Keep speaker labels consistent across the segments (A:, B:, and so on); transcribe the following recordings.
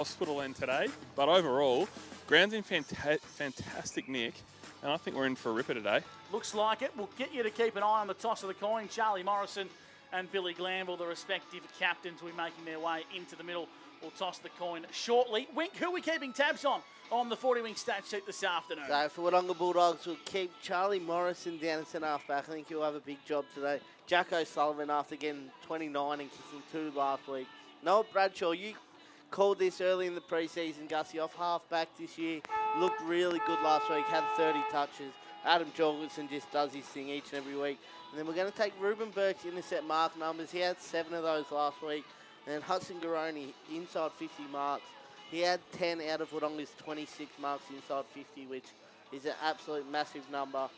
A: hospital end today, but overall, ground's in fantastic nick, and I think we're in for a ripper today.
B: Looks like it. We'll get you to keep an eye on the toss of the coin. Charlie Morrison and Billy Glanville, the respective captains, will be making their way into the middle. We'll toss the coin shortly. Wink, who are we keeping tabs on the 40-wing stat sheet this afternoon?
C: So for Wodonga Bulldogs, we'll keep Charlie Morrison down at centre half-back. I think he'll have a big job today. Jack O'Sullivan, after getting 29 and kicking 2 last week. Noah Bradshaw, you called this early in the preseason, Gussie, off half-back this year. Looked really good last week, had 30 touches. Adam Jorgensen just does his thing each and every week. And then we're going to take Ruben Burke's intercept mark numbers. He had 7 of those last week. And then Hudson Garoni, inside 50 marks. He had 10 out of Wodonga's 26 marks inside 50, which is an absolute massive number.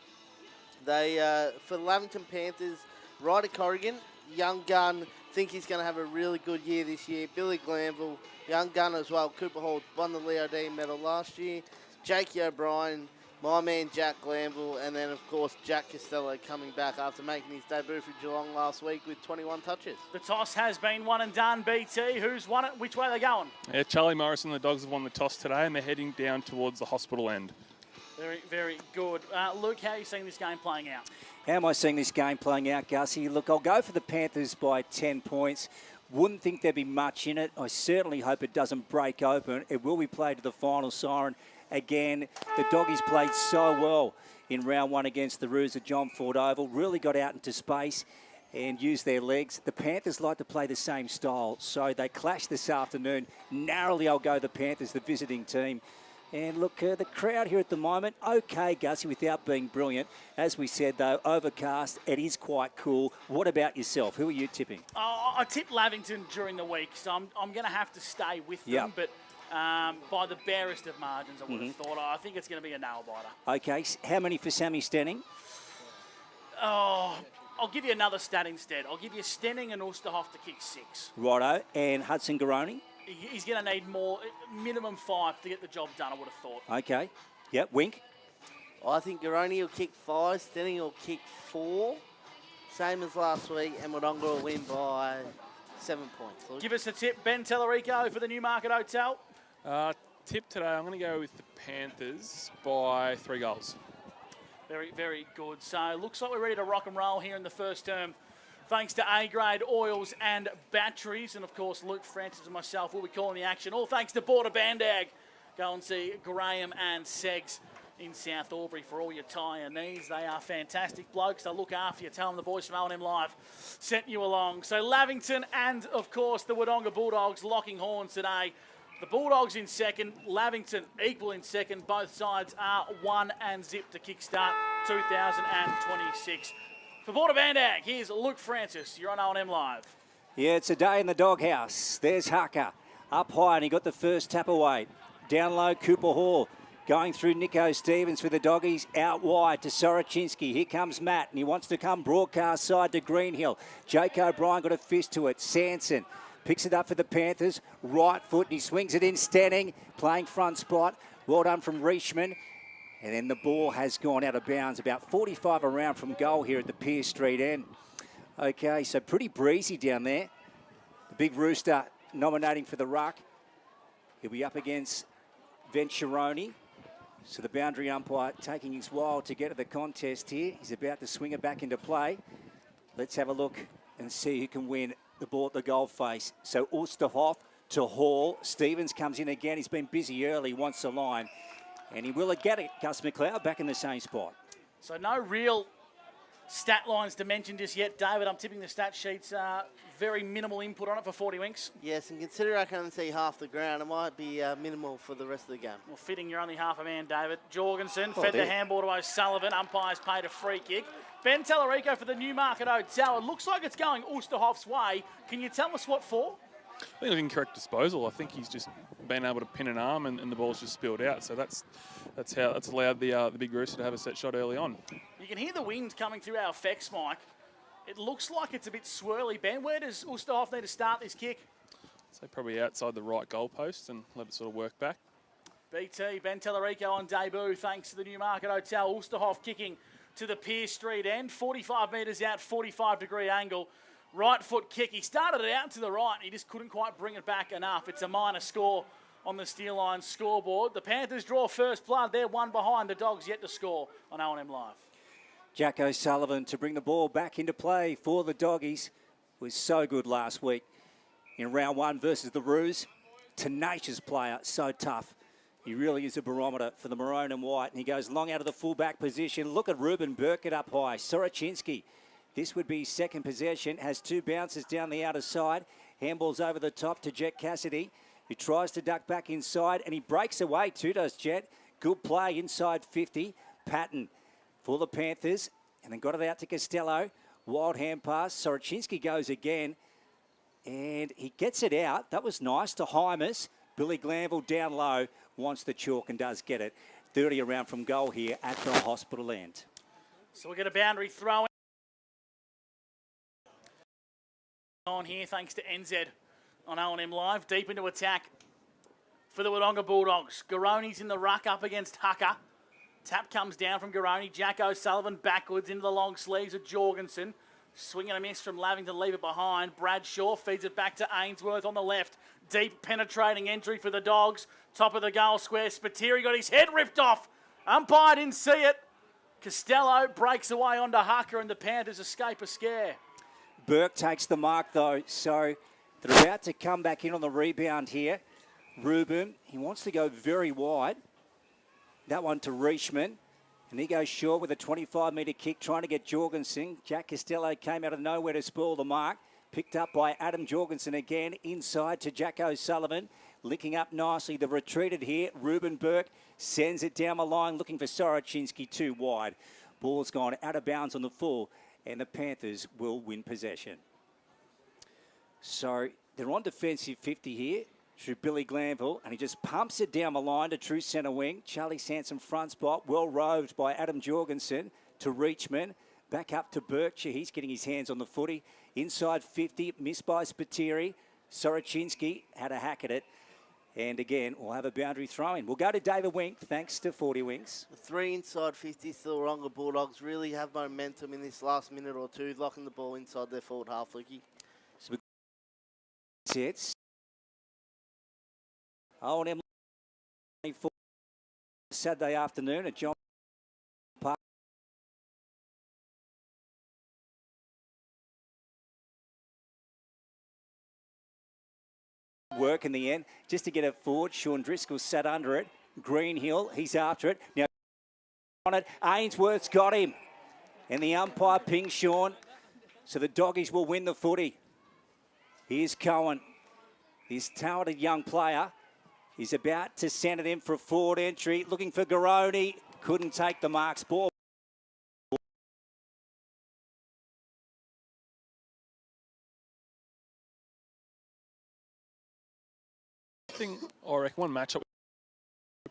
C: They, for the Lavington Panthers, Ryder Corrigan, young gun, think he's going to have a really good year this year. Billy Glanville, young gun as well. Cooper Hall won the Leo Dean medal last year. Jakey O'Brien, my man Jack Glanville, and then, of course, Jack Costello coming back after making his debut for Geelong last week with 21 touches.
B: The toss has been one and done, BT. Who's won it? Which way are they going?
A: Yeah, Charlie Morrison and the Dogs have won the toss today, and they're heading down towards the hospital end.
B: Very, very good. Luke, how are you seeing this game playing out?
D: How am I seeing this game playing out, Gussie? Look, I'll go for the Panthers by 10 points. Wouldn't think there'd be much in it. I certainly hope it doesn't break open. It will be played to the final siren. Again, the Doggies played so well in round 1 against the Roos at John Ford Oval. Really got out into space and used their legs. The Panthers like to play the same style, so they clash this afternoon. Narrowly, I'll go the Panthers, the visiting team. And look, the crowd here at the moment, okay, Gussie, without being brilliant. As we said, though, overcast, it is quite cool. What about yourself? Who are you tipping?
B: I tipped Lavington during the week, so I'm going to have to stay with them, but by the barest of margins, I would have thought. I think it's going to be a nail-biter.
D: Okay, how many for Sammy Stenning?
B: Oh, I'll give you another stat instead. I'll give you Stenning and Ulsterhoff to kick 6.
D: Righto, and Hudson Garoni?
B: He's going to need more, minimum 5 to get the job done, I would have thought.
D: Okay. Yep, Wink?
C: I think Garoni will kick 5, Stenning will kick 4. Same as last week, and Wodonga will win by 7 points. Luke.
B: Give us a tip, Ben Tellerico for the Newmarket Hotel.
A: Tip today, I'm going to go with the Panthers by 3 goals.
B: Very, very good. So looks like we're ready to rock and roll here in the first term. Thanks to A-grade oils and batteries. And, of course, Luke Francis and myself will be calling the action. All thanks to Border Bandag. Go and see Graham and Segs in South Albury for all your tyre needs. They are fantastic blokes. They'll look after you. Tell them the boys from O&M Live sent you along. So Lavington and, of course, the Wodonga Bulldogs locking horns today. The Bulldogs in second, Lavington equal in second. Both sides are 1 and 0 to kickstart 2026. For Border Bandag, here's Luke Francis. You're on O&M Live.
D: Yeah, it's a day in the doghouse. There's Hucker. Up high, and he got the first tap away. Down low, Cooper Hall. Going through Nico Stevens for the Doggies. Out wide to Soroczynski. Here comes Matt, and he wants to come broadcast side to Greenhill. Jake O'Brien got a fist to it. Sanson picks it up for the Panthers. Right foot, and he swings it in. Stenning, playing front spot. Well done from Reishman. And then the ball has gone out of bounds, about 45 around from goal here at the Pier Street end. Okay, so pretty breezy down there. The big rooster nominating for the ruck. He'll be up against Venturoni. So the boundary umpire taking his while to get to the contest here. He's about to swing it back into play. Let's have a look and see who can win the ball at the goal face. So Ulsterhoff to Hall. Stevens comes in again. He's been busy early, wants the line. And he will get it. Gus McLeod back in the same spot.
B: So no real stat lines to mention just yet, David. I'm tipping the stat sheets. Very minimal input on it for 40 winks.
C: Yes, and consider I can only see half the ground. It might be minimal for the rest of the game.
B: Well, fitting you're only half a man, David. Jorgensen fed the handball to O'Sullivan. Umpires paid a free kick. Ben Tellerico for the Newmarket Hotel. It looks like it's going Ulsterhoff's way. Can you tell us what for?
A: I think it was incorrect disposal. I think he's just been able to pin an arm and the ball's just spilled out. So that's allowed the big rooster to have a set shot early on.
B: You can hear the wind coming through our effects, Mike. It looks like it's a bit swirly. Ben, where does Ulsterhoff need to start this kick?
A: So probably outside the right goalpost and let it sort of work back.
B: BT, Ben Tellerico on debut thanks to the Newmarket Hotel. Ulsterhoff kicking to the Pier Street end. 45 metres out, 45-degree angle. Right foot kick. He started it out to the right. He just couldn't quite bring it back enough. It's a minor score on the Steel Line scoreboard. The Panthers draw first blood. They're one behind. The Dogs yet to score on O&M Live.
D: Jack O'Sullivan to bring the ball back into play for the Doggies. Was so good last week in round one versus the Roos. Tenacious player, so tough. He really is a barometer for the maroon and white. And he goes long out of the fullback position. Look at Ruben Burke it up high. Soroczynski. This would be his second possession. Has two bounces down the outer side. Handballs over the top to Jet Cassidy, who tries to duck back inside. And he breaks away too, does Jet. Good play inside 50. Patton for the Panthers. And then got it out to Costello. Wild hand pass. Soroczynski goes again. And he gets it out. That was nice to Hymas. Billy Glanville down low wants the chalk and does get it. 30 around from goal here at the hospital end.
B: So we'll get a boundary throw on here thanks to NZ on O&M Live. Deep into attack for the Wodonga Bulldogs. Garoni's in the ruck up against Hucker. Tap comes down from Garoni. Jack O'Sullivan backwards into the long sleeves of Jorgensen. Swing and a miss from Lavington, leave it behind. Bradshaw feeds it back to Ainsworth on the left. Deep penetrating entry for the Dogs. Top of the goal square. Spiteri got his head ripped off. Umpire didn't see it. Costello breaks away onto Hucker and the Panthers escape a scare.
D: Burke takes the mark though, so they're about to come back in on the rebound here. Ruben, he wants to go very wide. That one to Reishman. And he goes short with a 25-metre kick, trying to get Jorgensen. Jack Costello came out of nowhere to spoil the mark. Picked up by Adam Jorgensen again, inside to Jack O'Sullivan. Linking up nicely. They've retreated here. Ruben Burke sends it down the line, looking for Soroczynski too wide. Ball's gone out of bounds on the full, and the Panthers will win possession. So they're on defensive 50 here through Billy Glanville, and he just pumps it down the line to true centre wing. Charlie Sansom front spot, well roved by Adam Jorgensen to Reachman. Back up to Berkshire. He's getting his hands on the footy. Inside 50, missed by Spiteri. Soroczynski had a hack at it. And again, we'll have a boundary throw in. We'll go to David Wink, thanks to 40 Winks.
C: The three inside 50s, the Wodonga Bulldogs really have momentum in this last minute or two, locking the ball inside their forward half, Lukey.
D: So it's O&M Saturday afternoon at John Park. Work in the end just to get it forward. Sean Driscoll sat under it. Greenhill, he's after it. Now on it, Ainsworth's got him. And the umpire pings Sean. So the Doggies will win the footy. Here's Cohen. This talented young player. He's about to send it in for a forward entry. Looking for Garoni. Couldn't take the marks. Ball.
A: I reckon one matchup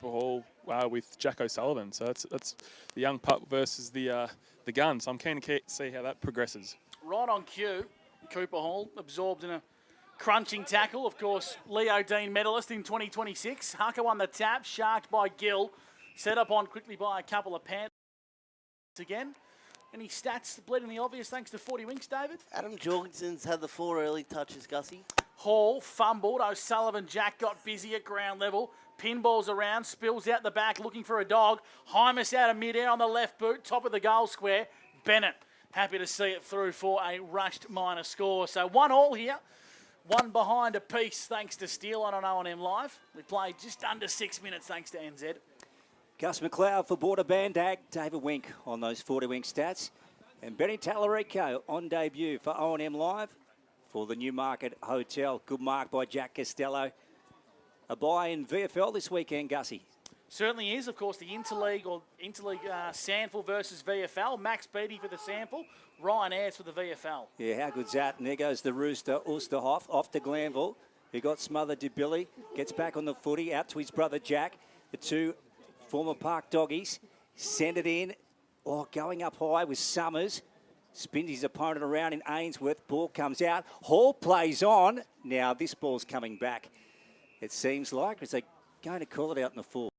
A: Hall with Jack O'Sullivan. So that's the young pup versus the gun. So I'm keen to see how that progresses.
B: Right on cue, Cooper Hall absorbed in a crunching tackle. Of course, Leo Dean medalist in 2026. Hucker won the tap, sharked by Gill. Set up on quickly by a couple of Panthers again. Any stats bleedingly obvious thanks to 40 Winks, David?
C: Adam Jorgensen's had the 4 early touches, Gussie.
B: Hall fumbled. O'Sullivan Jack got busy at ground level. Pinballs around, spills out the back looking for a dog. Hymas out of midair on the left boot, top of the goal square. Bennett happy to see it through for a rushed minor score. So 1-1 here. One behind a piece thanks to Steele on O&M Live. We played just under 6 minutes thanks to NZ.
D: Gus McLeod for Border Bandag. David Wink on those 40 Wink stats. And Benny Tallarico on debut for O&M Live for the Newmarket Hotel. Good mark by Jack Costello. A bye in VFL this weekend, Gussie.
B: Certainly is, of course, the Interleague Sandful versus VFL. Max Beattie for the Sample, Ryan Ayres for the VFL.
D: Yeah, how good's that? And there goes the Rooster, Oosterhoff, off to Glanville, who got smothered to Billy. Gets back on the footy, out to his brother Jack. The two former Park Doggies send it in. Oh, going up high with Summers. Spins his opponent around in Ainsworth. Ball comes out. Hall plays on. Now this ball's coming back. It seems like, as they're going to call it out in the full.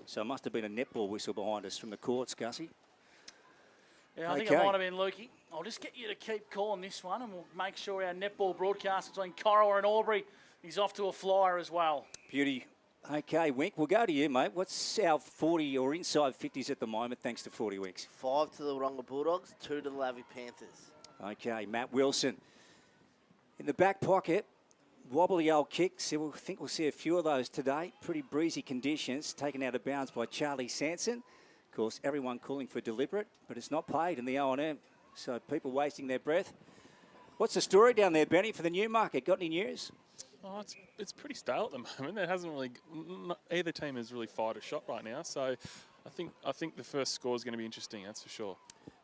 D: So it must have been a netball whistle behind us from the courts, Gussie.
B: Yeah, I think it might have been Lukey. I'll just get you to keep calling this one and we'll make sure our netball broadcast between Corowa and Albury He's off to a flyer as well.
D: Beauty. Okay, Wink, we'll go to you, mate. What's our 40 or inside 50s at the moment, thanks to 40 Winks?
C: 5 to the Wronga Bulldogs, 2 to the Lavy Panthers.
D: Okay, Matt Wilson. In the back pocket, wobbly old kicks. I think we'll see a few of those today. Pretty breezy conditions, taken out of bounds by Charlie Sanson. Of course, everyone calling for deliberate, but it's not paid in the O&M, so people wasting their breath. What's the story down there, Benny, for the Newmarket? Got any news?
A: Oh, it's pretty stale at the moment. There hasn't really, either team has really fired a shot right now. So I think the first score is going to be interesting, that's for sure.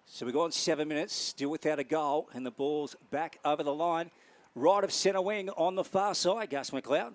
D: So we've gone 7 minutes, still without a goal, and the ball's back over the line. Right of centre wing on the far side, Gus McLeod.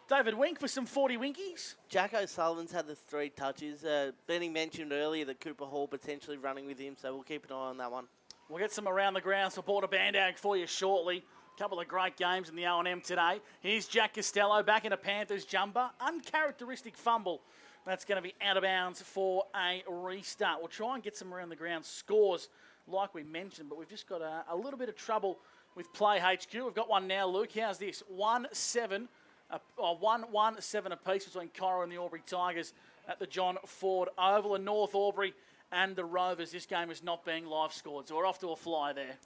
B: David Wink for some 40 Winkies.
C: Jack O'Sullivan's had the 3 touches. Benny mentioned earlier that Cooper Hall potentially running with him, so we'll keep an eye on that one.
B: We'll get some around the ground support of Bandag for you shortly. A couple of great games in the O&M today. Here's Jack Costello back in a Panthers jumper. Uncharacteristic fumble. That's going to be out of bounds for a restart. We'll try and get some around the ground scores like we mentioned, but we've just got a little bit of trouble with Play HQ. We've got one now, Luke. How's this? 1-7 apiece between Coro and the Albury Tigers at the John Ford Oval. And North Albury and the Rovers. This game is not being live scored, so we're off to a fly there.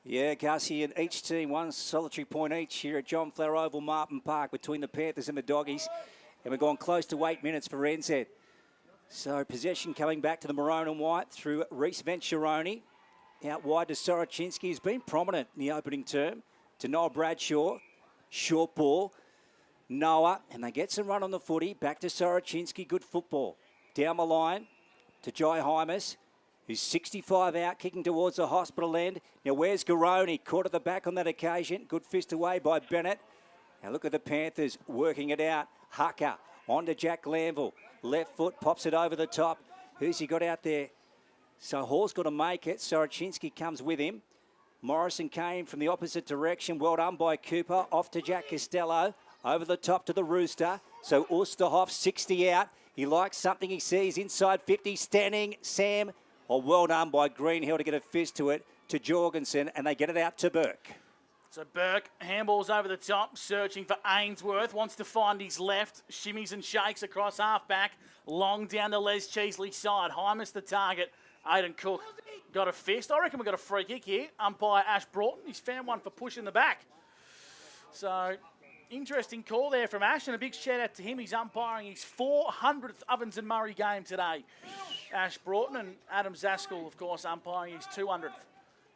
D: Yeah, Gussie, and each team one solitary point each here at John Flower Oval, Martin Park, between the Panthers and the Doggies. And we're gone close to 8 minutes for NZ. So possession coming back to the maroon and white through Reece Venturoni. Out wide to Soroczynski, who's been prominent in the opening term. To Noah Bradshaw. Short ball. Noah, and they get some run on the footy. Back to Soroczynski, good football. Down the line to Jai Hymas, who's 65 out, kicking towards the hospital end. Now where's Garoni? Caught at the back on that occasion. Good fist away by Bennett. Now look at the Panthers working it out. Hucker on to Jack Glanville. Left foot pops it over the top. Who's he got out there? So Hall's got to make it. Soroczynski comes with him. Morrison came from the opposite direction. Well done by Cooper. Off to Jack Costello. Over the top to the Rooster. So Osterhoff, 60 out. He likes something he sees inside 50. Standing Sam. Oh, well done by Greenhill to get a fist to it. To Jorgensen. And they get it out to Burke.
B: So Burke, handballs over the top, searching for Ainsworth. Wants to find his left. Shimmies and shakes across half-back. Long down the Les Cheesley side. Hymas the target. Aidan Cook got a fist. I reckon we got a free kick here. Umpire Ash Broughton. He's found one for pushing the back. So, interesting call there from Ash, and a big shout out to him. He's umpiring his 400th Ovens and Murray game today. Ash Broughton, and Adam Zaskell, of course, umpiring his 200th.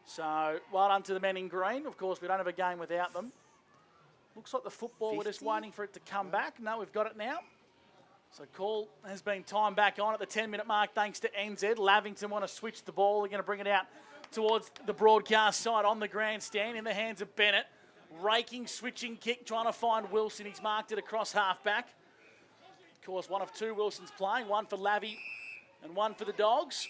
B: So, well done to the men in green. Of course, we don't have a game without them. Looks like the football, 50? We're just waiting for it to come back. No, we've got it now. So call has been timed back on at the 10-minute mark thanks to NZ. Lavington want to switch the ball. They're going to bring it out towards the broadcast side on the grandstand in the hands of Bennett. Raking, switching kick, trying to find Wilson. He's marked it across half-back. Of course, one of two Wilsons playing, one for Lavy and one for the Dogs.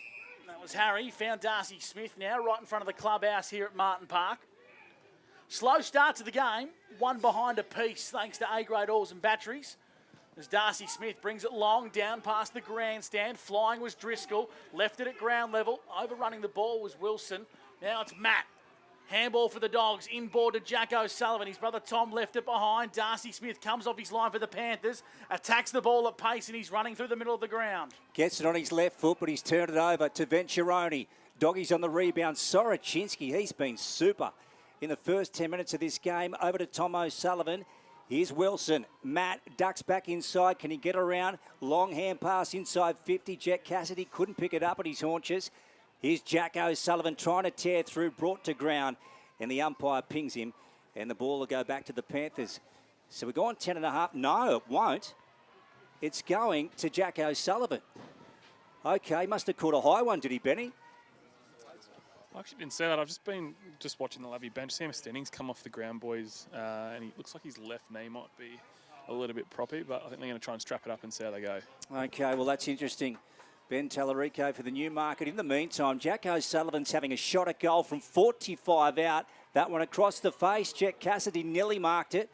B: That was Harry. Found Darcy Smith now right in front of the clubhouse here at Martin Park. Slow start to the game. One behind a piece thanks to A-grade oils and batteries. As Darcy Smith brings it long down past the grandstand. Flying was Driscoll. Left it at ground level. Overrunning the ball was Wilson. Now it's Matt. Handball for the Dogs. Inboard to Jack O'Sullivan. His brother Tom left it behind. Darcy Smith comes off his line for the Panthers. Attacks the ball at pace and he's running through the middle of the ground.
D: Gets it on his left foot, but he's turned it over to Venturoni. Doggies on the rebound. Soroczynski, he's been super in the first 10 minutes of this game. Over to Tom O'Sullivan. Here's Wilson. Matt ducks back inside. Can he get around? Long hand pass inside 50. Jet Cassidy couldn't pick it up at his haunches. Here's Jack O'Sullivan trying to tear through, brought to ground. And the umpire pings him. And the ball will go back to the Panthers. So we're going 10.5. No, it won't. It's going to Jack O'Sullivan. Okay, must have caught a high one, did he, Benny?
A: I actually didn't say that. I've just been watching the Lavy bench. Sam Stenning's come off the ground, boys, and he looks like his left knee might be a little bit proppy, but I think they're going to try and strap it up and see how they go. Okay, well, that's interesting. Ben Tallarico for the Newmarket. In the meantime, Jack O'Sullivan's having a shot at goal from 45 out. That one across the face. Jet Cassidy nearly marked it,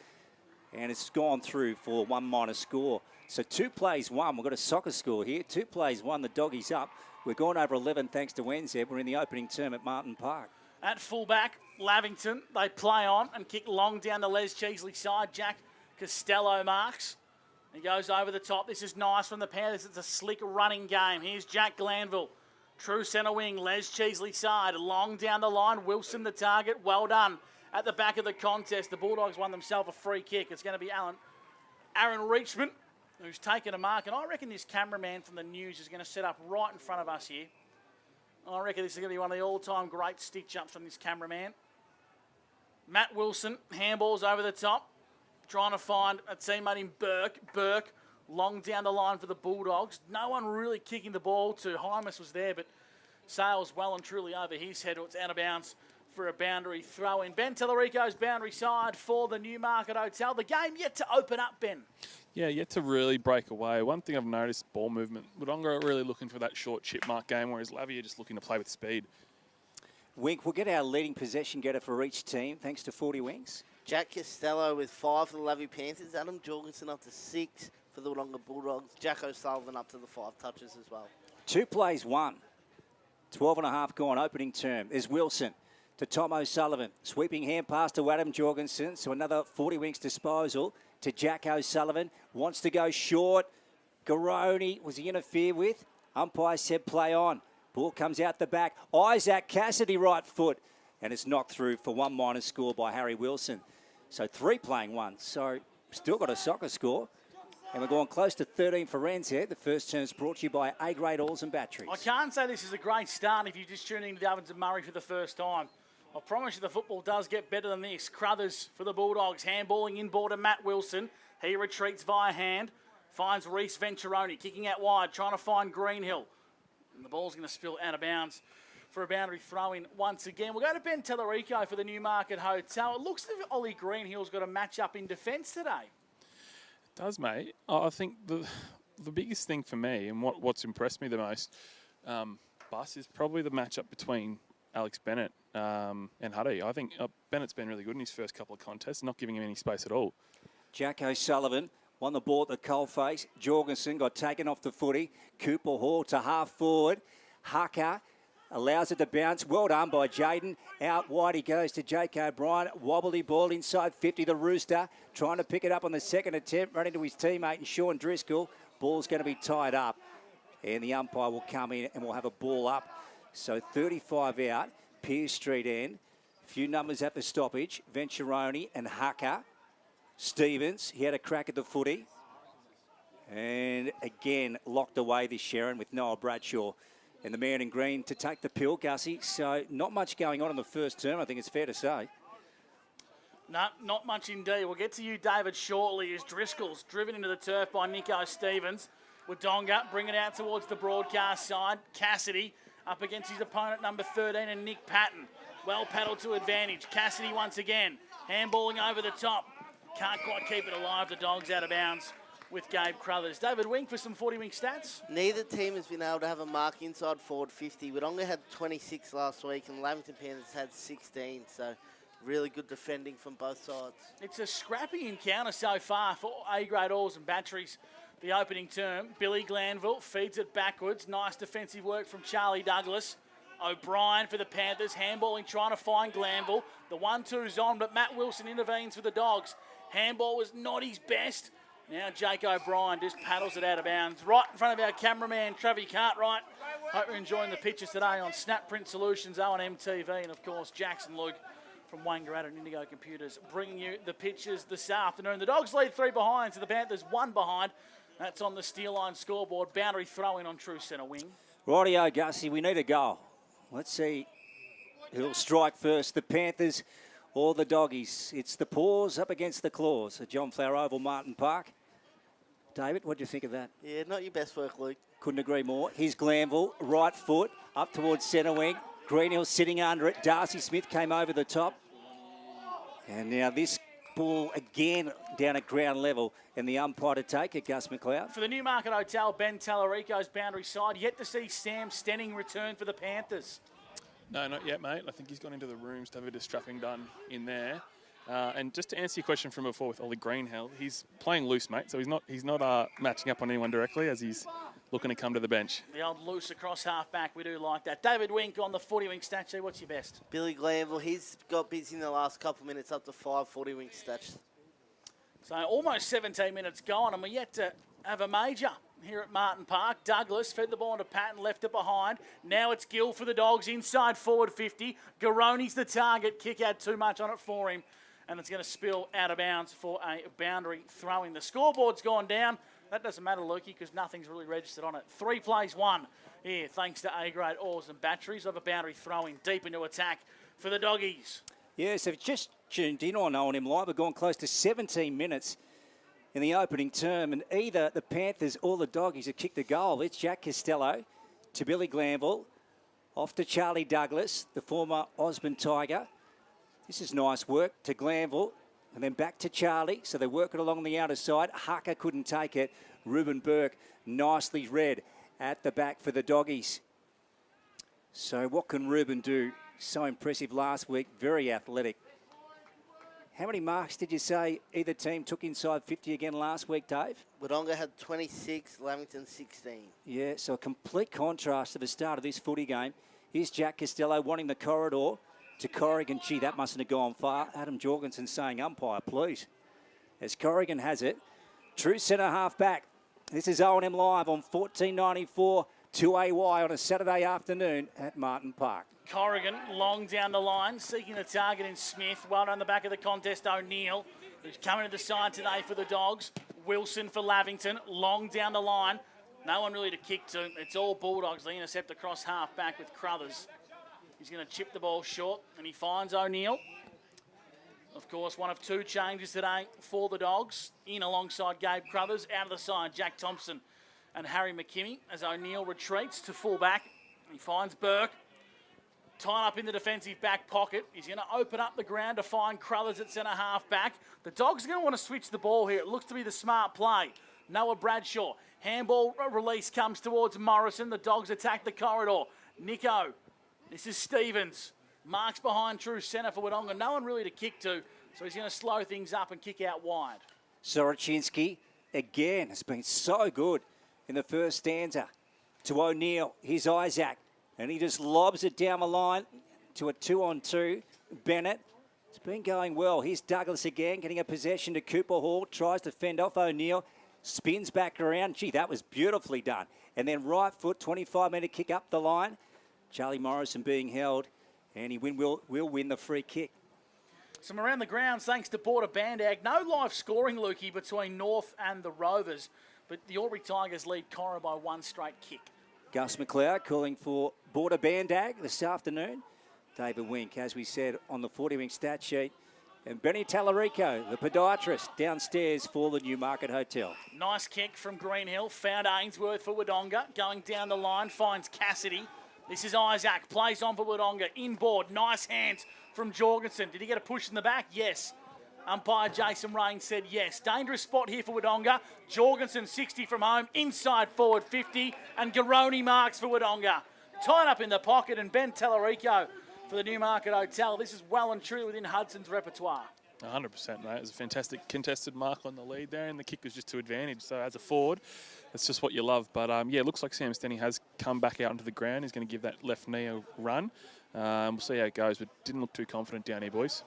A: and it's gone through for 1- score. So 2 plays 1. We've got a soccer score here. 2 plays 1. The Doggies up. We're going over 11 thanks to NZ. We're in the opening term at Martin Park.
B: At fullback, Lavington, they play on and kick long down the Les Cheesley side. Jack Costello marks. He goes over the top. This is nice from the Panthers. It's a slick running game. Here's Jack Glanville. True centre wing, Les Cheesley side. Long down the line, Wilson the target. Well done. At the back of the contest, the Bulldogs won themselves a free kick. It's going to be Aaron Reachman, who's taken a mark. And I reckon this cameraman from the news is going to set up right in front of us here. I reckon this is going to be one of the all-time great stitch-ups from this cameraman. Matt Wilson, handballs over the top, trying to find a teammate in Burke. Burke, long down the line for the Bulldogs. No one really kicking the ball to. Hymus was there, but Sales well and truly over his head. It's out of bounds for a boundary throw-in. Ben Tellerico's boundary side for the Newmarket Hotel. The game yet to open up, Ben.
A: Yeah, yet to really break away. One thing I've noticed, ball movement. Wodonga are really looking for that short chip mark game, whereas Lavie are just looking to play with speed.
D: Wink, we'll get our leading possession getter for each team, thanks to 40 Wings.
C: Jack Costello with 5 for the Lavie Panthers. Adam Jorgensen up to 6 for the Wodonga Bulldogs. Jack O'Sullivan up to the 5 touches as well.
D: 2 plays, 1. 12 and a half gone, opening term. There's Wilson to Tom O'Sullivan. Sweeping hand pass to Adam Jorgensen. So another 40 Wings disposal to Jack O'Sullivan. Wants to go short. Garoni, was he interfered with? Umpire said play on. Ball comes out the back. Isaac Cassidy right foot. And it's knocked through for 1 minus score by Harry Wilson. So 3 playing 1. So still got a soccer score. And we're going close to 13 for Renz here. The first turn's brought to you by A-grade oils and batteries.
B: I can't say this is a great start if you're just tuning into the Ovens and Murray for the first time. I promise you the football does get better than this. Crothers for the Bulldogs. Handballing inboard to Matt Wilson. He retreats via hand. Finds Reece Venturoni. Kicking out wide. Trying to find Greenhill. And the ball's going to spill out of bounds for a boundary throw-in once again. We'll go to Ben Tellerico for the Newmarket Hotel. It looks as if Ollie Greenhill's got a match-up in defence today.
A: It does, mate. I think the biggest thing for me and what's impressed me the most, Bus, is probably the matchup between Alex Bennett and Huddy. I think Bennett's been really good in his first couple of contests, not giving him any space at all.
D: Jack O'Sullivan won the ball at the coalface. Jorgensen got taken off the footy. Cooper Hall to half forward. Hucker allows it to bounce. Well done by Jaden. Out wide he goes to Jake O'Brien. Wobbly ball inside 50. The Rooster trying to pick it up on the second attempt. Running to his teammate and Sean Driscoll. Ball's going to be tied up. And the umpire will come in and we'll have a ball up. So 35 out. Pearce Street end. A few numbers at the stoppage. Venturoni and Hucker. Stevens, he had a crack at the footy. And again, locked away this Sharon with Noah Bradshaw. And the man in green to take the pill, Gussie. So not much going on in the first term, I think it's fair to say.
B: No, not much indeed. We'll get to you, David, shortly as Driscoll's driven into the turf by Nico Stevens. Wodonga bring it out towards the broadcast side. Cassidy up against his opponent, number 13, and Nick Patton. Well paddled to advantage. Cassidy once again, handballing over the top. Can't quite keep it alive. The Dogs out of bounds with Gabe Crothers. David Wink for some 40 Wing stats.
C: Neither team has been able to have a mark inside forward 50. Wodonga had 26 last week and Lavington Panthers had 16. So really good defending from both sides. It's
B: a scrappy encounter so far for A-grade oils and batteries. The opening term, Billy Glanville feeds it backwards. Nice defensive work from Charlie Douglas. O'Brien for the Panthers, handballing, trying to find Glanville. The 1-2's on, but Matt Wilson intervenes for the Dogs. Handball was not his best. Now Jake O'Brien just paddles it out of bounds. Right in front of our cameraman, Travis Cartwright. Hope you're enjoying the pictures today on Snap Print Solutions, O&M TV, and of course Jackson Luke from Wangaratta and Indigo Computers bringing you the pictures this afternoon. The Dogs lead 3 behind, so the Panthers 1 behind. That's on the steel line scoreboard. Boundary throw-in on true centre wing.
D: Rightio, Gussie, we need a goal. Let's see who'll strike first, the Panthers or the Doggies. It's the paws up against the claws at John Flower Oval, Martin Park. David, what do you think of that?
C: Yeah, not your best work, Luke.
D: Couldn't agree more. Here's Glanville, right foot, up towards centre wing. Greenhill sitting under it. Darcy Smith came over the top. And now this ball again down at ground level, and the umpire to take it, Gus McLeod.
B: For the Newmarket Hotel, Ben Tellerico's boundary side. Yet to see Sam Stenning return for the Panthers.
A: No, not yet, mate. I think he's gone into the rooms to have a bit of strapping done in there. And just to answer your question from before with Ollie Greenhill, he's playing loose, mate. So he's not matching up on anyone directly as he's looking to come to the bench.
B: The old loose across half-back, we do like that. David Wink on the 40-wing stat sheet. What's your best?
C: Billy Glanville, he's got busy in the last couple of minutes, up to 5 40-wing stats.
B: So almost 17 minutes gone, and we're yet to have a major here at Martin Park. Douglas fed the ball into Patton, left it behind. Now it's Gill for the Dogs, inside forward 50. Garoni's the target. Kick out too much on it for him, and it's going to spill out of bounds for a boundary throwing. The scoreboard's gone down. That doesn't matter, Lukey, because nothing's really registered on it. 3 plays 1 here, thanks to A-grade oars and batteries of a boundary throwing deep into attack for the Doggies.
D: Yes, if just tuned in on OMFNL Live, we've gone close to 17 minutes in the opening term, and either the Panthers or the Doggies have kicked a goal. It's Jack Costello to Billy Glanville, off to Charlie Douglas, the former Osborne Tiger. This is nice work to Glanville, and then back to Charlie. So they work it along the outer side. Harker couldn't take it. Ruben Burke nicely read at the back for the Doggies. So what can Ruben do? So impressive last week, very athletic. How many marks did you say either team took inside 50 again last week, Dave?
C: Wodonga had 26, Lavington 16.
D: Yeah, so a complete contrast to the start of this footy game. Here's Jack Costello wanting the corridor to Corrigan. Gee, that mustn't have gone far. Adam Jorgensen saying, umpire, please. As Corrigan has it, true centre half back. This is OMFNL Live on 1494 2AY on a Saturday afternoon at Martin Park.
B: Corrigan long down the line, seeking the target in Smith. Well done the back of the contest, O'Neill, who's coming to the side today for the Dogs. Wilson for Lavington, long down the line. No one really to kick to. It's all Bulldogs. They intercept across half back with Crothers. He's going to chip the ball short, and he finds O'Neill. Of course, one of 2 changes today for the Dogs. In alongside Gabe Crothers, out of the side, Jack Thompson and Harry McKimmie as O'Neill retreats to full back. He finds Burke. Tied up in the defensive back pocket. He's going to open up the ground to find Crothers at centre half back. The Dogs are going to want to switch the ball here. It looks to be the smart play. Noah Bradshaw. Handball release comes towards Morrison. The Dogs attack the corridor. Nico. This is Stevens. Marks behind true centre for Wodonga. No one really to kick to, so he's going to slow things up and kick out wide.
D: Soroczynski, again, has been so good in the first stanza. To O'Neill, here's Isaac, and he just lobs it down the line to a 2-on-2. Bennett, it's been going well. Here's Douglas again, getting a possession to Cooper Hall, tries to fend off O'Neill, spins back around. Gee, that was beautifully done. And then right foot, 25-metre kick up the line. Charlie Morrison being held, and he will win the free kick.
B: Some around the grounds, thanks to Border Bandag. No live scoring, Lukey, between North and the Rovers, but the Albury Tigers lead Cora by 1 straight kick.
D: Gus McLeod calling for Border Bandag this afternoon. David Wink, as we said, on the 40-wing stat sheet. And Benny Tallarico, the podiatrist, downstairs for the Newmarket Hotel.
B: Nice kick from Greenhill. Found Ainsworth for Wodonga. Going down the line, finds Cassidy. This is Isaac. Plays on for Wodonga. Inboard. Nice hands from Jorgensen. Did he get a push in the back? Yes. Umpire Jason Rain said yes. Dangerous spot here for Wodonga. Jorgensen 60 from home. Inside forward 50. And Garoni marks for Wodonga. Tied up in the pocket, and Ben Tallarico for the Newmarket Hotel. This is well and truly within Hudson's repertoire.
A: 100%, mate. It was a fantastic contested mark on the lead there, and the kick was just to advantage. So as a forward, that's just what you love. But, yeah, it looks like Sam Stenny has come back out into the ground. He's going to give that left knee a run. We'll see how it goes, but didn't look too confident down here, boys.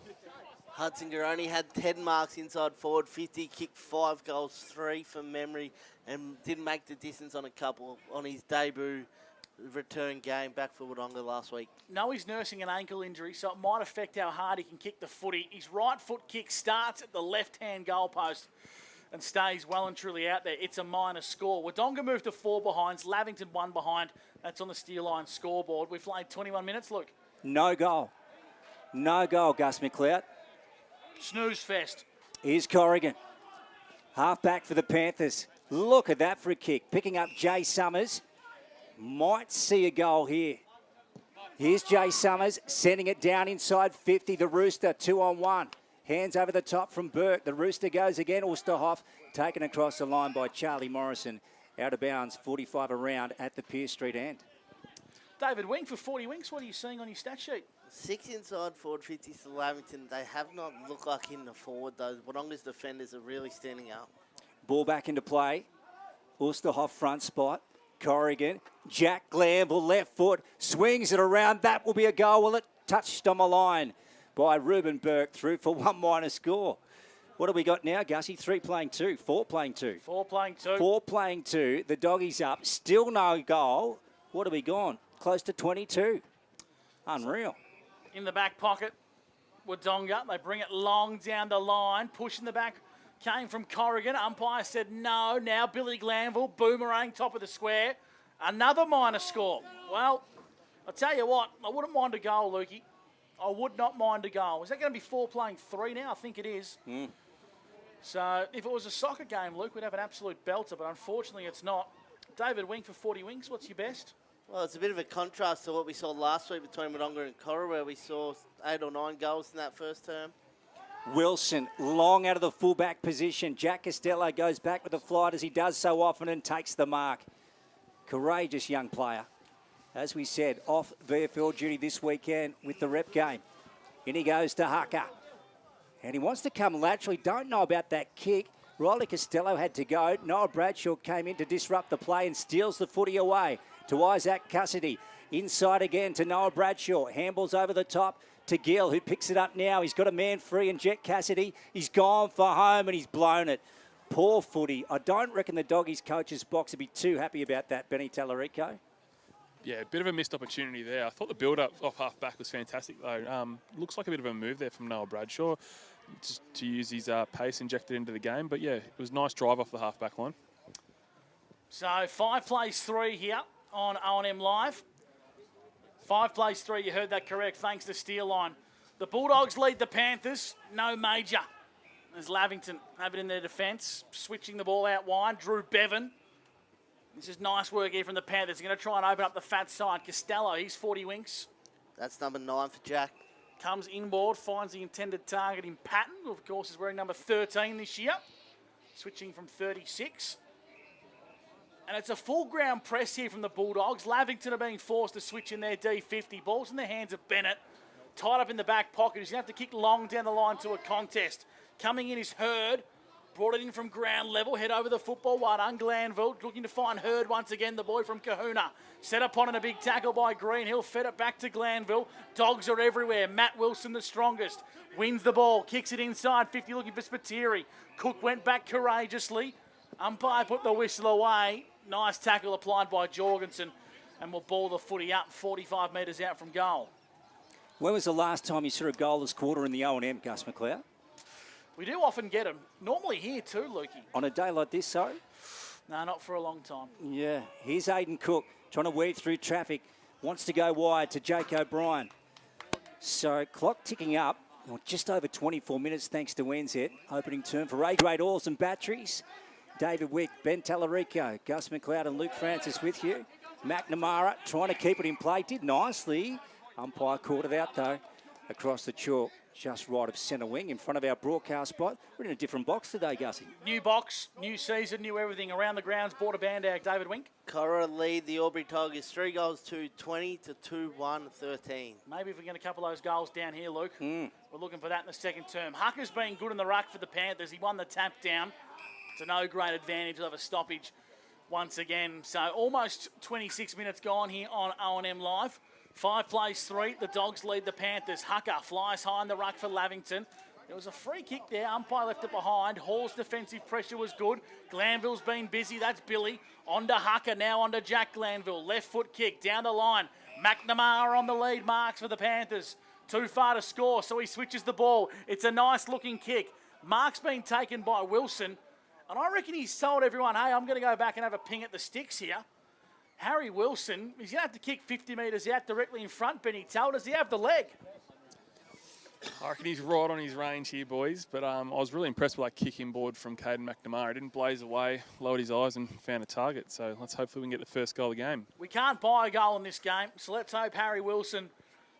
C: Hudson Garoni had 10 marks inside forward 50, kicked 5 goals, 3 from memory, and didn't make the distance on a couple on his debut return game back for Wodonga last week.
B: No, he's nursing an ankle injury, so it might affect how hard he can kick the footy. His right foot kick starts at the left-hand goalpost and stays well and truly out there. It's a minor score. Wodonga moved to 4 behinds, Lavington 1 behind. That's on the Steel Line scoreboard. We've played 21 minutes, Luke.
D: No goal. No goal, Gus McLeod.
B: Snooze fest.
D: Here's Corrigan. Half back for the Panthers. Look at that free kick. Picking up Jay Summers. Might see a goal here. Here's Jay Summers sending it down inside 50. The Rooster 2-on-1. Hands over the top from Burke. The Rooster goes again. Ulsterhoff taken across the line by Charlie Morrison. Out of bounds, 45 around at the Pearce Street end.
B: David Wing for 40 winks. What are you seeing on your stat sheet?
C: 6 inside forward 50 to Lavington. They have not looked like in the forward, though. Wodonga's defenders are really standing up.
D: Ball back into play. Ulsterhoff front spot. Corrigan. Jack Glanville, left foot, swings it around. That will be a goal. Well, it touched on the line by Ruben Burke, through for 1 score. What have we got now, Gussie? 3 playing 2, 4 playing 2.
B: 4 playing 2.
D: 4 playing 2. The doggies up. Still no goal. What have we gone? Close to 22. Unreal.
B: In the back pocket, Wodonga. They bring it long down the line. Push in the back came from Corrigan. Umpire said no. Now Billy Glanville, boomerang, top of the square. Another minor score. Well, I'll tell you what, I wouldn't mind a goal, Lukey. I would not mind a goal. Is that going to be 4 playing 3 now? I think it is. So if it was a soccer game, Luke, we'd have an absolute belter, but unfortunately it's not. David Wink for 40 Winks, what's your best?
C: Well, it's a bit of a contrast to what we saw last week between Wodonga and Cora, where we saw 8 or 9 goals in that first term.
D: Wilson, long out of the fullback position. Jack Costello goes back with the flight as he does so often and takes the mark. Courageous young player. As we said, off VFL duty this weekend with the rep game. In he goes to Hucker. And he wants to come laterally. Don't know about that kick. Riley Costello had to go. Noah Bradshaw came in to disrupt the play and steals the footy away to Isaac Cassidy. Inside again to Noah Bradshaw. Handballs over the top to Gill, who picks it up now. He's got a man free, and Jet Cassidy, he's gone for home and he's blown it. Poor footy. I don't reckon the doggies coach's box would be too happy about that, Benny Tallarico.
A: Yeah, a bit of a missed opportunity there. I thought the build-up off half-back was fantastic, though. Looks like a bit of a move there from Noah Bradshaw just to use his pace injected into the game. But, yeah, it was a nice drive off the half-back line.
B: So 5 plays 3 here on O&M Live. 5 plays 3, you heard that correct, thanks to Steelline. The Bulldogs lead the Panthers, no major. As Lavington have it in their defence, switching the ball out wide. Drew Bevan. This is nice work here from the Panthers. They're going to try and open up the fat side. Costello, he's 40 Winks.
C: That's number 9 for Jack.
B: Comes inboard, finds the intended target in Patton, who of course is wearing number 13 this year. Switching from 36. And it's a full ground press here from the Bulldogs. Lavington are being forced to switch in their D50. Ball's in the hands of Bennett. Tied up in the back pocket. He's going to have to kick long down the line to a contest. Coming in is Hurd. Brought it in from ground level. Head over the football. Well done, Glanville. Looking to find Hurd once again, the boy from Kahuna. Set upon in a big tackle by Greenhill. Fed it back to Glanville. Dogs are everywhere. Matt Wilson, the strongest. Wins the ball. Kicks it inside. 50 looking for Spiteri. Cook went back courageously. Umpire put the whistle away. Nice tackle applied by Jorgensen. And will ball the footy up 45 metres out from goal.
D: When was the last time you saw a goalless quarter in the O&M, Gus McLeod?
B: We do often get them. Normally here too, Lukey.
D: On a day like this, sorry?
B: No, not for a long time.
D: Yeah. Here's Aiden Cook trying to weave through traffic. Wants to go wide to Jake O'Brien. So clock ticking up. Well, just over 24 minutes thanks to NZ. Opening term for A-grade oils and batteries. David Wick, Ben Tallarico, Gus McLeod and Luke Francis with you. McNamara trying to keep it in play. Did nicely. Umpire caught it out though. Across the chalk. Just right of centre wing in front of our broadcast spot. We're in a different box today, Gussie.
B: New box, new season, new everything. Around the grounds, border band, David Wink.
C: Cora lead the Albury Tigers 3 goals to 20 to 2-1-13.
B: Maybe if we get a couple of those goals down here, Luke. We're looking for that in the second term. Hucker's been good in the ruck for the Panthers. He won the tap down. It's a no great advantage of a stoppage once again. So almost 26 minutes gone here on O&M Live. 5 plays 3. The Dogs lead the Panthers. Hucker flies high in the ruck for Lavington. There was a free kick there. Umpire left it behind. Hall's defensive pressure was good. Glanville's been busy. That's Billy. On to Hucker. Now on to Jack Glanville. Left foot kick down the line. McNamara on the lead marks for the Panthers. Too far to score, so he switches the ball. It's a nice looking kick. Mark's been taken by Wilson. And I reckon he's told everyone, hey, I'm going to go back and have a ping at the sticks here. Harry Wilson, he's going to have to kick 50 metres out directly in front, Benny Tell. Does he have the leg?
A: I reckon he's right on his range here, boys. But I was really impressed with that kick inboard from Caden McNamara. He didn't blaze away, lowered his eyes and found a target. So let's hopefully we can get the first goal of the game. We
B: can't buy a goal in this game, so let's hope Harry Wilson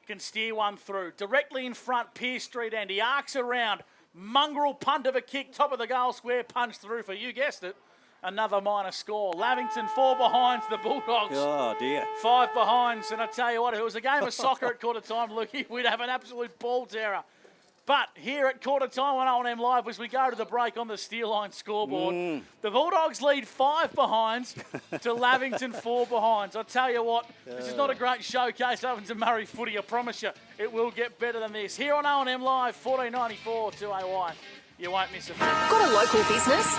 B: can steer one through. Directly in front, Pierce Street end. He arcs around. Mongrel punt of a kick, top of the goal square, punch through for, you guessed it, another minor score. Lavington 4 behinds the Bulldogs.
D: Oh, dear.
B: 5 behinds, and I tell you what, if it was a game of soccer at quarter time, Lukey, we'd have an absolute ball terror. But here at quarter time on O&M Live, as we go to the break on the Steel Line scoreboard, the Bulldogs lead 5 behinds to Lavington 4 behinds. I tell you what, this is not a great showcase of Lavington Murray footy. I promise you, it will get better than this. Here on O&M Live, 1494 to AY. You won't miss a thing.
E: Got a local business?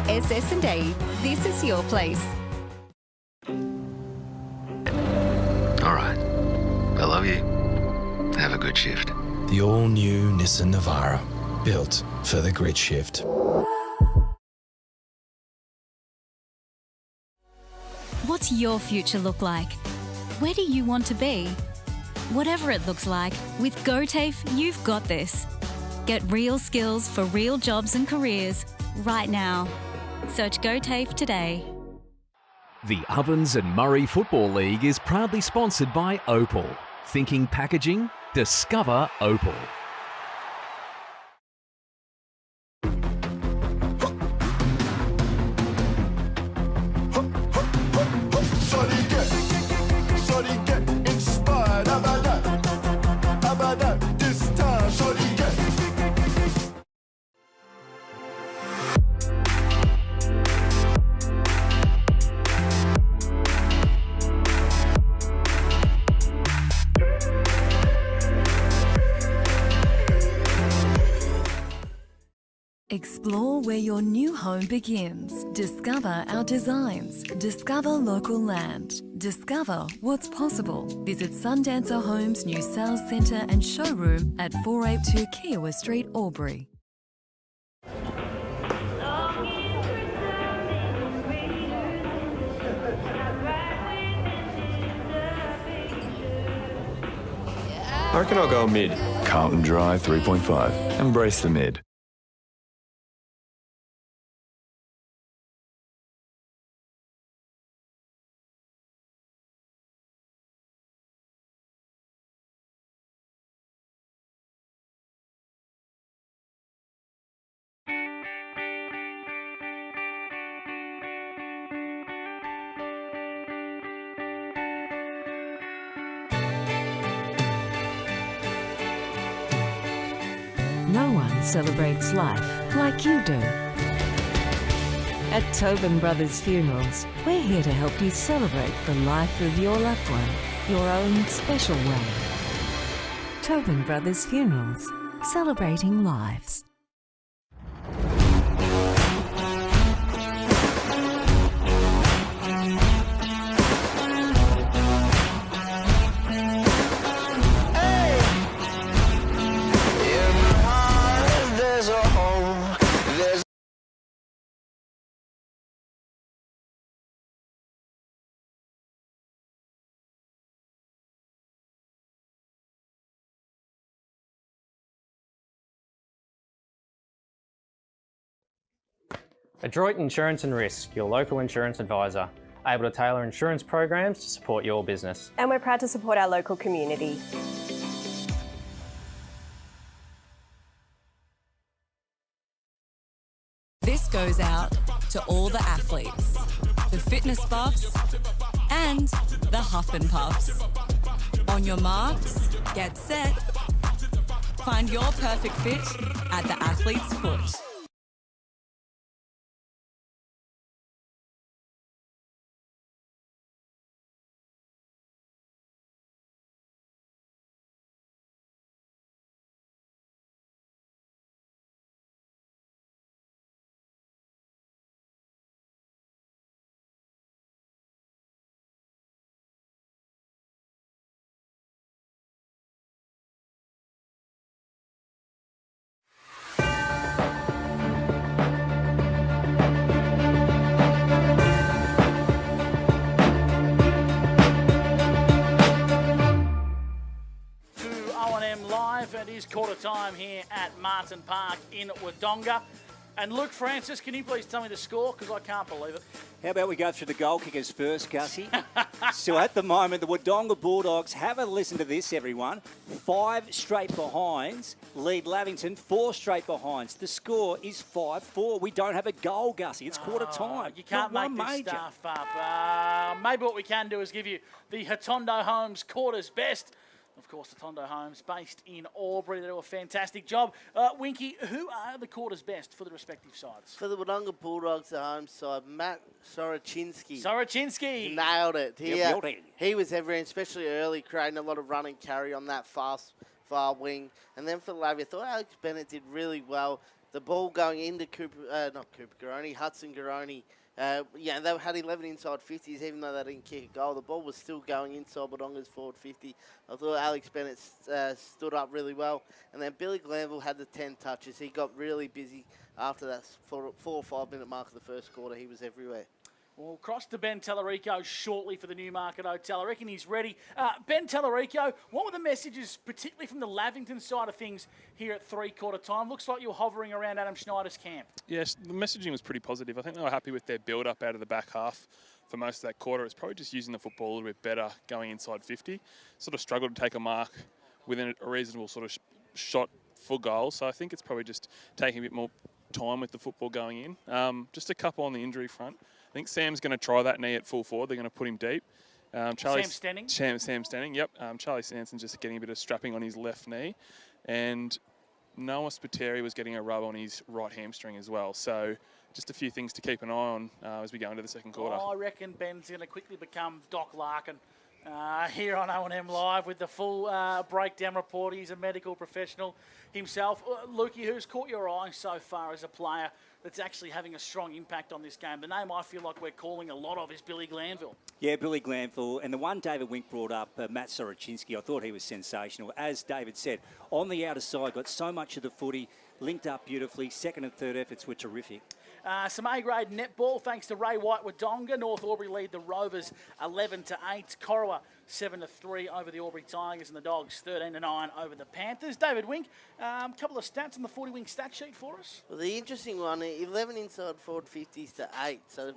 E: SS&A, this is your place.
F: All right. I love you. Have a good shift.
G: The all-new Nissan Navara, built for the grid shift.
H: What's your future look like? Where do you want to be? Whatever it looks like, with GoTAFE, you've got this. Get real skills for real jobs and careers right now. Search GoTAFE today.
I: The Ovens and Murray Football League is proudly sponsored by Opal. Thinking packaging? Discover Opal.
J: Explore where your new home begins. Discover our designs. Discover local land. Discover what's possible. Visit Sundancer Homes' new sales centre and showroom at 482 Kiowa Street, Albury.
K: I reckon I'll go mid. Carlton Dry 3.5. Embrace the mid.
J: No one celebrates life like you do. At Tobin Brothers Funerals, we're here to help you celebrate the life of your loved one, your own special way. Tobin Brothers Funerals, celebrating lives.
L: Adroit Insurance and Risk, your local insurance advisor, able to tailor insurance programs to support your business.
M: And we're proud to support our local community.
J: This goes out to all the athletes, the fitness buffs, and the huff and puffs. On your marks, get set. Find your perfect fit at the Athlete's Foot.
B: Live. It is quarter time here at Martin Park in Wodonga. And Luke Francis, can you please tell me the score? Because I can't believe it.
D: How about we go through the goal kickers first, Gussie? So at the moment, the Wodonga Bulldogs, have a listen to this, everyone. 5 straight behinds lead Lavington, 4 straight behinds. The score is 5-4. We don't have a goal, Gussie. It's quarter time.
B: You can't
D: Not
B: make
D: one
B: this
D: major.
B: stuff up. Maybe what we can do is give you the Hotondo Homes quarters best. Of course, Hotondo Homes, based in Albury. They do a fantastic job. Winky, who are the quarters best for the respective sides?
C: For the Wodonga Bulldogs, the home side, Matt Soroczynski.
B: Soroczynski.
C: Nailed it.
D: Yep.
C: He was everywhere, especially early, creating a lot of run and carry on that far wing. And then for Lavy, I thought Alex Bennett did really well. The ball going into Hudson Garoni. They had 11 inside 50s, even though they didn't kick a goal. The ball was still going inside Wodonga's forward 50. I thought Alex Bennett stood up really well. And then Billy Glanville had the 10 touches. He got really busy after that 4 or 5 minute mark of the first quarter. He was everywhere.
B: We'll cross to Ben Tallarico shortly for the Newmarket Hotel. I reckon he's ready. Ben Tallarico, what were the messages, particularly from the Lavington side of things here at 3/4 time? Looks like you're hovering around Adam Schneider's camp.
A: Yes, the messaging was pretty positive. I think they were happy with their build-up out of the back half for most of that quarter. It's probably just using the football a little bit better going inside 50. Sort of struggled to take a mark within a reasonable sort of shot for goal. So I think it's probably just taking a bit more time with the football going in. Just a couple on the injury front. I think Sam's going to try that knee at full forward. They're going to put him deep.
B: Sam Stenning?
A: Sam Stenning, yep. Charlie Sanson's just getting a bit of strapping on his left knee. And Noah Spiteri was getting a rub on his right hamstring as well. So just a few things to keep an eye on as we go into the second quarter.
B: I reckon Ben's going to quickly become Doc Larkin here on O&M Live with the full breakdown report. He's a medical professional himself. Lukey, who's caught your eye so far as a player that's actually having a strong impact on this game? The name I feel like we're calling a lot of is Billy Glanville.
D: Yeah, Billy Glanville. And the one David Wink brought up, Matt Soroczynski, I thought he was sensational. As David said, on the outer side, got so much of the footy, linked up beautifully. Second and third efforts were terrific.
B: Some A-grade netball, thanks to Ray White Wodonga. North Albury lead the Rovers 11-8. Corowa 7-3 over the Albury Tigers, and the Dogs 13-9 over the Panthers. David Wink, a couple of stats on the 40-wing stat sheet for us.
C: Well, the interesting one, 11 inside forward 50s to 8. So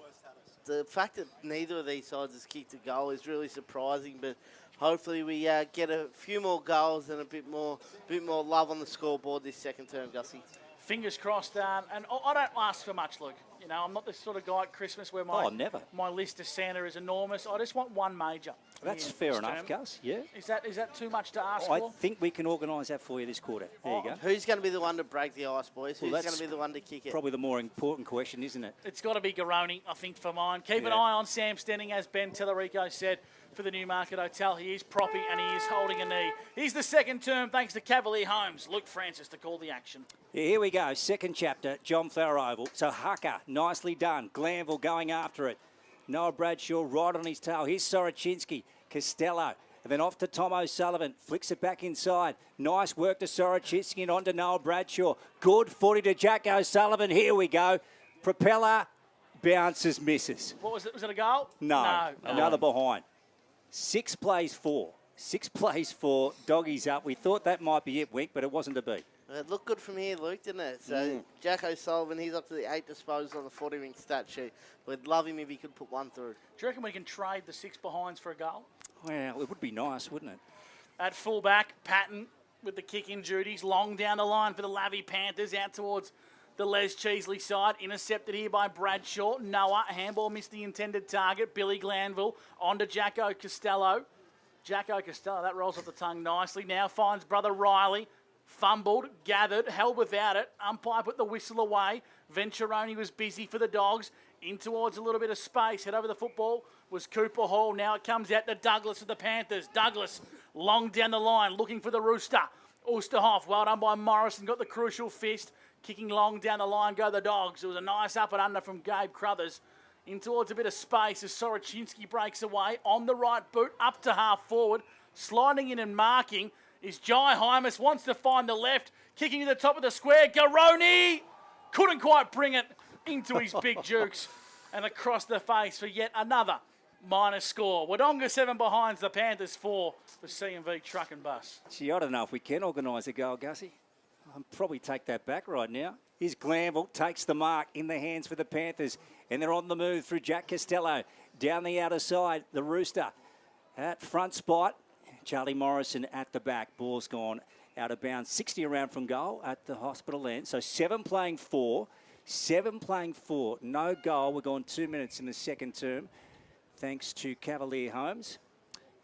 C: the fact that neither of these sides has kicked a goal is really surprising, but hopefully we get a few more goals and a bit more love on the scoreboard this second term, Gussie.
B: Fingers crossed, and I don't ask for much, Luke. You know, I'm not the sort of guy at Christmas where my list of Santa is enormous. I just want one major.
D: That's fair enough, Gus, yeah.
B: Is that too much to ask
D: I
B: for?
D: think we can organise that for you this quarter. There you go.
C: Who's going to be the one to break the ice, boys? Who's going to be the one to kick it?
D: Probably the more important question, isn't it?
B: It's got to be Garoni, I think, for mine. Keep an eye on Sam Stenning, as Ben Tallarico said, for the Newmarket Hotel. He is proppy and he is holding a knee. He's the second term, thanks to Cavalier Homes. Luke Francis to call the action.
D: Yeah, here we go. Second chapter, John Flower Oval. So Hucker, nicely done. Glanville going after it. Noah Bradshaw right on his tail. Here's Soroczynski, Costello. And then off to Tom O'Sullivan. Flicks it back inside. Nice work to Soroczynski and on to Noah Bradshaw. Good footy to Jack O'Sullivan. Here we go. Propeller bounces, misses.
B: What was it? Was it a goal?
D: No. Another behind. 6 plays 4. 6 plays 4. Doggies up. We thought that might be it, Wink, but it wasn't to be.
C: It looked good from here, Luke, didn't it? So Jack O'Sullivan, he's up to the 8 disposals on the 40-wing stat sheet. We'd love him if he could put one through.
B: Do you reckon we can trade the 6 behinds for a goal?
D: Well, it would be nice, wouldn't it?
B: At fullback, Patton with the kick-in duties. Long down the line for the Lavy Panthers, out towards the Les Cheesley side. Intercepted here by Bradshaw. Noah, handball missed the intended target. Billy Glanville on to Jacko Costello. Jacko Costello, that rolls off the tongue nicely. Now finds brother Riley. Fumbled, gathered, held without it. Umpire put the whistle away. Venturoni was busy for the Dogs. In towards a little bit of space. Head over the football was Cooper Hall. Now it comes out to Douglas of the Panthers. Douglas, long down the line, looking for the Rooster. Oosterhoff, well done by Morrison, got the crucial fist. Kicking long down the line go the Dogs. It was a nice up and under from Gabe Crothers. In towards a bit of space as Soroczynski breaks away. On the right boot, up to half forward. Sliding in and marking is Jai Hymas. Wants to find the left. Kicking to the top of the square. Garoni couldn't quite bring it into his big jukes. And across the face for yet another minus score. Wodonga 7 behinds, the Panthers 4 for CMV Truck and Bus.
D: Gee, I don't know if we can organise a goal, Gussie. I'll probably take that back right now. Here's Glanville, takes the mark in the hands for the Panthers. And they're on the move through Jack Costello. Down the outer side, the Rooster at front spot. Charlie Morrison at the back. Ball's gone out of bounds. 60 around from goal at the hospital end. So 7 playing 4. 7 playing 4. No goal. We're gone 2 minutes in the second term. Thanks to Cavalier Homes.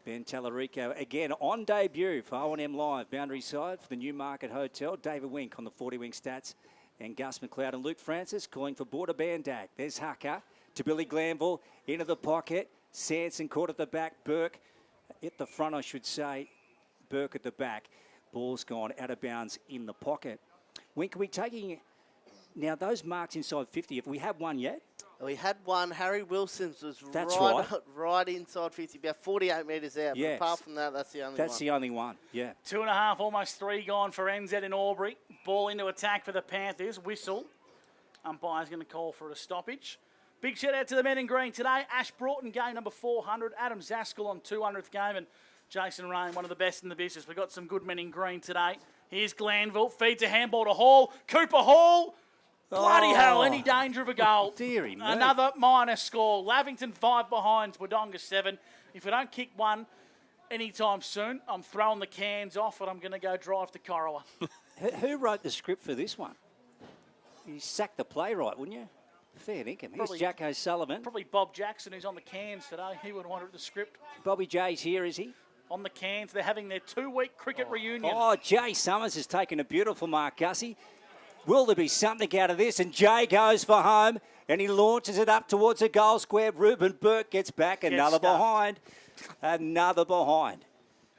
D: Ben Tallarico again on debut for OMFNL Live. Boundary side for the Newmarket Hotel. David Wink on the 40 Wing stats. And Gus McLeod and Luke Francis calling for Border Bandag. There's Hucker to Billy Glanville into the pocket. Sanson caught at the back. Burke at the front, I should say. Burke at the back. Ball's gone out of bounds in the pocket. Wink, are we taking now those marks inside 50? Have we had one yet?
C: We had one. Harry Wilson's was right inside 50, about 48 metres out.
D: Yes.
C: But apart from that, that's the only one.
D: That's the only one, yeah.
B: 2.5, almost 3 gone for NZ in Albury. Ball into attack for the Panthers. Whistle. Umpire's going to call for a stoppage. Big shout out to the men in green today. Ash Broughton, game number 400. Adam Zaskell on 200th game. And Jason Rain, one of the best in the business. We've got some good men in green today. Here's Glanville. Feeds a handball to Hall. Cooper Hall. Bloody hell, any danger of a goal.
D: Deary me.
B: Another minor score. Lavington 5 behind, Wodonga 7. If we don't kick one anytime soon, I'm throwing the cans off and I'm going to go drive to Corowa.
D: Who wrote the script for this one? You sacked the playwright, wouldn't you? Fair dinkum. Here's Jack O'Sullivan.
B: Probably Bob Jackson, who's on the cans today. He would have wanted the script.
D: Bobby J's here, is he?
B: On the cans. They're having their 2-week cricket reunion.
D: Oh, Jay Summers has taken a beautiful mark, Gussie. Will there be something out of this? And Jay goes for home and he launches it up towards the goal square. Ruben Burke gets back. Another behind. Another behind.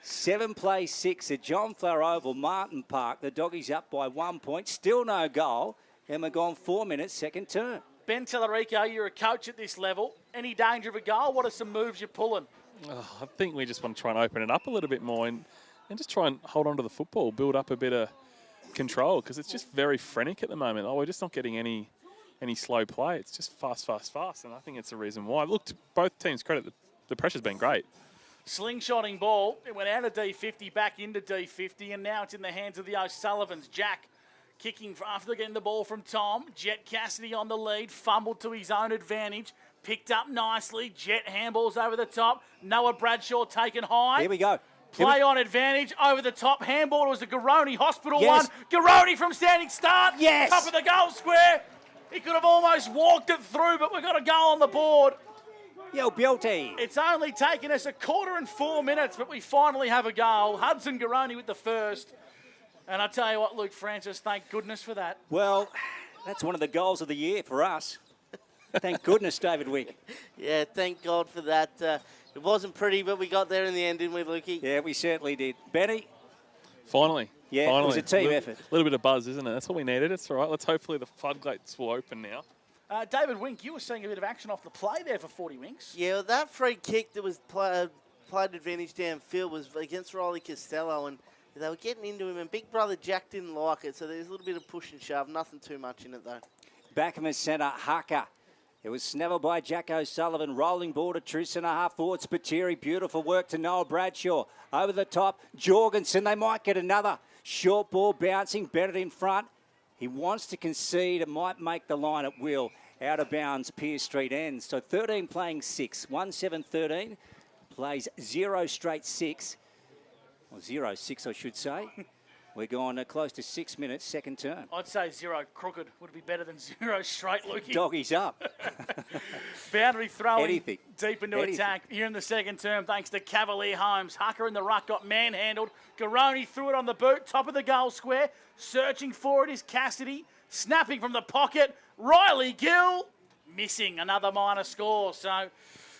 D: 7 plays 6 at John Flower Oval, Martin Park. The Doggies up by 1 point. Still no goal. And we're gone 4 minutes, second term.
B: Ben Tallarico, you're a coach at this level. Any danger of a goal? What are some moves you're pulling?
A: Oh, I think we just want to try and open it up a little bit more and just try and hold on to the football, build up a bit of control, because it's just very frenetic at the moment. We're just not getting any slow play. It's just fast, and I think it's the reason why. Look, to both teams' credit, the pressure's been great.
B: Slingshotting ball. It went out of D50, back into D50, and now it's in the hands of the O'Sullivans. Jack kicking after getting the ball from Tom. Jet Cassidy on the lead, fumbled to his own advantage. Picked up nicely. Jet handballs over the top. Noah Bradshaw taken high.
D: Here we go.
B: Play on advantage, over the top. Handball was the Garoni Hospital one. Garoni from standing start.
D: Yes.
B: Top of the goal square. He could have almost walked it through, but we've got a goal on the board.
D: Yo, Beauty.
B: It's only taken us 1/4 and 4 minutes, but we finally have a goal. Hudson Garoni with the first. And I tell you what, Luke Francis, thank goodness for that.
D: Well, that's one of the goals of the year for us. Thank goodness, David Wick.
C: Yeah, thank God for that. It wasn't pretty, but we got there in the end, didn't we, Lukey?
D: Yeah, we certainly did. Benny?
A: Finally.
D: Yeah,
A: finally.
D: It was a team effort.
A: A little bit of buzz, isn't it? That's what we needed. It's all right. Let's hopefully the floodgates will open now.
B: David Wink, you were seeing a bit of action off the play there for 40 Winks.
C: Yeah, well, that free kick that was played advantage downfield was against Riley Costello, and they were getting into him, and Big Brother Jack didn't like it, so there's a little bit of push and shove. Nothing too much in it, though.
D: Back in the centre, Hucker. It was snapped by Jack O'Sullivan. Rolling ball to true centre half forward. Spiteri. Beautiful work to Noah Bradshaw. Over the top. Jorgensen. They might get another. Short ball bouncing. Bennett in front. He wants to concede. It might make the line at will. Out of bounds. Piers Street ends. So 13 playing 6. 1-7-13. Plays 0 straight 6. Or 0-6, I should say. We're going close to 6 minutes, second term.
B: I'd say 0 crooked would be better than 0 straight, Lukey.
D: Doggies up.
B: Boundary throwing
D: Anything.
B: Deep into attack here in the second term, thanks to Cavalier Homes. Hucker in the ruck got manhandled. Garoni threw it on the boot, top of the goal square. Searching for it is Cassidy. Snapping from the pocket. Riley Gill missing. Another minor score. So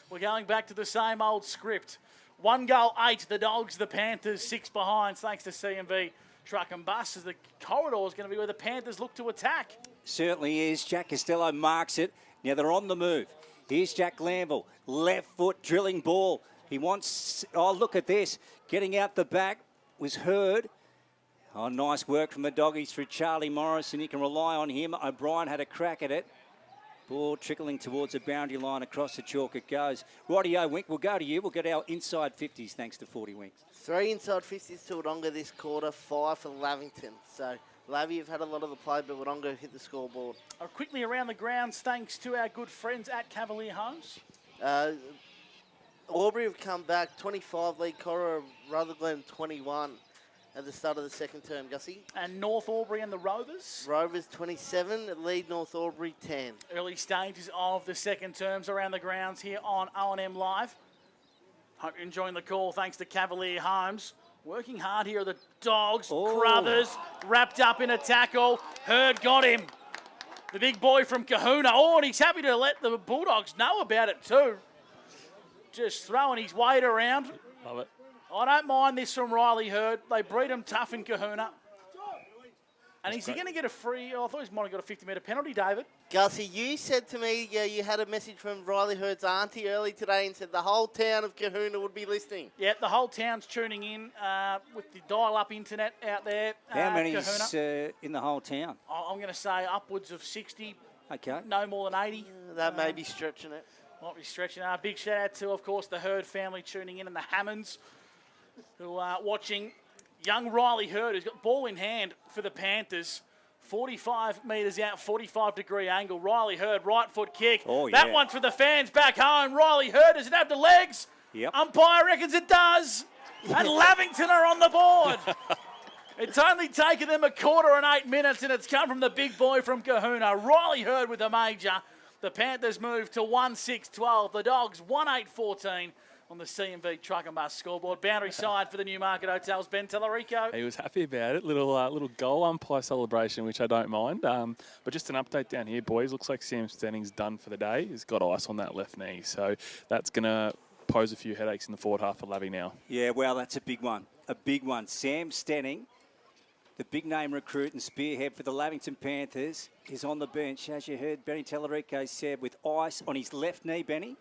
B: we're going back to the same old script. 1 goal, 8. The Dogs, the Panthers, 6 behind, thanks to CMV. Truck and bus as the corridor is going to be where the Panthers look to attack.
D: Certainly is. Jack Costello marks it. Now they're on the move. Here's Jack Glanville. Left foot drilling ball. He wants... Oh, look at this. Getting out the back was Heard. Oh, nice work from the Doggies through Charlie Morrison. You can rely on him. O'Brien had a crack at it. Ball trickling towards the boundary line. Across the chalk it goes. Rightio, Wink. We'll go to you. We'll get our inside 50s thanks to 40 Winks.
C: 3 inside 50s to Wodonga this quarter, 5 for Lavington. So Lavy have had a lot of the play, but Wodonga hit the scoreboard.
B: Quickly around the grounds, thanks to our good friends at Cavalier Homes.
C: Albury have come back, 25 lead, Cora Rutherglen 21 at the start of the second term, Gussie.
B: And North Albury and the Rovers.
C: Rovers 27, lead North Albury 10.
B: Early stages of the second terms around the grounds here on OMFNL Live. Hope you're enjoying the call, thanks to Cavalier Homes. Working hard here are the Dogs. Crothers wrapped up in a tackle. Hurd got him. The big boy from Kahuna. Oh, and he's happy to let the Bulldogs know about it too. Just throwing his weight around.
A: Love it.
B: I don't mind this from Riley Hurd. They breed him tough in Kahuna. And is he going to get a free? Oh, I thought he might have got a 50-metre penalty, David.
C: Gussie, you said to me you had a message from Riley Hurd's auntie early today and said the whole town of Kahuna would be listening.
B: Yeah, the whole town's tuning in with the dial-up internet out there.
D: How many's in the whole town?
B: I'm going to say upwards of 60.
D: Okay.
B: No more than 80.
C: That may be stretching it.
B: Might be stretching. Big shout-out to, of course, the Hurd family tuning in and the Hammonds who are watching. Young Riley Hurd, who's got ball in hand for the Panthers. 45 metres out, 45-degree angle. Riley Hurd, right foot kick.
D: Oh, yeah.
B: That one for the fans back home. Riley Hurd, does it have the legs?
D: Yep.
B: Umpire reckons it does. And Lavington are on the board. It's only taken them a quarter and 8 minutes, and it's come from the big boy from Kahuna. Riley Hurd with a major. The Panthers move to 1-6-12. The Dogs 1-8-14. On the CMV Truck and Bus scoreboard. Boundary side for the Newmarket Hotels, Ben Tellerico.
A: He was happy about it. Little goal umpire celebration, which I don't mind. But just an update down here, boys. Looks like Sam Stenning's done for the day. He's got ice on that left knee. So that's going to pose a few headaches in the forward half for Lavy now.
D: Yeah, well, that's a big one. A big one. Sam Stenning, the big-name recruit and spearhead for the Lavington Panthers, is on the bench, as you heard Benny Tellerico said, with ice on his left knee, Benny.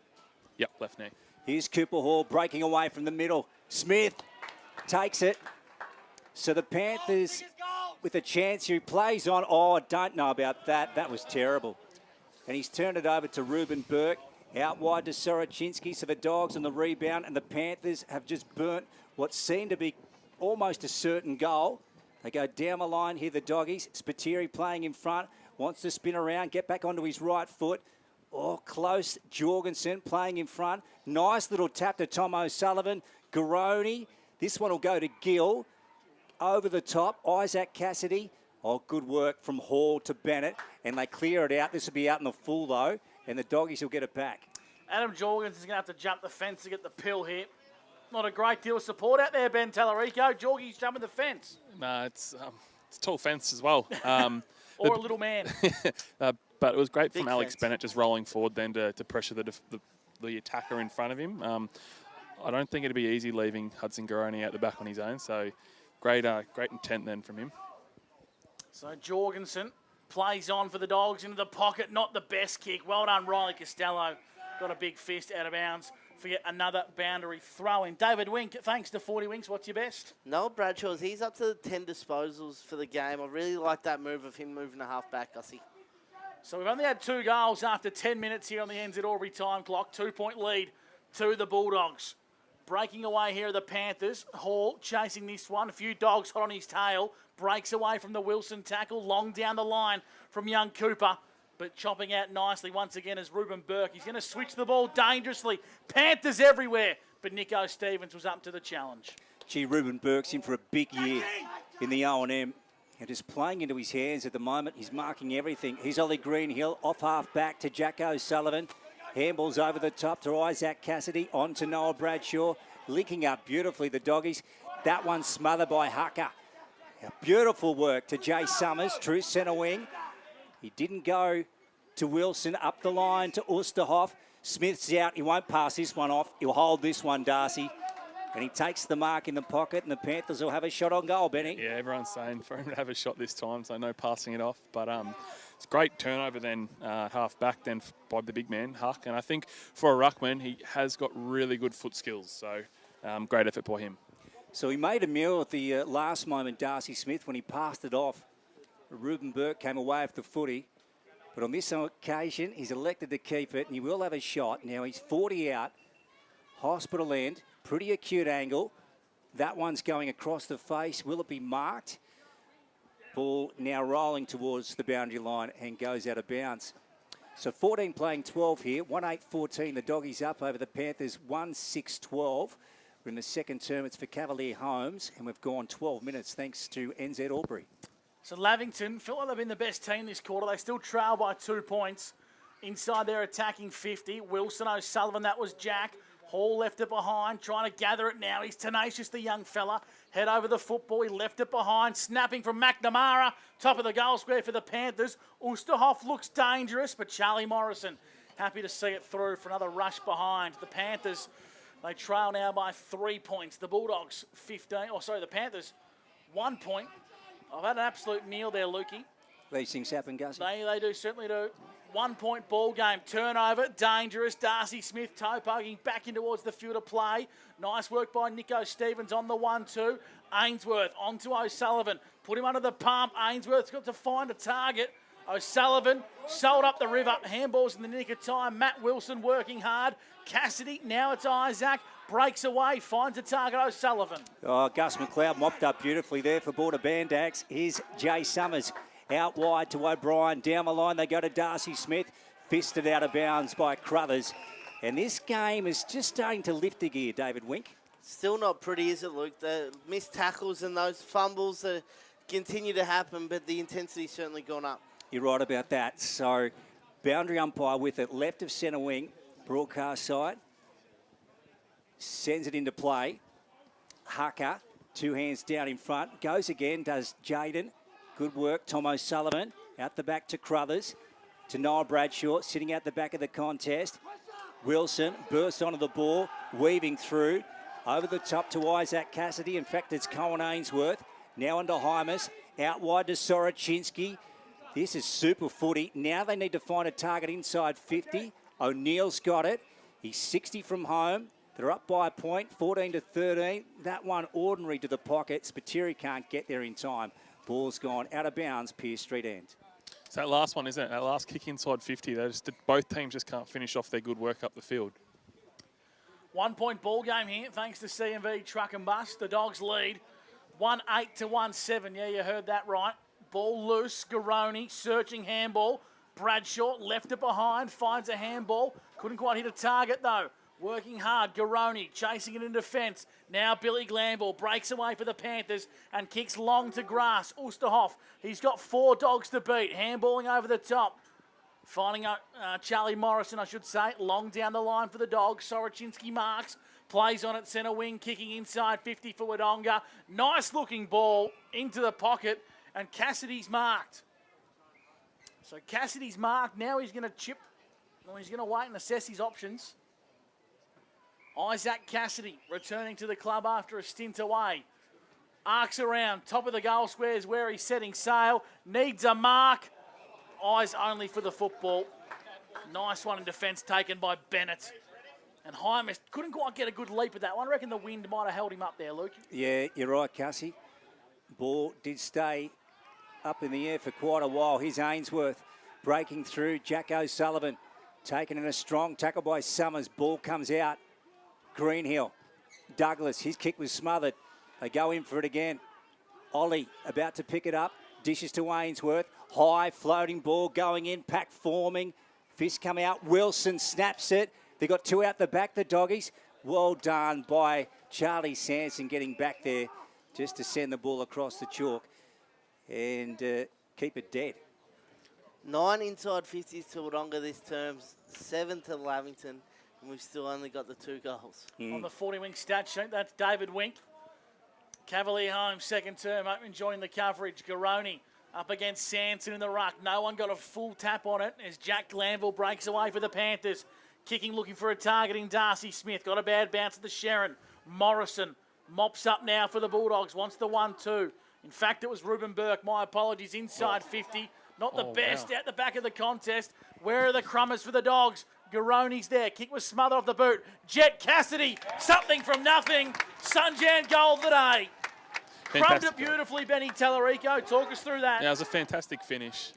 A: Yep, left knee.
D: Here's Cooper Hall breaking away from the middle. Smith takes it. So the Panthers with a chance here. He plays on. Oh, I don't know about that. That was terrible. And he's turned it over to Ruben Burke. Out wide to Soroczynski. So the Dogs on the rebound. And the Panthers have just burnt what seemed to be almost a certain goal. They go down the line here, the Doggies. Spiteri playing in front. Wants to spin around. Get back onto his right foot. Oh, close. Jorgensen playing in front. Nice little tap to Tom O'Sullivan. Garoni. This one will go to Gill. Over the top. Isaac Cassidy. Oh, good work from Hall to Bennett. And they clear it out. This will be out in the full, though. And the Doggies will get it back.
B: Adam Jorgensen's going to have to jump the fence to get the pill here. Not a great deal of support out there, Ben Tellerico. Jorgie's jumping the fence.
A: No, it's a tall fence as well.
B: Or a little man.
A: But it was great from
C: Big
A: Alex
C: fence.
A: Bennett just rolling forward then to pressure the attacker in front of him. I don't think it'd be easy leaving Hudson Garoni out the back on his own. So great intent then from him.
B: So Jorgensen plays on for the Dogs into the pocket. Not the best kick. Well done, Riley Costello. Got a big fist out of bounds for yet another boundary throw in. David Wink, thanks to 40 Winks. What's your best?
C: Noel Bradshaw's, he's up to 10 disposals for the game. I really like that move of him moving the half back, Gussie.
B: So we've only had 2 goals after 10 minutes here on the NZ Albury time clock. 2-point lead to the Bulldogs. Breaking away here are the Panthers. Hall chasing this one. A few Dogs hot on his tail. Breaks away from the Wilson tackle. Long down the line from young Cooper. But chopping out nicely once again is Ruben Burke. He's going to switch the ball dangerously. Panthers everywhere. But Nico Stevens was up to the challenge.
D: Gee, Ruben Burke's in for a big year in the O&M. And just playing into his hands at the moment. He's marking everything. Here's Ollie Greenhill off half back to Jack O'Sullivan. Handballs over the top to Isaac Cassidy. On to Noel Bradshaw. Linking up beautifully, the Doggies. That one smothered by Hucker. Beautiful work to Jay Summers, true centre wing. He didn't go to Wilson, up the line to Osterhoff. Smith's out. He won't pass this one off. He'll hold this one, Darcy. And he takes the mark in the pocket, and the Panthers will have a shot on goal, Benny.
A: Yeah, everyone's saying for him to have a shot this time, so no passing it off. But it's great turnover then, half back then by the big man, Huck. And I think for a ruckman, he has got really good foot skills. So great effort by him.
D: So he made a meal at the last moment, Darcy Smith, when he passed it off. Ruben Burke came away with the footy. But on this occasion, he's elected to keep it, and he will have a shot. Now he's 40 out, hospital end, pretty acute angle. That one's going across the face. Will it be marked? Ball now rolling towards the boundary line and goes out of bounds. So 14 playing 12 here. 1-8-14. The Doggies up over the Panthers. 1-6-12. We're in the second term. It's for Cavalier Holmes, and we've gone 12 minutes thanks to NZ Albury.
B: So Lavington feel like they've been the best team this quarter. They still trail by 2 points. Inside their attacking 50. Wilson, O'Sullivan, that was Jack. Hall left it behind, trying to gather it now. He's tenacious, the young fella. Head over the football, he left it behind. Snapping from McNamara, top of the goal square for the Panthers. Oosterhoff looks dangerous, but Charlie Morrison happy to see it through for another rush behind. The Panthers, they trail now by 3 points. The Bulldogs, the Panthers, 1 point. I've had an absolute meal there, Lukey.
D: These things happen, Gus.
B: They do, certainly do. 1 point ball game. Turnover, dangerous. Darcy Smith toe poking back in towards the field of play. Nice work by Nico Stevens on the 1-2. Ainsworth onto O'Sullivan. Put him under the pump. Ainsworth's got to find a target. O'Sullivan sold up the river. Handballs in the nick of time. Matt Wilson working hard. Cassidy, now it's Isaac. Breaks away, finds a target, O'Sullivan.
D: Oh, Gus McLeod mopped up beautifully there for Border Bandags. Here's Jay Summers. Out wide to O'Brien. Down the line they go to Darcy Smith. Fisted out of bounds by Crothers. And this game is just starting to lift a gear, David Wink.
C: Still not pretty, is it, Luke? The missed tackles and those fumbles that continue to happen, but the intensity's certainly gone up.
D: You're right about that. So, boundary umpire with it, left of centre wing, broadcast side. Sends it into play. Hucker, 2 hands down in front. Goes again, does Jaden. Good work, Tom O'Sullivan. Out the back to Crothers. To Noel Bradshaw, sitting out the back of the contest. Wilson bursts onto the ball, weaving through. Over the top to Isaac Cassidy. In fact, it's Cohen Ainsworth. Now into Hymas. Out wide to Soroczynski. This is super footy. Now they need to find a target inside 50. O'Neill's got it. He's 60 from home. They're up by a point, 14-13. That one ordinary to the pocket. Spiteri can't get there in time. Ball's gone out of bounds, Pearce Street end.
A: It's that last one, isn't it? That last kick inside 50. Both teams just can't finish off their good work up the field.
B: 1 point ball game here, thanks to CMV Truck and Bus. The Dogs lead 1-8-1-7. Yeah, you heard that right. Ball loose. Garoni searching handball. Bradshaw left it behind, finds a handball. Couldn't quite hit a target though. Working hard, Garoni chasing it in defence. Now Billy Glanville breaks away for the Panthers and kicks long to grass. Oosterhoff, he's got 4 dogs to beat. Handballing over the top. Finding Charlie Morrison, I should say. Long down the line for the Dogs. Soroczynski marks. Plays on at centre wing, kicking inside 50 for Wodonga. Nice looking ball into the pocket, and Cassidy's marked. So Cassidy's marked. Now he's going to chip. Well, he's going to wait and assess his options. Isaac Cassidy returning to the club after a stint away. Arcs around, top of the goal squares where he's setting sail. Needs a mark. Eyes only for the football. Nice one in defence taken by Bennett. And Hymas couldn't quite get a good leap at that one. I reckon the wind might have held him up there, Luke.
D: Yeah, you're right, Cassie. Ball did stay up in the air for quite a while. Here's Ainsworth breaking through. Jack O'Sullivan taken in a strong tackle by Summers. Ball comes out. Greenhill. Douglas, his kick was smothered. They go in for it again. Ollie about to pick it up. Dishes to Ainsworth. High floating ball going in. Pack forming. Fist come out. Wilson snaps it. They got 2 out the back, the Doggies. Well done by Charlie Sanson getting back there just to send the ball across the chalk and keep it dead.
C: 9 inside 50s to Wodonga this term. 7 to Lavington. And we've still only got the 2 goals.
B: On the 40-wing stat sheet, that's David Wink. Cavalier home, second term, enjoying the coverage. Garoni up against Sanson in the ruck. No one got a full tap on it as Jack Glanville breaks away for the Panthers. Kicking, looking for a target in Darcy Smith. Got a bad bounce at the Sharon. Morrison mops up now for the Bulldogs. Wants the 1-2. In fact, it was Ruben Burke. My apologies. Inside 50. Not the best out the back of the contest. Where are the crummers for the Dogs? Garoni's there. Kick was smothered off the boot. Jet Cassidy. Something from nothing. Sunjan goal of the day. Crumbed it beautifully, Benny Tallarico. Talk us through that.
A: Yeah, it was a fantastic finish.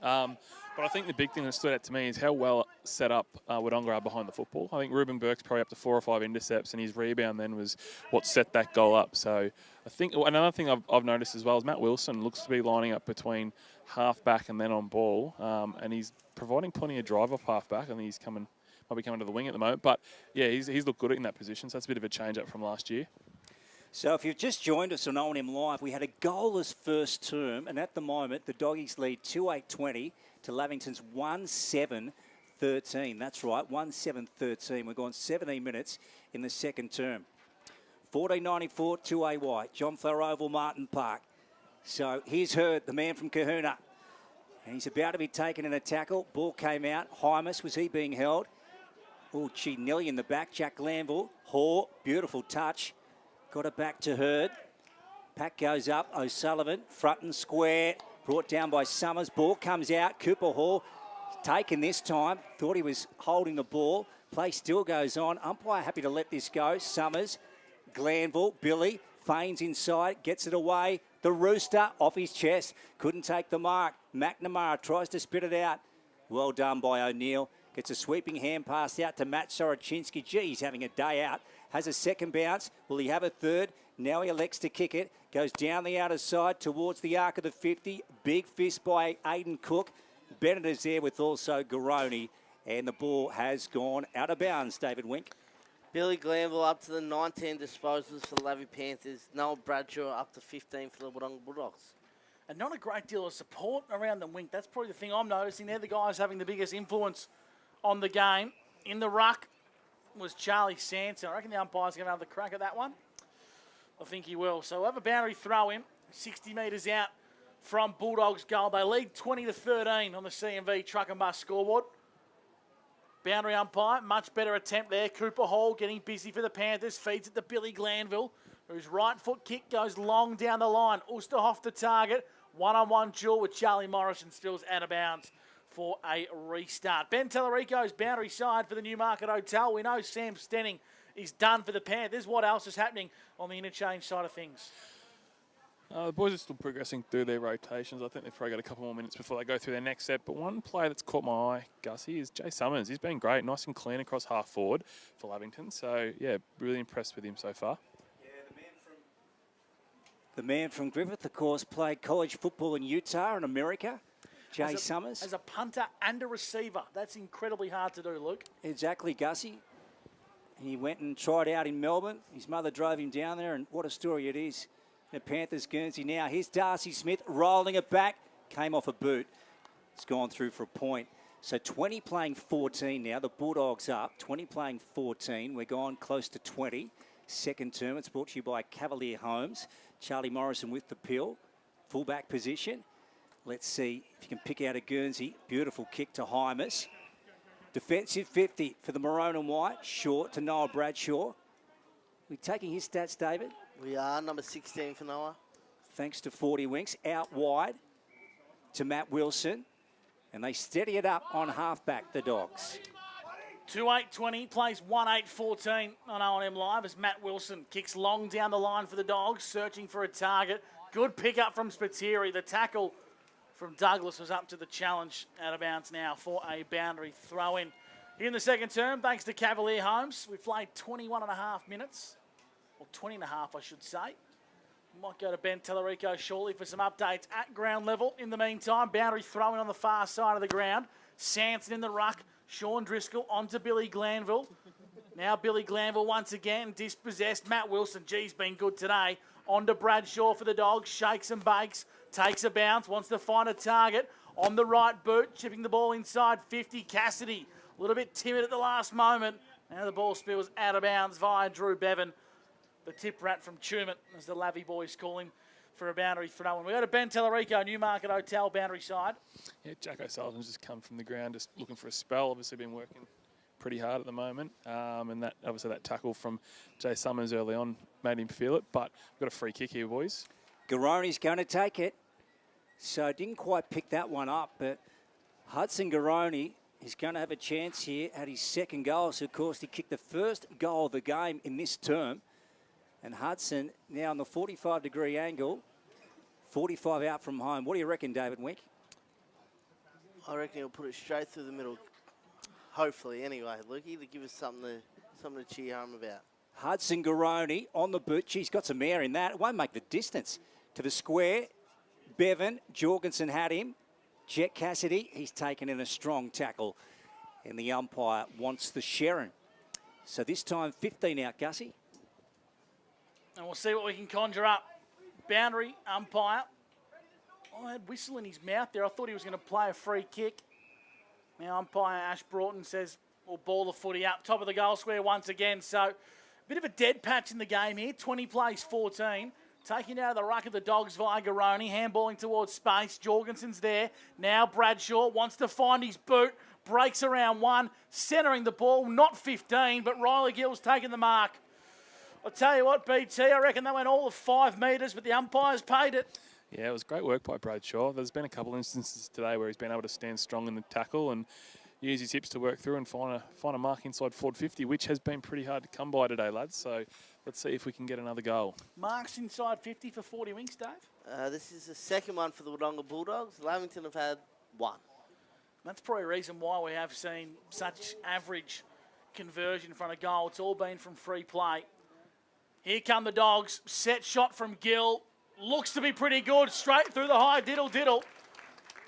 A: But I think the big thing that stood out to me is how well set up Wodonga are behind the football. I think Ruben Burke's probably up to 4 or 5 intercepts, and his rebound then was what set that goal up. So I think another thing I've noticed as well is Matt Wilson looks to be lining up between half-back and then on ball, and he's providing plenty of drive off half-back. I think he's might be coming to the wing at the moment. But, yeah, he's looked good in that position, so that's a bit of a change-up from last year.
D: So if you've just joined us on OMFNL Live, we had a goalless first term, and at the moment the Doggies lead 2-8-20 to Lavington's 1-7-13. That's right, 1-7-13. We've gone 17 minutes in the second term. 1494 2AY, John Flower Oval, Martin Park. So here's Hurd, the man from Kahuna. And he's about to be taken in a tackle. Ball came out. Hymus, was he being held? Oh, gee, Nelly in the back. Jack Glanville. Haw, beautiful touch. Got it back to Hurd. Pack goes up. O'Sullivan, front and square. Brought down by Summers. Ball comes out. Cooper Hall taken this time. Thought he was holding the ball. Play still goes on. Umpire happy to let this go. Summers, Glanville, Billy, feigns inside, gets it away. The Rooster off his chest. Couldn't take the mark. McNamara tries to spit it out. Well done by O'Neill. Gets a sweeping hand pass out to Matt Soroczynski. Gee, he's having a day out. Has a second bounce. Will he have a third? Now he elects to kick it. Goes down the outer side towards the arc of the 50. Big fist by Aidan Cook. Bennett is there with also Garoni. And the ball has gone out of bounds, David Wink.
C: Billy Glanville up to the 19 disposals for the Lavy Panthers. Noel Bradshaw up to 15 for the Wodonga Bulldogs.
B: And not a great deal of support around the wing. That's probably the thing I'm noticing. They're the guys having the biggest influence on the game. In the ruck was Charlie Sanson. I reckon the umpire's going to have the crack at that one. I think he will. So we'll have a boundary throw in, 60 metres out from Bulldogs goal. They lead 20-13 on the CMV truck and bus scoreboard. Boundary umpire, much better attempt there. Cooper Hall getting busy for the Panthers. Feeds it to Billy Glanville, whose right foot kick goes long down the line. Osterhoff to target. One-on-one duel with Charlie Morrison, spills out of bounds for a restart. Ben Tellerico's boundary side for the Newmarket Hotel. We know Sam Stenning is done for the Panthers. What else is happening on the interchange side of things?
A: The boys are still progressing through their rotations. I think they've probably got a couple more minutes before they go through their next set. But one player that's caught my eye, Gussie, is Jay Summers. He's been great, nice and clean across half forward for Lavington. So, yeah, really impressed with him so far.
D: The man from Griffith, of course, played college football in Utah in America. Jay Summers.
B: As a punter and a receiver. That's incredibly hard to do, Luke.
D: Exactly, Gussie. He went and tried out in Melbourne. His mother drove him down there, and what a story it is. The Panthers Guernsey now. Here's Darcy Smith rolling it back. Came off a boot. It's gone through for a point. So 20 playing 14 now. The Bulldogs up. 20 playing 14. We're gone close to 20. Second term. It's brought to you by Cavalier Homes. Charlie Morrison with the pill. Fullback position. Let's see if you can pick out a Guernsey. Beautiful kick to Hymus. Defensive 50 for the maroon and white. Short to Noah Bradshaw. We're taking his stats, David.
C: We are, number 16 for Noah.
D: Thanks to 40 Winks. Out wide to Matt Wilson. And they steady it up on halfback, the Dogs.
B: 2-8-20, plays 1-8-14 on O&M Live as Matt Wilson kicks long down the line for the Dogs, searching for a target. Good pick up from Spiteri. The tackle from Douglas was up to the challenge. Out of bounds now for a boundary throw in. Here in the second term, thanks to Cavalier Homes, we've played 21 and a half minutes. Or 20 and a half, I should say. Might go to Ben Tellerico shortly for some updates at ground level. In the meantime, boundary throwing on the far side of the ground. Sanson in the ruck. Sean Driscoll onto Billy Glanville. Now Billy Glanville once again dispossessed. Matt Wilson, geez, been good today. Onto Bradshaw for the Dogs. Shakes and bakes. Takes a bounce. Wants to find a target. On the right boot. Chipping the ball inside 50. Cassidy. A little bit timid at the last moment. Now the ball spills out of bounds via Drew Bevan. The tip rat from Tumut, as the Lavy boys call him, for a boundary throw. And we go to Ben Tellerico, Newmarket Hotel, boundary side. Yeah,
A: Jack O'Sullivan's just come from the ground, just looking for a spell. Obviously been working pretty hard at the moment. And that obviously that tackle from Jay Summers early on made him feel it. But we've got a free kick here, boys.
D: Garoni's going to take it. So didn't quite pick that one up, but Hudson Garoni is going to have a chance here at his second goal. So, of course, he kicked the first goal of the game in this term. And Hudson now on the 45-degree angle, 45 out from home. What do you reckon, David Wink?
C: I reckon he'll put it straight through the middle. Hopefully, anyway, Lukey, to give us something to cheer home about.
D: Hudson Garoni on the boot. She's got some air in that. It won't make the distance to the square. Bevan Jorgensen had him. Jet Cassidy, he's taken in a strong tackle. And the umpire wants the Sharon. So this time 15 out, Gussie.
B: And we'll see what we can conjure up. Boundary umpire. I had whistle in his mouth there. I thought he was going to play a free kick. Now umpire Ash Broughton says we'll ball the footy up. Top of the goal square once again. So a bit of a dead patch in the game here. 20 plays 14. Taking out of the ruck of the Dogs via Garoni. Handballing towards space. Jorgensen's there. Now Bradshaw wants to find his boot. Breaks around one. Centering the ball. Not 15, but Riley Gill's taking the mark. I'll tell you what, BT, I reckon they went all of 5 metres, but the umpires paid it.
A: Yeah, it was great work by Bradshaw. There's been a couple instances today where he's been able to stand strong in the tackle and use his hips to work through and find a mark inside forward 50, which has been pretty hard to come by today, lads. So let's see if we can get another goal.
B: Marks inside 50 for 40 wings, Dave?
C: This is the second one for the Wodonga Bulldogs. Lavington have had 1.
B: That's probably a reason why we have seen such average conversion in front of goal. It's all been from free play. Here come the Dogs. Set shot from Gill. Looks to be pretty good. Straight through the high diddle.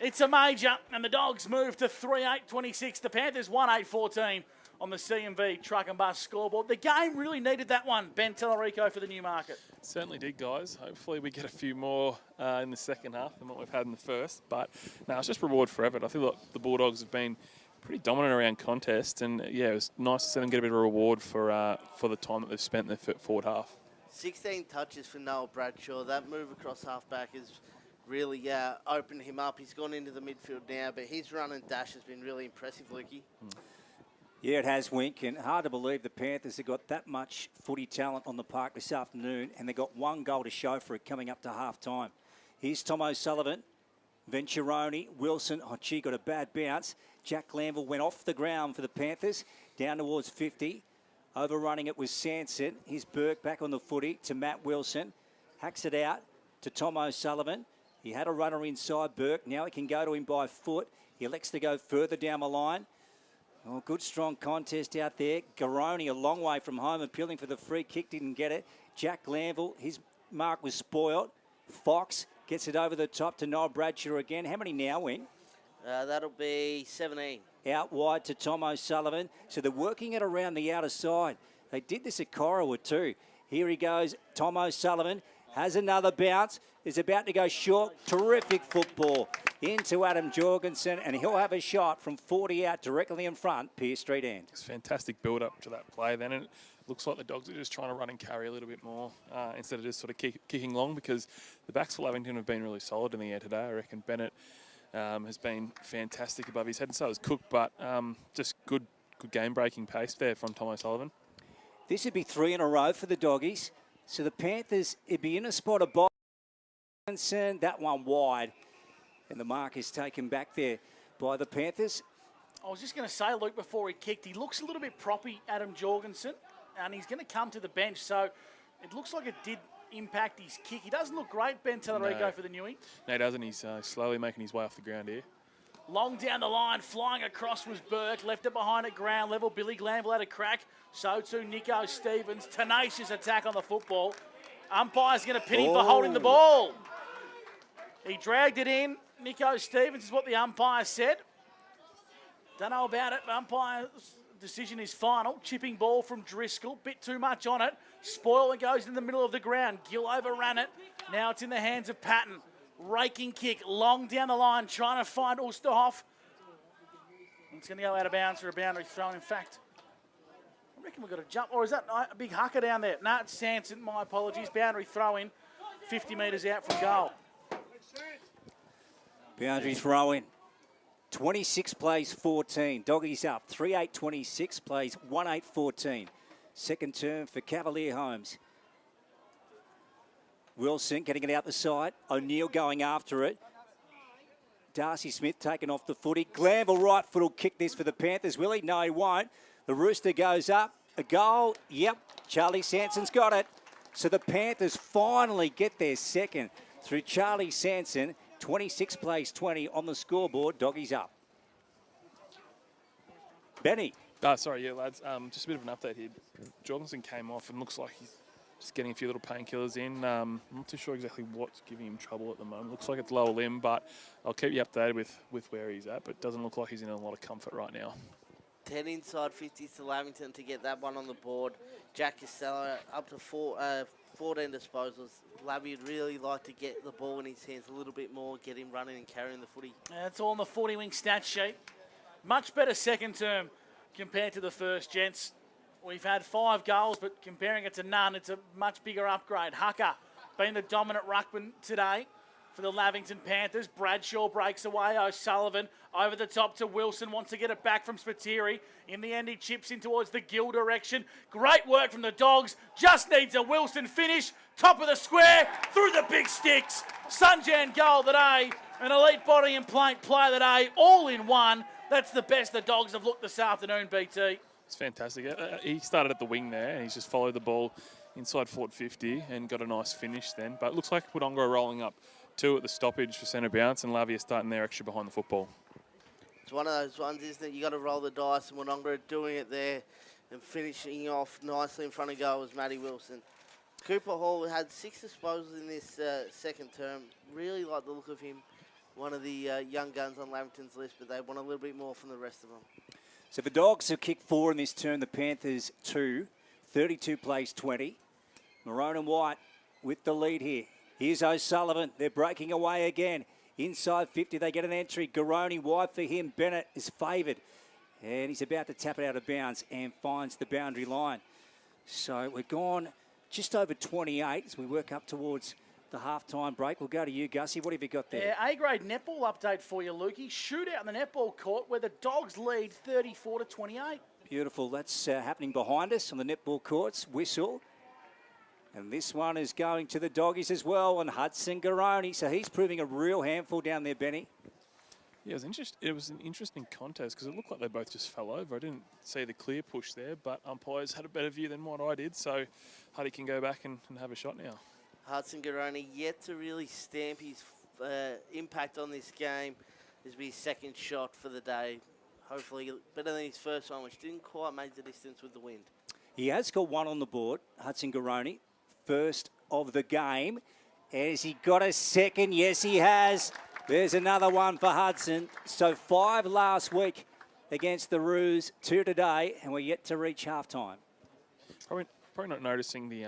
B: It's a major, and the Dogs move to 3-8-26. The Panthers 1-8-14 on the CMV truck and bus scoreboard. The game really needed that one. Ben Tellerico for the Newmarket.
A: Certainly did, guys. Hopefully we get a few more in the second half than what we've had in the first. But no, it's just reward for effort. I feel like the Bulldogs have been pretty dominant around contest, and yeah, it was nice to see them get a bit of a reward for the time that they've spent in their forward half.
C: 16 touches for Noel Bradshaw. That move across halfback has really opened him up. He's gone into the midfield now, but his run and dash has been really impressive, Lukey.
D: Yeah, it has, Wink, and hard to believe the Panthers have got that much footy talent on the park this afternoon, and they've got 1 goal to show for it coming up to half-time. Here's Tom O'Sullivan, Venturoni, Wilson. Oh, gee, got a bad bounce. Jack Glanville went off the ground for the Panthers, down towards 50. Overrunning it was Sanson. Here's Burke back on the footy to Matt Wilson. Hacks it out to Tom O'Sullivan. He had a runner inside Burke. Now he can go to him by foot. He elects to go further down the line. Oh, good strong contest out there. Garoni a long way from home, appealing for the free kick, didn't get it. Jack Glanville, his mark was spoiled. Fox gets it over the top to Noel Bradshaw again. How many now, Wing?
C: That'll be 17.
D: Out wide to Tom O'Sullivan. So they're working it around the outer side. They did this at Corowa too. Here he goes. Tom O'Sullivan has another bounce. Is about to go short. Terrific football into Adam Jorgensen, and he'll have a shot from 40 out directly in front, Pearce Street end.
A: It's fantastic build-up to that play then, and it looks like the Dogs are just trying to run and carry a little bit more instead of just sort of kicking long, because the backs for Lavington have been really solid in the air today. I reckon Bennett has been fantastic above his head, and so has Cook, but just good game-breaking pace there from Tom O'Sullivan.
D: This would be 3 in a row for the Doggies. So the Panthers, it'd be in a spot of Boston, that one wide. And the mark is taken back there by the Panthers.
B: I was just going to say, Luke, before he kicked, he looks a little bit proppy, Adam Jorgensen, and he's going to come to the bench. So it looks like it did impact his kick. He doesn't look great, Ben Tellerico, for the Newie.
A: No, he doesn't. He's slowly making his way off the ground here.
B: Long down the line, flying across was Burke. Left it behind at ground level. Billy Glanville had a crack. So too Nico Stevens. Tenacious attack on the football. Umpire's going to pin him for holding the ball. He dragged it in. Nico Stevens is what the umpire said. Don't know about it. Umpire's decision is final. Chipping ball from Driscoll. Bit too much on it. Spoil and goes in the middle of the ground. Gill overran it. Now it's in the hands of Patton. Raking kick. Long down the line. Trying to find Ulsterhoff. It's going to go out of bounds for a boundary throw. In fact, I reckon we've got a jump. Or is that a big hucker down there? No, it's Sanson. My apologies. Boundary throw in. 50 metres out from goal.
D: Boundary throw in. 26 plays 14. Doggies up. 3-8-26 plays 1-8-14. Second term for Cavalier Holmes. Wilson getting it out the side. O'Neill going after it. Darcy Smith taken off the footy. Glanville right foot will kick this for the Panthers, will he? No, he won't. The rooster goes up. A goal. Yep. Charlie Sanson's got it. So the Panthers finally get their second through Charlie Sanson. 26 plays 20 on the scoreboard. Doggies up. Benny.
A: Sorry, yeah, lads. Just a bit of an update here. Jorgensen came off and looks like he's just getting a few little painkillers in. I'm not too sure exactly what's giving him trouble at the moment. Looks like it's lower limb, but I'll keep you updated with where he's at. But it doesn't look like he's in a lot of comfort right now.
C: 10 inside 50s to Lavington to get that one on the board. Jack Costello up to 14 disposals. Lavy would really like to get the ball in his hands a little bit more, get him running and carrying the footy.
B: That's all on the 40-wing stat sheet. Much better second term compared to the first, gents. We've had 5 goals, but comparing it to none, it's a much bigger upgrade. Hucker being the dominant ruckman today for the Lavington Panthers. Bradshaw breaks away. O'Sullivan over the top to Wilson. Wants to get it back from Spiteri. In the end, he chips in towards the Gill direction. Great work from the Dogs. Just needs a Wilson finish. Top of the square. Through the big sticks. Sunjan goal today. An elite body and plate play today. All in one. That's the best the Dogs have looked this afternoon, BT.
A: It's fantastic. He started at the wing there and he's just followed the ball inside forward 50 and got a nice finish then. But it looks like Wodonga are rolling up 2 at the stoppage for centre bounce, and Lavie are starting their extra behind the football.
C: It's one of those ones, isn't it? You got to roll the dice, and Wodonga are doing it there and finishing off nicely in front of goal was Matty Wilson. Cooper Hall had 6 disposals in this second term. Really like the look of him. One of the young guns on Lavington's list, but they want a little bit more from the rest of them.
D: So the Dogs have kicked 4 in this term, the Panthers 2. 32 plays 20. Maroon and White with the lead here. Here's O'Sullivan. They're breaking away again. Inside 50, they get an entry. Garoni wide for him. Bennett is favoured. And he's about to tap it out of bounds and finds the boundary line. So we're gone just over 28 as we work up towards the half-time break. We'll go to you, Gussie. What have you got there?
B: Yeah, A-grade netball update for you, Lukey. Shootout in the netball court where the Dogs lead 34-28.
D: Beautiful. That's happening behind us on the netball courts. Whistle. And this one is going to the Doggies as well, and Hudson Garoni. So he's proving a real handful down there, Benny.
A: Yeah, it was an interesting contest because it looked like they both just fell over. I didn't see the clear push there, but umpires had a better view than what I did. So Huddy can go back and have a shot now.
C: Hudson Garoni yet to really stamp his impact on this game. This will be his second shot for the day. Hopefully better than his first one, which didn't quite make the distance with the wind.
D: He has got 1 on the board, Hudson Garoni. First of the game. Has he got a second? Yes, he has. There's another one for Hudson. So 5 last week against the Roos, 2 today, and we're yet to reach halftime.
A: Probably not noticing the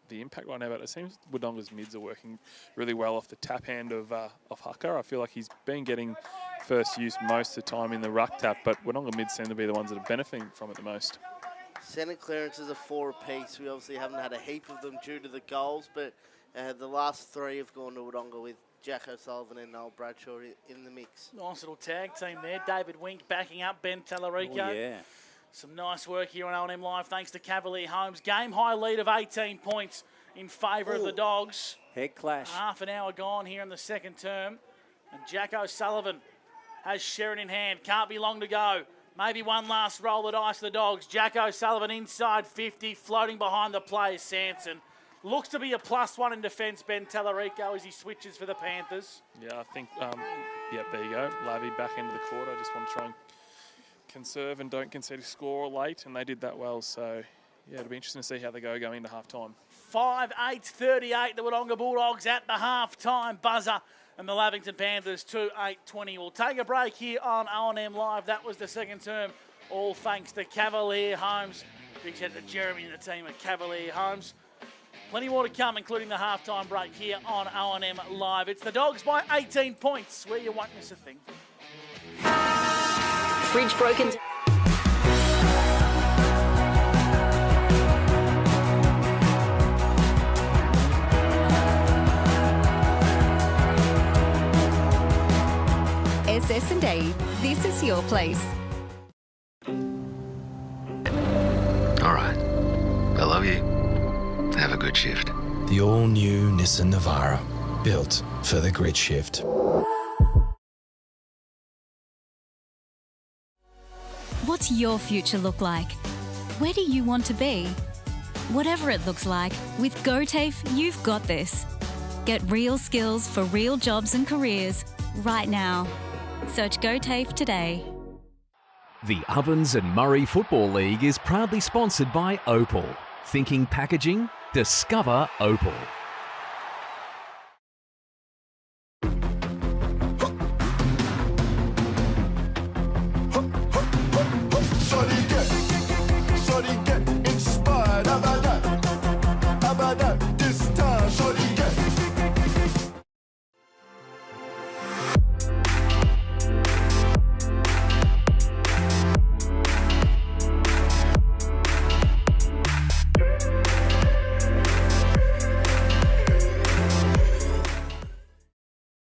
A: impact right now, but it seems Wodonga's mids are working really well off the tap hand of Hucker. I feel like he's been getting first use most of the time in the ruck tap, but Wodonga mids seem to be the ones that are benefiting from it the most.
C: Centre clearances are 4 apiece. We obviously haven't had a heap of them due to the goals, but the last 3 have gone to Wodonga with Jack O'Sullivan and Noel Bradshaw in the mix.
B: Nice little tag team there. David Wink backing up Ben Tallarico.
D: Oh, yeah.
B: Some nice work here on O&M Live thanks to Cavalier Homes. Game high lead of 18 points in favour of the Dogs.
D: Head clash.
B: Half an hour gone here in the second term. And Jack O'Sullivan has Sherrin in hand. Can't be long to go. Maybe one last roll of dice for the Dogs. Jack O'Sullivan inside 50, floating behind the play is Sanson. Looks to be a +1 in defence, Ben Tallarico, as he switches for the Panthers.
A: Yeah, I think, yep, there you go. Lavie back into the court. I just want to try and conserve and don't concede a score late, and they did that well. So, yeah, it'll be interesting to see how they go going into half-time.
B: 5-8-38, the Wodonga Bulldogs at the half-time buzzer. And the Lavington Panthers 2-8-20. We'll take a break here on O&M Live. That was the second term, all thanks to Cavalier Homes. Big shout out to Jeremy and the team at Cavalier Homes. Plenty more to come, including the halftime break here on O&M Live. It's the Dogs by 18 points, where you won't miss a thing.
E: Fridge broken. SS&A, this is your place.
F: All right. I love you. Have a good shift.
G: The all-new Nissan Navara, built for the grid shift.
H: What's your future look like? Where do you want to be? Whatever it looks like, with GoTAFE, you've got this. Get real skills for real jobs and careers right now. Search GoTAFE today.
I: The Ovens and Murray Football League is proudly sponsored by Opal. Thinking packaging? Discover Opal.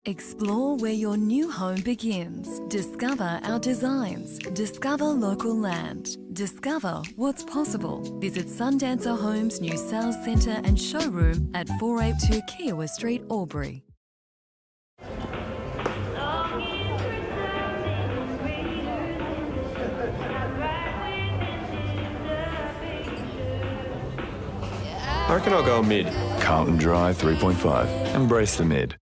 N: Explore where your new home begins. Discover our designs. Discover local land. Discover what's possible. Visit Sundancer Homes' new sales centre and showroom at 482 Kiowa Street, Albury.
K: I reckon I'll go mid. Carlton Drive 3.5. Embrace the mid.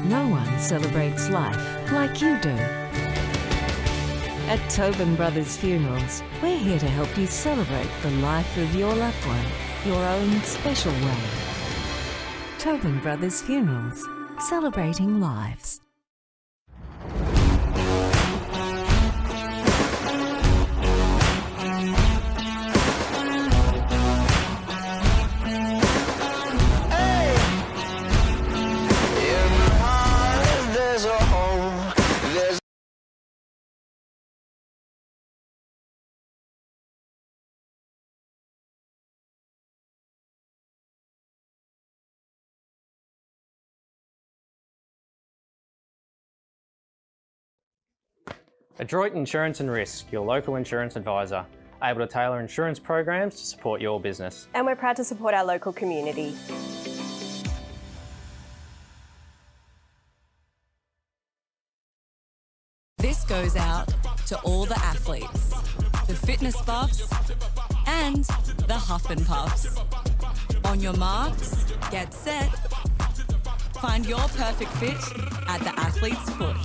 J: No one celebrates life like you do. At Tobin Brothers Funerals, we're here to help you celebrate the life of your loved one, your own special way. Tobin Brothers Funerals, celebrating lives.
L: Adroit Insurance and Risk, your local insurance advisor, able to tailor insurance programs to support your business.
M: And we're proud to support our local community.
N: This goes out to all the athletes, the fitness buffs, and the huff and puffs. On your marks, get set. Find your perfect fit at the athlete's foot.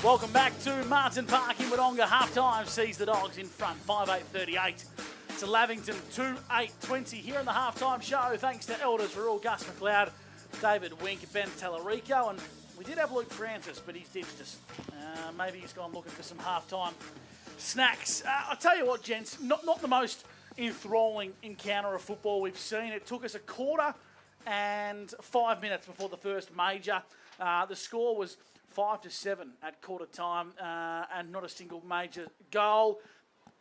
B: Welcome back to Martin Park in Wodonga. Half-time sees the Dogs in front, 5-8-38 to Lavington, 2-8-20 here in the half-time show. Thanks to Elders Rural, Gus McLeod, David Wink, Ben Tallarico, and we did have Luke Francis, but he's ditched us. Maybe he's gone looking for some half-time snacks. I'll tell you what, gents, not the most enthralling encounter of football we've seen. It took us a quarter and 5 minutes before the first major. The score was 5-7 at quarter time, and not a single major goal.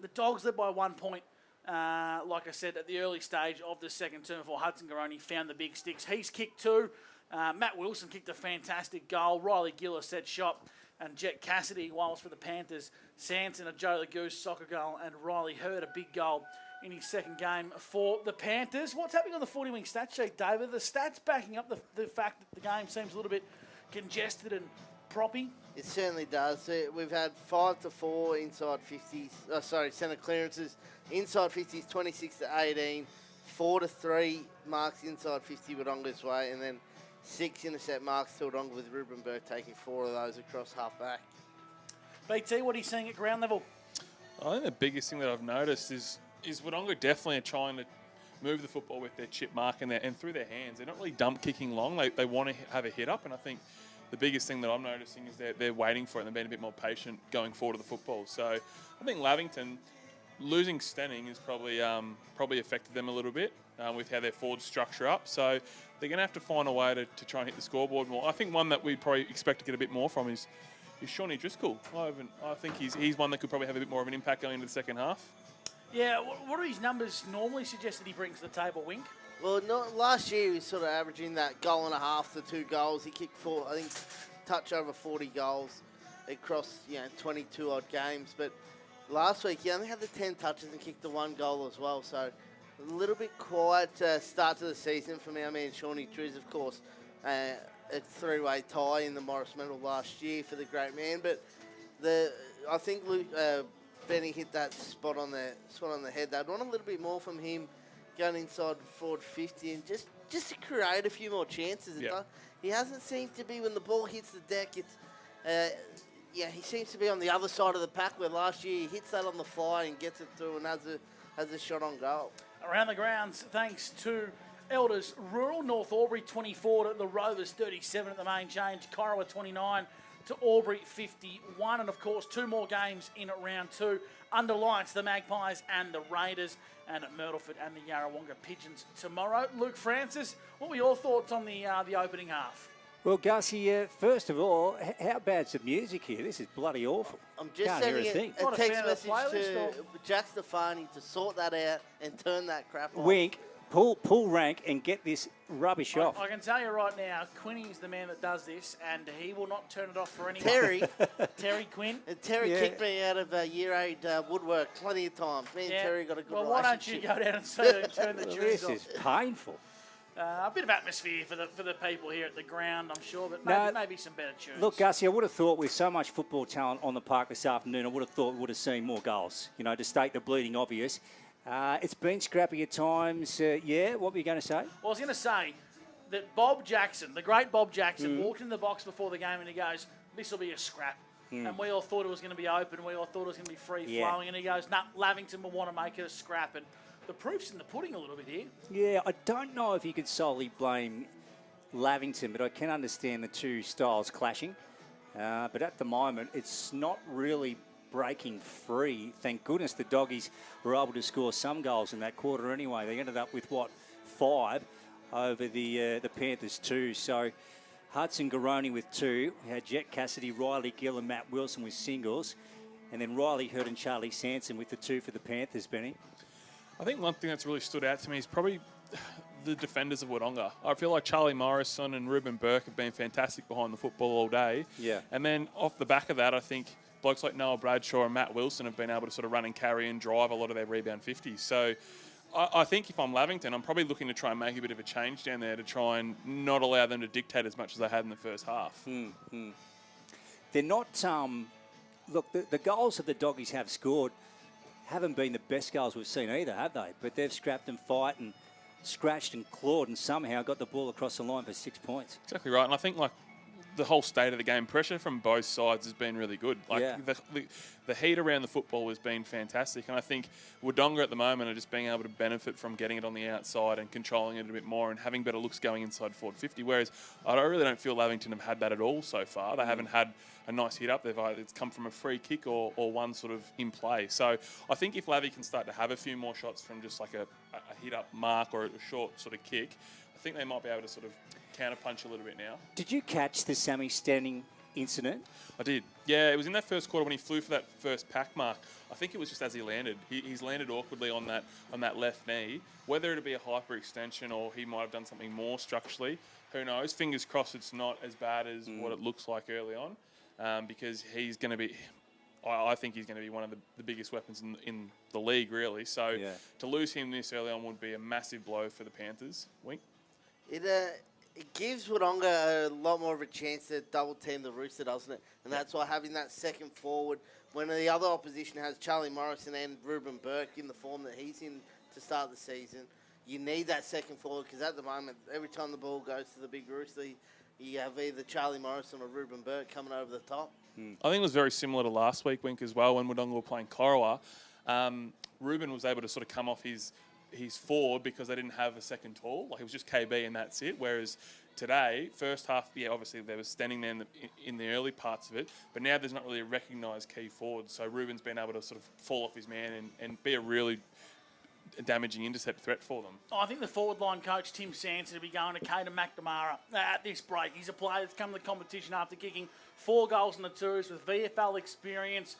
B: The Dogs led by 1 point, like I said, at the early stage of the second term before Hudson Garoni found the big sticks. He's kicked two. Matt Wilson kicked a fantastic goal. Riley Gillis set shot, and Jet Cassidy, whilst for the Panthers, Sanson, a Joe the Goose soccer goal, and Riley Hurd, a big goal in his second game for the Panthers. What's happening on the 40-wing stat sheet, David? The stats backing up the fact that the game seems a little bit congested and proppy.
C: It certainly does. We've had 5-4 inside 50s. Centre clearances inside 50s, 26-18. 4-3 marks inside 50 Wodonga's way, and then 6 intercept marks to Wodonga, with Ruben Burke taking 4 of those across half back.
B: BT, what are you seeing at ground level?
A: I think the biggest thing that I've noticed is Wodonga definitely are trying to move the football with their chip mark and through their hands. They're not really dump kicking long. They want to have a hit up, and I think the biggest thing that I'm noticing is they're waiting for it and they're being a bit more patient going forward to the football. So I think Lavington losing Stenning has probably affected them a little bit with how their forward structure up. So they're going to have to find a way to try and hit the scoreboard more. I think one that we probably expect to get a bit more from is Shawnee Driscoll. I think he's one that could probably have a bit more of an impact going into the second half.
B: Yeah, what do his numbers normally suggest that he brings to the table, Wink?
C: Well, last year he was sort of averaging that goal and a half to 2 goals. He kicked touch over 40 goals across 22 odd games. But last week he only had the 10 touches and kicked the 1 goal as well. So a little bit quiet start to the season for me. I mean, Shawnee Driz, of course, a 3-way tie in the Morris Medal last year for the great man. But I think Benny hit that spot on the head. They'd want a little bit more from him going inside forward 50 and just to create a few more chances.
A: Yep.
C: He hasn't seemed to be, when the ball hits the deck, he seems to be on the other side of the pack, where last year he hits that on the fly and gets it through and has a shot on goal.
B: Around the grounds, thanks to Elders Rural, North Albury 24 to the Rovers 37 at the main change, Corowa 29 to Albury 51, and of course 2 more games in round 2 under lights, the Magpies and the Raiders, and at Myrtleford and the Yarrawonga Pigeons tomorrow. Luke Francis, what were your thoughts on the opening half?
D: Well, Gussie, first of all, how bad's the music here? This is bloody awful.
C: I'm just
D: Can't hear
C: sending
D: a
C: a text message to Jack Stefani to sort that out and turn that crap off.
D: Wink, pull rank and get this rubbish off.
B: I can tell you right now, Quinny's the man that does this, and he will not turn it off for anyone. Terry Quinn.
C: And Terry kicked me out of year 8 woodwork plenty of times. Me and Terry got a good relationship.
B: Well, why don't you go down and turn the tunes off?
D: This is painful.
B: A bit of atmosphere for the people here at the ground, I'm sure, but maybe some better tunes.
D: Look, Gussie, I would have thought with so much football talent on the park this afternoon, I would have thought we would have seen more goals, to state the bleeding obvious. It's been scrappy at times. What were you going to say?
B: Well, I was going to say that Bob Jackson, the great Bob Jackson, walked in the box before the game and he goes, this will be a scrap. And we all thought it was going to be open. We all thought it was going to be free-flowing. And he goes, Lavington will want to make it a scrap. And the proof's in the pudding a little bit here.
D: Yeah, I don't know if you could solely blame Lavington, but I can understand the two styles clashing. But at the moment, it's not really breaking free. Thank goodness the Doggies were able to score some goals in that quarter anyway. They ended up with, 5 over the Panthers 2. So Hudson Garoni with 2. We had Jet Cassidy, Riley Gill and Matt Wilson with singles. And then Riley Hurd and Charlie Sanson with the 2 for the Panthers, Benny.
A: I think one thing that's really stood out to me is probably the defenders of Wodonga. I feel like Charlie Morrison and Ruben Burke have been fantastic behind the football all day.
D: Yeah.
A: And then off the back of that, I think blokes like Noah Bradshaw and Matt Wilson have been able to sort of run and carry and drive a lot of their rebound 50s. So I think if I'm Lavington, I'm probably looking to try and make a bit of a change down there to try and not allow them to dictate as much as they had in the first half.
D: They're not... look, the goals that the Doggies have scored haven't been the best goals we've seen either, have they? But they've scrapped and fight and scratched and clawed and somehow got the ball across the line for 6 points.
A: Exactly right. And I think, the whole state of the game, pressure from both sides has been really good. The heat around the football has been fantastic. And I think Wodonga at the moment are just being able to benefit from getting it on the outside and controlling it a bit more and having better looks going inside forward 50. Whereas I really don't feel Lavington have had that at all so far. They haven't had a nice hit up. It's come from a free kick or one sort of in play. So I think if Lavy can start to have a few more shots from just like a hit up mark or a short sort of kick, I think they might be able to sort of counter punch a little bit now.
D: Did you catch the Sammy Stenning incident?
A: I did. Yeah, it was in that first quarter when he flew for that first pack mark. I think it was just as he landed. He's landed awkwardly on that left knee. Whether it'll be a hyperextension or he might have done something more structurally, who knows? Fingers crossed it's not as bad as what it looks like early on, because he's going to be... I think he's going to be one of the biggest weapons in the league, really. So to lose him this early on would be a massive blow for the Panthers. Wink?
C: It gives Wodonga a lot more of a chance to double team the Rooster, doesn't it? And that's why having that second forward, when the other opposition has Charlie Morrison and Ruben Burke in the form that he's in to start the season, you need that second forward, because at the moment, every time the ball goes to the big Rooster, you have either Charlie Morrison or Ruben Burke coming over the top.
A: I think it was very similar to last week, Wink, as well, when Wodonga were playing Corowa. Ruben was able to sort of come off his he's forward because they didn't have a second tall. Like, it was just KB and that's it. Whereas today, first half, obviously they were standing there in the early parts of it, but now there's not really a recognised key forward. So Ruben's been able to sort of fall off his man and be a really damaging intercept threat for them.
B: I think the forward line coach, Tim Sanson, will be going to Caden McNamara at this break. He's a player that's come to the competition after kicking 4 goals in the tours with VFL experience,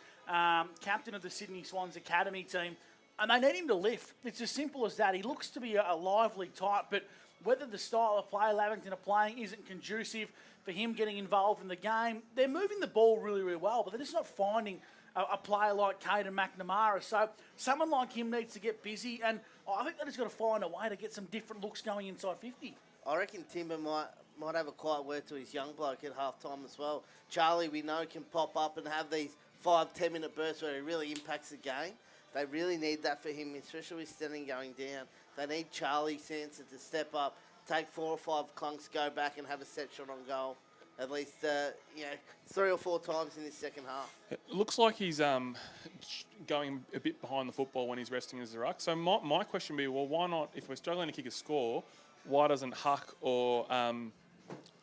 B: captain of the Sydney Swans Academy team, and they need him to lift. It's as simple as that. He looks to be a lively type, but whether the style of play Lavington are playing isn't conducive for him getting involved in the game, they're moving the ball really, really well, but they're just not finding a player like Caden McNamara. So someone like him needs to get busy, and I think they've just got to find a way to get some different looks going inside 50.
C: I reckon Timber might have a quiet word to his young bloke at half-time as well. Charlie, we know, can pop up and have these 5-10 minute bursts where he really impacts the game. They really need that for him, especially with Stenning going down. They need Charlie Sanson to step up, take 4 or 5 clunks, go back and have a set shot on goal. At least, 3 or 4 times in this second half.
A: It looks like he's going a bit behind the football when he's resting as a ruck. So my question would be, well, why not, if we're struggling to kick a score, why doesn't Huck or,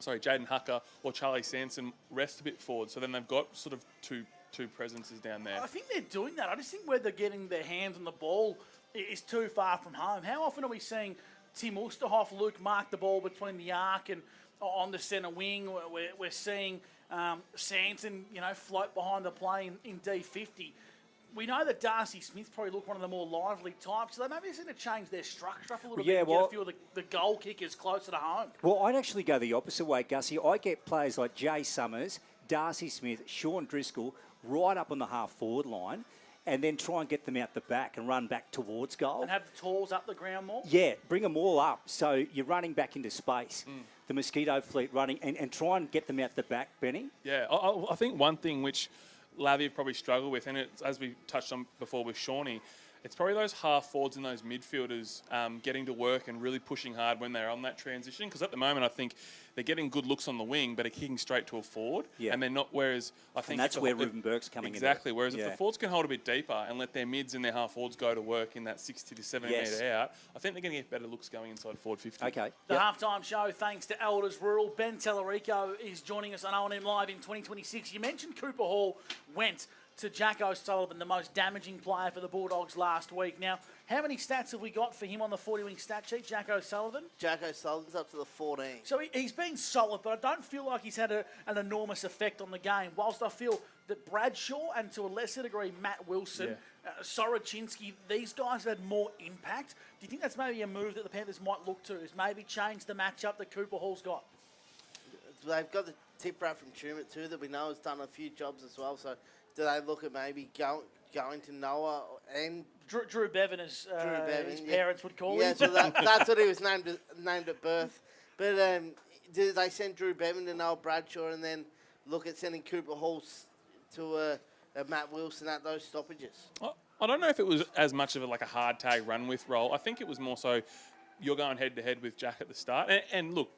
A: Jaden Hucker or Charlie Sanson rest a bit forward? So then they've got sort of two presences down there.
B: I think they're doing that. I just think where they're getting their hands on the ball is too far from home. How often are we seeing Tim Ulsterhoff, Luke mark the ball between the arc and on the centre wing? We're seeing Sanson, float behind the play in D50. We know that Darcy Smith probably looked one of the more lively types, so they maybe just need to change their structure up a little bit and get a few of the goal kickers closer to home.
D: Well, I'd actually go the opposite way, Gussie. I get players like Jay Summers, Darcy Smith, Sean Driscoll right up on the half-forward line, and then try and get them out the back and run back towards goal.
B: And have the talls up the ground more?
D: Yeah, bring them all up so you're running back into space. The Mosquito fleet running and try and get them out the back, Benny.
A: Yeah, I think one thing which Lavie have probably struggled with, and it's, as we touched on before with Shawnee, it's probably those half-forwards and those midfielders getting to work and really pushing hard when they're on that transition. Because at the moment, I think they're getting good looks on the wing, but are kicking straight to a forward.
D: Yeah.
A: And they're not, whereas I think...
D: And that's where Ruben Burke's coming in.
A: Exactly. Whereas if the forwards can hold a bit deeper and let their mids and their half-forwards go to work in that 60 to 70 metre out, I think they're going to get better looks going inside forward 50.
D: Okay.
B: The halftime show, thanks to Elders Rural. Ben Tellerico is joining us on O&M Live in 2026. You mentioned Cooper Hall went to Jack O'Sullivan, the most damaging player for the Bulldogs last week. Now, how many stats have we got for him on the 40-wing stat sheet, Jack O'Sullivan?
C: Jack O'Sullivan's up to the 14.
B: So he's been solid, but I don't feel like he's had an enormous effect on the game. Whilst I feel that Bradshaw and to a lesser degree Matt Wilson, Soroczynski, these guys have had more impact. Do you think that's maybe a move that the Panthers might look to, is maybe change the matchup that Cooper Hall's got?
C: They've got the tip rat from Tumut too that we know has done a few jobs as well. So do they look at maybe going to Noah and
B: Drew Bevan, as his parents would call him?
C: Yeah, so that's what he was named at birth. But do they send Drew Bevan to Noah Bradshaw and then look at sending Cooper Hall to Matt Wilson at those stoppages?
A: I don't know if it was as much of a hard tag run with role. I think it was more so you're going head to head with Jack at the start. And look,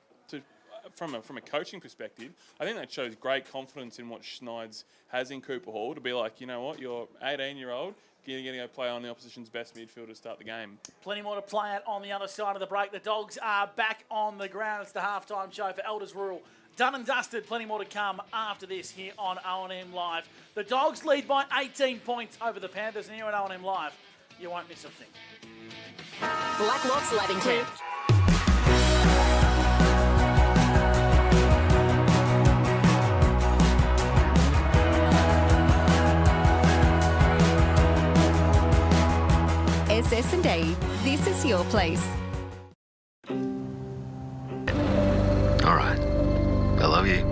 A: from a coaching perspective, I think that shows great confidence in what Schneids has in Cooper Hall to be like, you know what, you're 18-year-old, you're going to go play on the opposition's best midfielder to start the game.
B: Plenty more to play at on the other side of the break. The Dogs are back on the ground. It's the halftime show for Elders Rural. Done and dusted. Plenty more to come after this here on O&M Live. The Dogs lead by 18 points over the Panthers, and here at O&M Live, you won't miss a thing.
E: Blacklocks Lavington. SS&A, this is your place.
F: All right. I love you.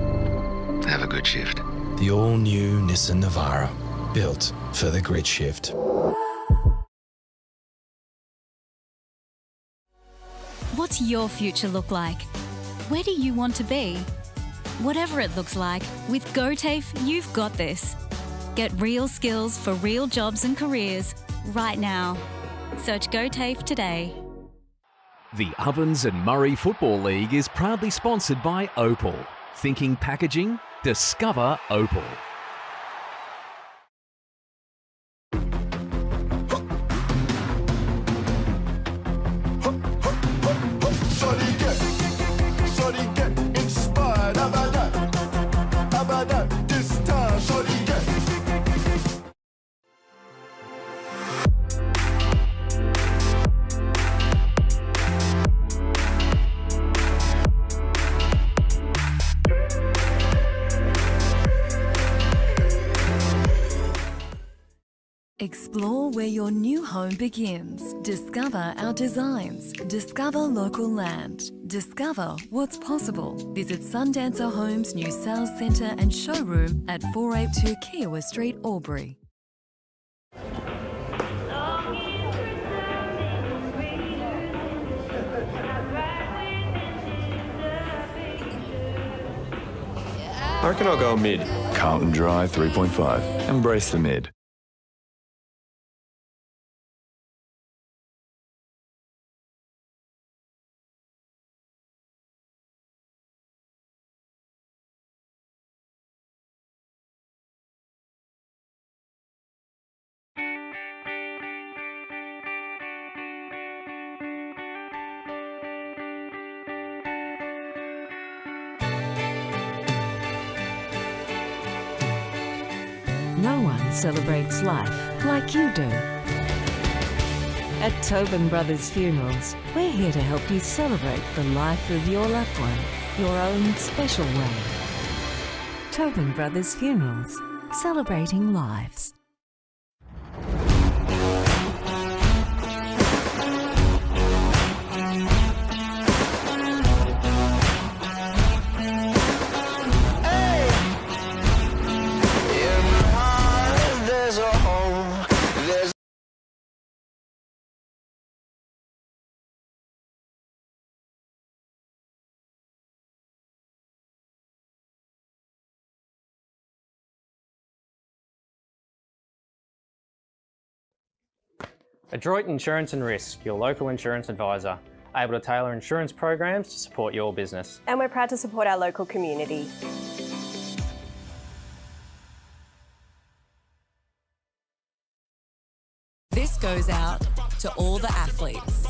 F: Have a good shift.
G: The all-new Nissan Navara, built for the grid shift.
H: What's your future look like? Where do you want to be? Whatever it looks like, with GoTAFE, you've got this. Get real skills for real jobs and careers right now. Search GoTAFE today.
I: The Ovens and Murray Football League is proudly sponsored by Opal. Thinking packaging? Discover Opal.
O: Explore where your new home begins. Discover our designs. Discover local land. Discover what's possible. Visit Sundancer Homes' new sales centre and showroom at 482 Kiowa Street, Albury.
K: I reckon I'll go mid. Carlton Dry 3.5. Embrace the mid.
J: No one celebrates life like you do. At Tobin Brothers Funerals, we're here to help you celebrate the life of your loved one, your own special way. Tobin Brothers Funerals, celebrating lives.
L: Adroit Insurance and Risk, your local insurance advisor, able to tailor insurance programs to support your business.
M: And we're proud to support our local community.
N: This goes out to all the athletes,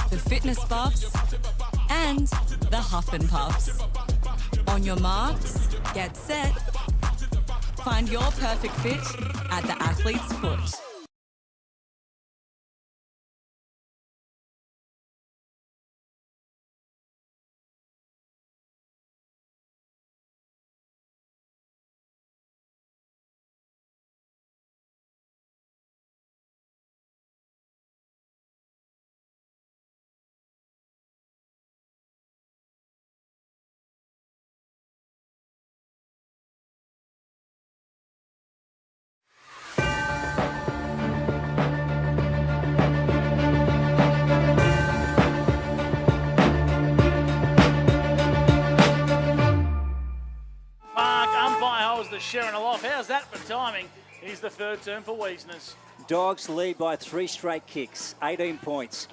N: the fitness buffs, and the huff and puffs. On your marks, get set. Find your perfect fit at the athlete's foot.
B: Sharing off. How's that for timing? Here's the third term for Wiesners.
D: Dogs lead by 3 straight kicks, 18 points.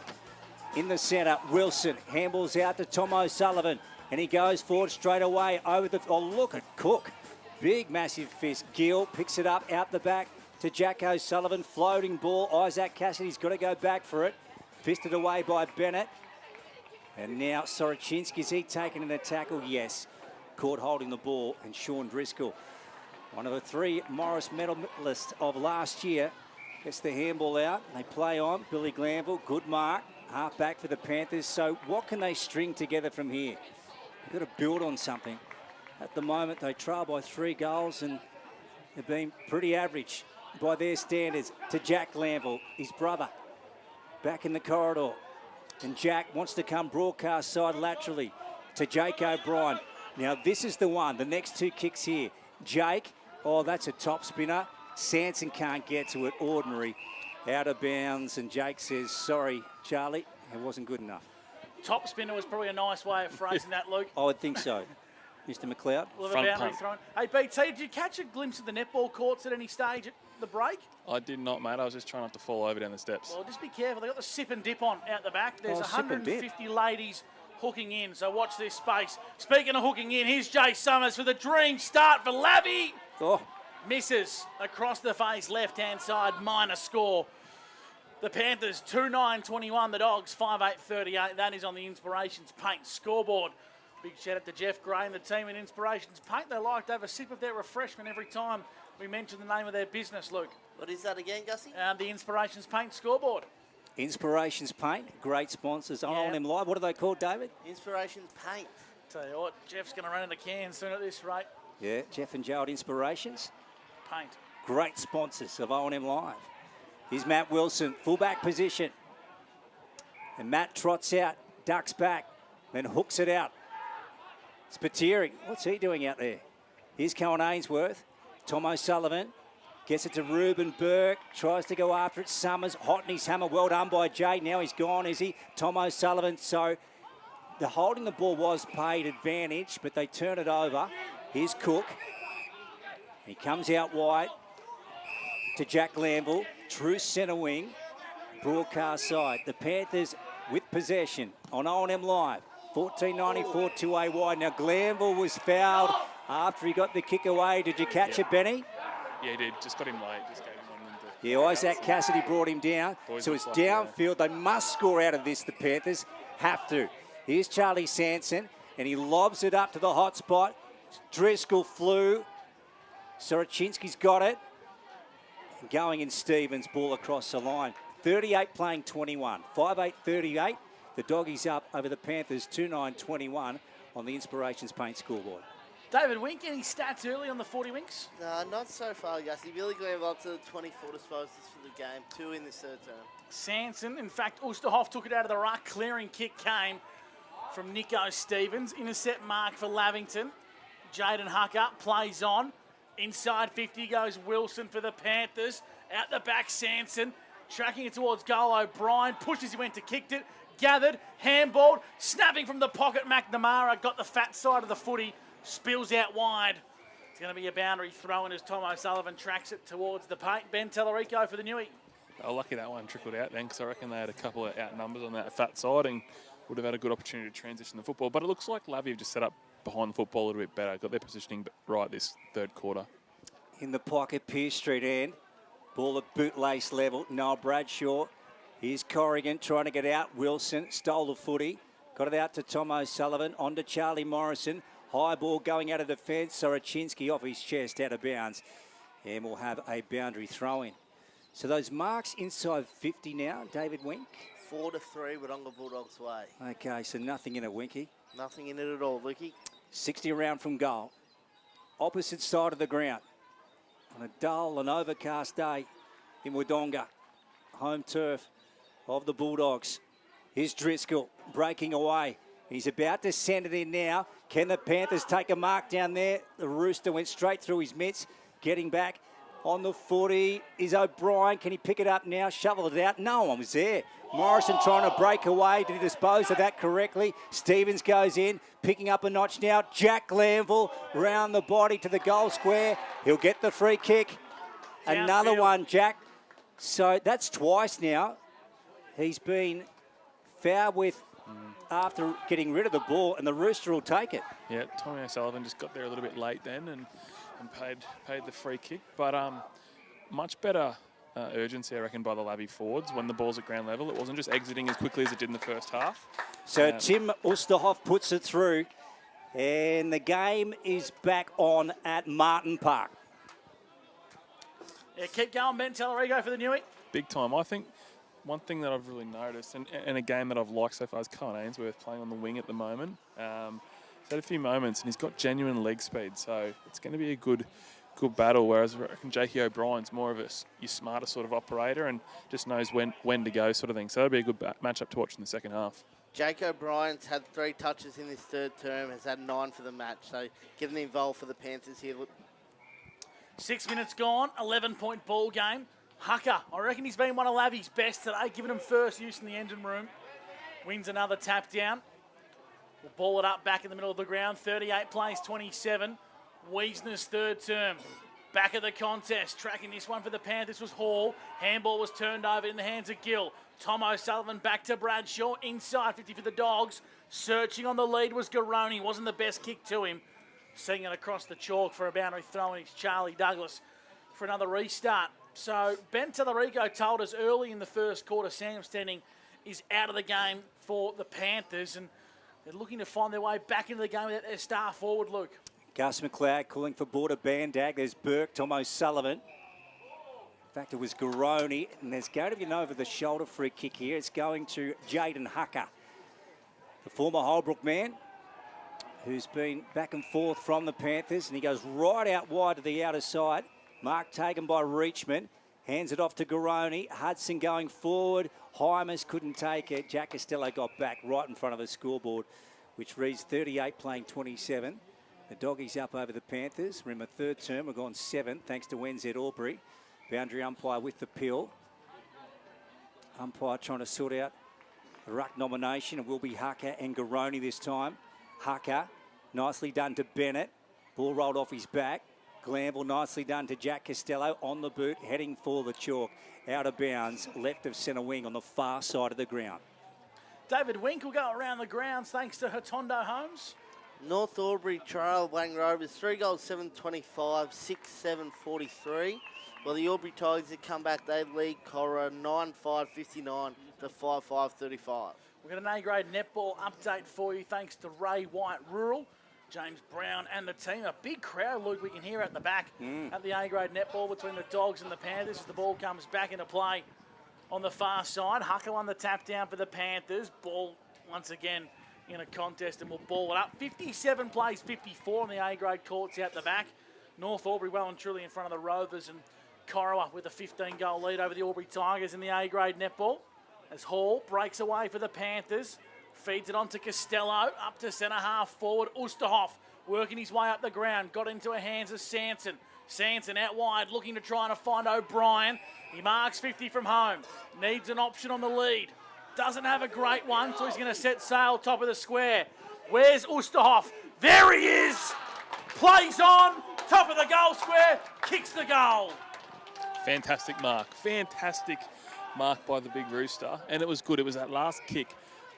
D: In the centre, Wilson handballs out to Tom O'Sullivan, and he goes forward straight away over the... Oh, look at Cook. Big, massive fist. Gill picks it up out the back to Jack O'Sullivan. Floating ball. Isaac Cassidy's got to go back for it. Fisted away by Bennett. And now Sorochinski's he taken in the tackle? Yes. Caught holding the ball, and Sean Driscoll, one of the 3 Morris medalists of last year, gets the handball out. They play on. Billy Glanville, good mark. Half back for the Panthers. So what can they string together from here? They've got to build on something. At the moment, they trail by 3 goals, and they've been pretty average by their standards. To Jack Glanville, his brother, back in the corridor. And Jack wants to come broadcast side laterally to Jake O'Brien. Now, this is the one. The next 2 kicks here. Jake, oh, that's a top spinner. Sanson can't get to it. Ordinary. Out of bounds. And Jake says, sorry, Charlie, it wasn't good enough.
B: Top spinner was probably a nice way of phrasing that, Luke.
D: I would think so. Mr. McLeod.
B: Front pump. Hey, BT, did you catch a glimpse of the netball courts at any stage at the break?
A: I did not, mate. I was just trying not to fall over down the steps.
B: Well, just be careful. They've got the sip and dip on out the back. There's 150 ladies hooking in, so watch this space. Speaking of hooking in, here's Jay Summers for the dream start for Lavy.
D: Oh.
B: Misses across the face, left-hand side, minor score. The Panthers 2-9-21, the Dogs 5-8-38. That is on the Inspirations Paint scoreboard. Big shout out to Jeff Gray and the team in Inspirations Paint. They like to have a sip of their refreshment every time we mention the name of their business, Luke.
C: What is that again, Gussie?
B: The Inspirations Paint scoreboard.
D: Inspirations Paint, great sponsors. On them live. What are they called, David?
C: Inspirations Paint.
B: Tell you what, Jeff's going to run into cans soon at this rate.
D: Yeah, Jeff and Joe at Inspirations.
B: Paint.
D: Great sponsors of O&M Live. Here's Matt Wilson, fullback position. And Matt trots out, ducks back, then hooks it out. Spiteri, what's he doing out there? Here's Cohen Ainsworth. Tom O'Sullivan gets it to Ruben Burke, tries to go after it. Summers, hot in his hammer, well done by Jade. Now he's gone, is he? Tom O'Sullivan, so the holding the ball was paid advantage, but they turn it over. Here's Cook. He comes out wide to Jack Lamble, true centre wing, broadcast side. The Panthers with possession on O&M Live. 14.94 to a wide. Now Glanville was fouled after he got the kick away. Did you catch it, Benny?
A: Yeah, he did. Just got him late. Just gave him one.
D: Yeah, Isaac Cassidy brought him down. So it's downfield. They must score out of this, the Panthers. Have to. Here's Charlie Sanson, and he lobs it up to the hot spot. Driscoll flew. Soroczynski's got it. Going in Stevens, ball across the line. 38 playing 21. 5-8-38. The Doggies up over the Panthers 2-9-21 on the Inspirations Paint scoreboard.
B: David Wink, any stats early on the 40 Winks?
C: No, not so far, Gussie. Billy Glanville up to the 24 disposals for the game, 2 in this third term.
B: Sanson, in fact, Oosterhoff took it out of the ruck. Clearing kick came from Nico Stevens. Intercept mark for Lavington. Jaden Hucker plays on. Inside 50 goes Wilson for the Panthers. Out the back, Sanson. Tracking it towards goal. O'Brien pushes, he went to kicked it. Gathered, handballed, snapping from the pocket. McNamara got the fat side of the footy, spills out wide. It's going to be a boundary throw in as Tom O'Sullivan tracks it towards the paint. Ben Tellerico for the Newey.
A: Oh, lucky that one trickled out then, because I reckon they had a couple of out numbers on that fat side and would have had a good opportunity to transition the football. But it looks like Lavie have just set up behind the football a little bit better. Got their positioning right this third quarter.
D: In the pocket, Pearce Street end. Ball at bootlace level. Noel Bradshaw. Here's Corrigan trying to get out. Wilson stole the footy. Got it out to Tom O'Sullivan. On to Charlie Morrison. High ball going out of defence. Soroczynski off his chest, out of bounds. And we'll have a boundary throw-in. So those marks inside 50 now, David Wink.
C: 4-3, Wodonga Bulldogs way.
D: Okay, so nothing in it, Winky.
C: Nothing in it at all, Lukey.
D: 60 around from goal. Opposite side of the ground. On a dull and overcast day in Wodonga. Home turf of the Bulldogs. Here's Driscoll breaking away. He's about to send it in now. Can the Panthers take a mark down there? The Rooster went straight through his mitts. Getting back on the footy is O'Brien. Can he pick it up now? Shovel it out. No one was there. Morrison trying to break away. Did he dispose of that correctly? Stevens goes in, picking up a notch now. Jack Glanville round the body to the goal square. He'll get the free kick. Another one, Jack. So that's twice now. He's been fouled with after getting rid of the ball, and the Rooster will take it.
A: Yeah, Tommy O'Sullivan just got there a little bit late then and paid the free kick. But much better urgency, I reckon, by the Lavie forwards when the ball's at ground level. It wasn't just exiting as quickly as it did in the first half.
D: So Tim Oosterhoff puts it through, and the game is back on at Martin Park.
B: Yeah, keep going, Ben Tellerico for the Newey.
A: Big time. I think one thing that I've really noticed, and a game that I've liked so far, is Cohen Ainsworth playing on the wing at the moment. He's had a few moments, and he's got genuine leg speed, so it's going to be a good battle, whereas I reckon Jakey O'Brien's more of your smarter sort of operator and just knows when to go sort of thing. So that'll be a good matchup to watch in the second half.
C: Jake O'Brien's had 3 touches in this third term, has had 9 for the match, so getting involved for the Panthers here.
B: 6 minutes gone, 11-point ball game. Hucker, I reckon he's been one of Lavie's best today, giving him first use in the engine room. Wins another tap down. We'll ball it up back in the middle of the ground. 38 plays 27. Wiesner's third term. Back of the contest. Tracking this one for the Panthers was Hall. Handball was turned over in the hands of Gill. Tom O'Sullivan back to Bradshaw. Inside 50 for the Dogs. Searching on the lead was Garoni. Wasn't the best kick to him. Seeing it across the chalk for a boundary throw, and it's Charlie Douglas for another restart. So Ben Tellerico told us early in the first quarter Sam Stenning is out of the game for the Panthers, and they're looking to find their way back into the game without their star forward, Luke.
D: Gus McLeod calling for Border Bandag. There's Burke, Tom O'Sullivan. In fact, it was Garoni, and there's going to be an over-the-shoulder free kick here. It's going to Jaden Hucker, the former Holbrook man, who's been back and forth from the Panthers, and he goes right out wide to the outer side. Mark taken by Reachman. Hands it off to Garoni. Hudson going forward. Hymas couldn't take it. Jack Costello got back right in front of the scoreboard, which reads 38 playing 27. The Doggies up over the Panthers. Remember, third term, we've gone 7 thanks to NZ Albury. Boundary umpire with the pill. Umpire trying to sort out the ruck nomination. It will be Hucker and Garoni this time. Hucker, nicely done to Bennett. Ball rolled off his back. Glanville, nicely done to Jack Costello on the boot, heading for the chalk. Out of bounds, left of centre wing on the far side of the ground.
B: David Wink will go around the grounds thanks to Hotondo Homes.
C: North Albury Trail, Wang Rovers, 3 goals, 7-25, 6-7-43. Well, the Albury Tigers have come back. They lead Cora 9-5-59 to 5-5-35.
B: We've got an A-grade netball update for you thanks to Ray White Rural, James Brown and the team. A big crowd, Luke, we can hear at the back at the A-grade netball between the Dogs and the Panthers as the ball comes back into play on the far side. Hucker on the tap down for the Panthers. Ball once again in a contest and will ball it up. 57 plays 54 on the A-grade courts out the back. North Albury well and truly in front of the Rovers, and Corowa with a 15-goal lead over the Albury Tigers in the A-grade netball. As Hall breaks away for the Panthers, feeds it on to Costello, up to centre half forward. Oosterhoff working his way up the ground, got into the hands of Sanson. Sanson out wide, looking to try and find O'Brien. He marks 50 from home, needs an option on the lead. Doesn't have a great one, so he's going to set sail top of the square. Where's Oosterhoff? There he is! Plays on, top of the goal square, kicks the goal.
A: Fantastic mark. Fantastic mark by the big rooster. And it was good. It was that last kick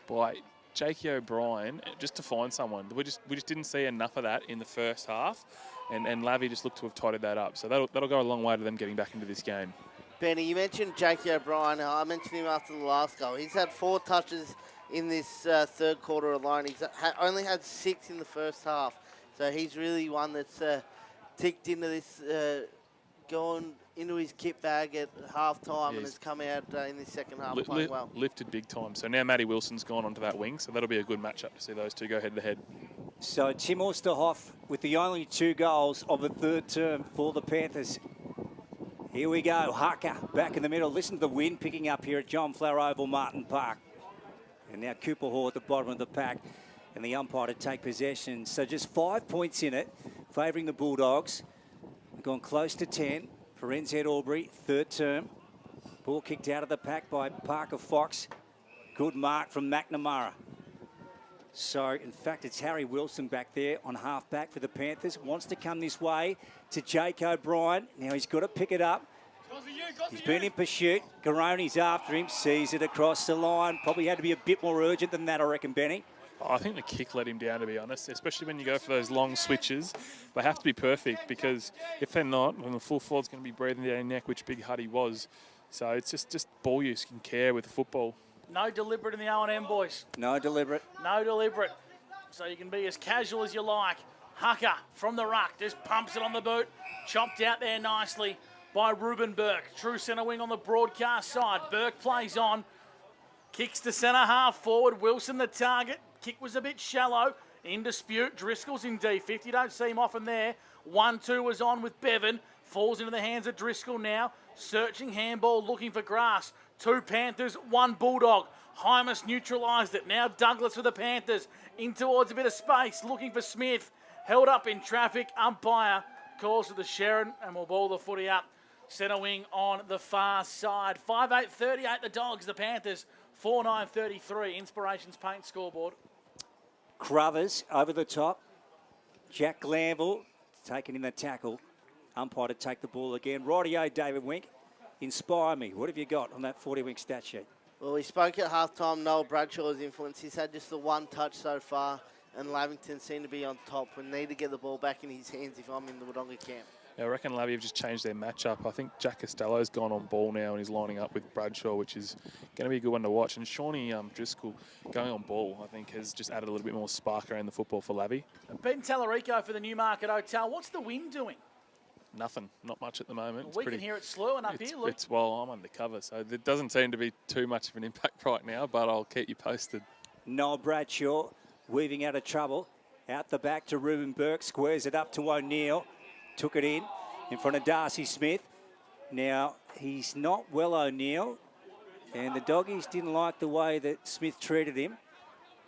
A: by Jakey O'Brien just to find someone. We just didn't see enough of that in the first half. And Lavy just looked to have tidied that up. So that'll go a long way to them getting back into this game.
C: Benny, you mentioned Jakey O'Brien. I mentioned him after the last goal. He's had 4 touches in this third quarter alone. He's only had 6 in the first half. So he's really one that's ticked into this, going into his kit bag at half-time and has come out in the second half playing well.
A: Lifted big time. So now Matty Wilson's gone onto that wing, so that'll be a good matchup to see those two go head-to-head.
D: So Tim Oosterhoff with the only 2 goals of the third term for the Panthers. Here we go, Hucker back in the middle. Listen to the wind picking up here at John Flower Oval, Martin Park. And now Cooper Hall at the bottom of the pack and the umpire to take possession. So just 5 points in it, favouring the Bulldogs. We've gone close to 10 for NZ Albury, third term. Ball kicked out of the pack by Parker Fox. Good mark from McNamara. So, in fact, it's Harry Wilson back there on half-back for the Panthers. Wants to come this way to Jake O'Brien. Now he's got to pick it up. He's been in pursuit. Garoni's after him, sees it across the line. Probably had to be a bit more urgent than that, I reckon, Benny.
A: I think the kick let him down, to be honest, especially when you go for those long switches. They have to be perfect, because if they're not, then the full forward's going to be breathing down your neck, which Big Huddy was. So it's just ball use and care with the football.
B: No deliberate in the O&M, boys.
D: No deliberate.
B: No deliberate. So you can be as casual as you like. Hucker from the ruck just pumps it on the boot. Chopped out there nicely by Ruben Burke. True centre wing on the broadcast side. Burke plays on. Kicks to centre half forward. Wilson the target. Kick was a bit shallow. In dispute. Driscoll's in D50. You don't see him often there. 1-2 was on with Bevan. Falls into the hands of Driscoll now. Searching handball, looking for grass. 2 Panthers, 1 Bulldog. Hymas neutralised it. Now Douglas for the Panthers. In towards a bit of space, looking for Smith. Held up in traffic. Umpire calls to the Sharon and will ball the footy up. Centre wing on the far side. 5-8-38 the Dogs, the Panthers. 4-9-33. Inspirations Paint scoreboard.
D: Crothers over the top. Jack Glanville taking in the tackle. Umpire to take the ball again. Rightio, David Wink. Inspire me. What have you got on that 40-wink stat sheet?
C: Well, we spoke at halftime, Noel Bradshaw's influence. He's had just the 1 touch so far, and Lavington seem to be on top. We need to get the ball back in his hands if I'm in the Wodonga camp.
A: Yeah, I reckon Lavie have just changed their matchup. I think Jack Costello's gone on ball now and he's lining up with Bradshaw, which is going to be a good one to watch. And Shawnee Driscoll going on ball, I think, has just added a little bit more spark around the football for Lavie.
B: Ben Tallarico for the Newmarket Hotel. What's the wind doing?
A: Nothing, not much at the moment.
B: Well, we can hear it slewing up here, Luke.
A: Well, I'm undercover, so there doesn't seem to be too much of an impact right now, but I'll keep you posted.
D: Noel Bradshaw weaving out of trouble. Out the back to Ruben Burke, squares it up to O'Neill. Took it in front of Darcy Smith. Now He's not well, O'Neill. And the doggies didn't like the way that Smith treated him.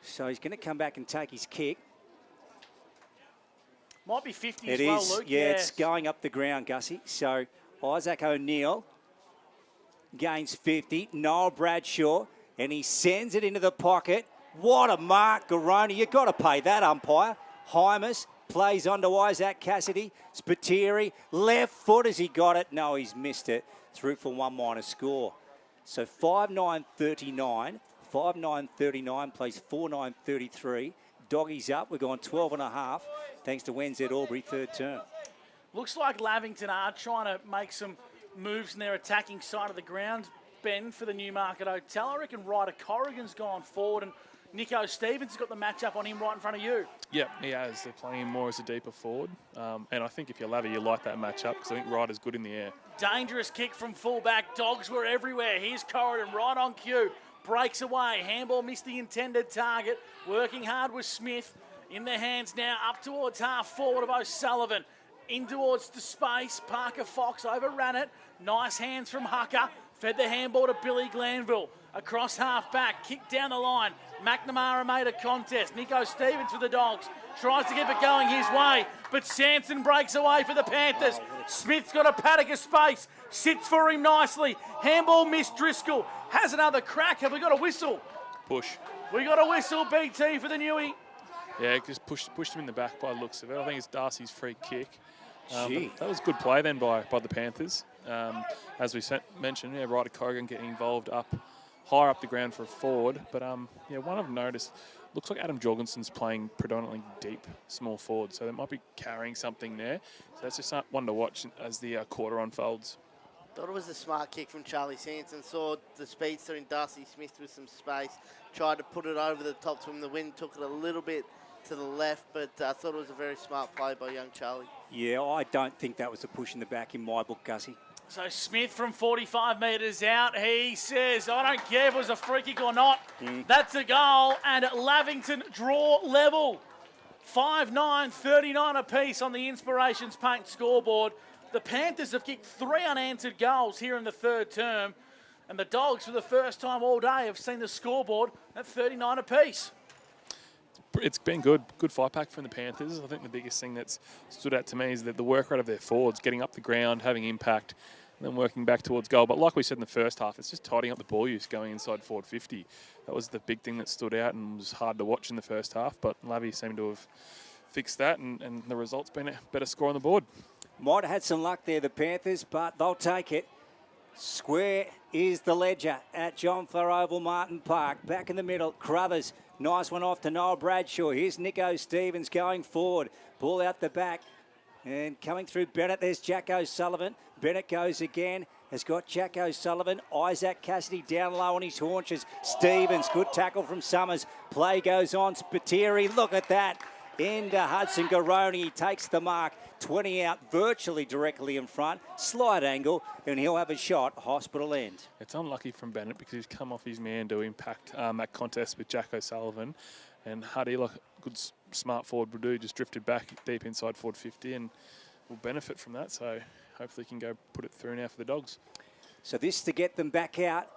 D: So he's going to come back and take his kick.
B: Might be 50
D: It
B: as well,
D: is,
B: Luke.
D: yeah, it's going up the ground, Gussie. So Isaac O'Neill gains 50. Noel Bradshaw, and he sends it into the pocket. What a mark, Garoni. You've got to pay that, umpire. Hymus plays onto Isaac Cassidy. Spiteri, left foot as he got it. No, he's missed it. Through for 1- score. So 5-9-39. 5-9-39 plays 4-9-33. Doggies up. We're going 12.5 thanks to WNZ Albury, third term.
B: Looks like Lavington are trying to make some moves in their attacking side of the ground. Ben for the Newmarket Hotel. I reckon Ryder Corrigan's gone forward, and Nico Stevens has got the matchup on him right in front of you.
A: Yep, he has. They're playing him more as a deeper forward. And I think if you're Lavy, you like that matchup because I think Ryder's good in the air.
B: Dangerous kick from fullback. Dogs were everywhere. Here's Corrigan right on cue. Breaks away. Handball missed the intended target. Working hard with Smith. In their hands now, up towards half forward of O'Sullivan. In towards the space. Parker Fox overran it. Nice hands from Hucker. Fed the handball to Billy Glanville. Across half back. Kick down the line. McNamara made a contest. Nico Stevens for the Dogs. Tries to keep it going his way. But Sanson breaks away for the Panthers. Smith's got a paddock of space. Sits for him nicely. Handball missed Driscoll. Has another crack. Have we got a whistle?
A: Push.
B: We got a whistle, BT, for the Newey.
A: Yeah, just pushed him in the back by the looks of it. I think it's Darcy's free kick.
D: Gee.
A: That was good play then by the Panthers. As we mentioned, yeah, Ryder Corrigan getting involved higher up the ground for a forward. But yeah, one I've noticed, looks like Adam Jorgensen's playing predominantly deep small forward, so they might be carrying something there. So that's just one to watch as the quarter unfolds.
C: Thought it was a smart kick from Charlie Sanson. Saw the speedster in Darcy Smith with some space. Tried to put it over the top to him. The wind took it a little bit to the left, but I thought it was a very smart play by young Charlie.
D: Yeah, I don't think that was a push in the back in my book, Gussie.
B: So Smith from 45 metres out. He says, I don't care if it was a free kick or not. That's a goal, and Lavington draw level. 5-9, 39 apiece on the Inspirations Paint scoreboard. The Panthers have kicked 3 unanswered goals here in the third term, and the Dogs, for the first time all day, have seen the scoreboard at 39 apiece.
A: It's been good fight back from the Panthers. I think the biggest thing that's stood out to me is that the work rate of their forwards, getting up the ground, having impact, and then working back towards goal. But like we said in the first half, it's just tidying up the ball use going inside forward 50. That was the big thing that stood out and was hard to watch in the first half. But Lavy seemed to have fixed that, and the result's been a better score on the board.
D: Might have had some luck there, the Panthers, but they'll take it. Square is the ledger at John Flower Oval, Martin Park. Back in the middle, Crothers. Nice one off to Noel Bradshaw. Here's Nico Stevens going forward. Ball out the back. And coming through Bennett, there's Jack O'Sullivan. Bennett goes again. Has got Jack O'Sullivan. Isaac Cassidy down low on his haunches. Stevens, good tackle from Summers. Play goes on. Spiteri, look at that. Into Hudson Garoni. He takes the mark. 20 out, virtually directly in front. Slight angle, and he'll have a shot. Hospital end.
A: It's unlucky from Bennett because he's come off his man to impact that contest with Jack O'Sullivan. And Huddy, like a good smart forward would do, just drifted back deep inside forward 50 and will benefit from that. So hopefully he can go put it through now for the Dogs.
D: So this to get them back out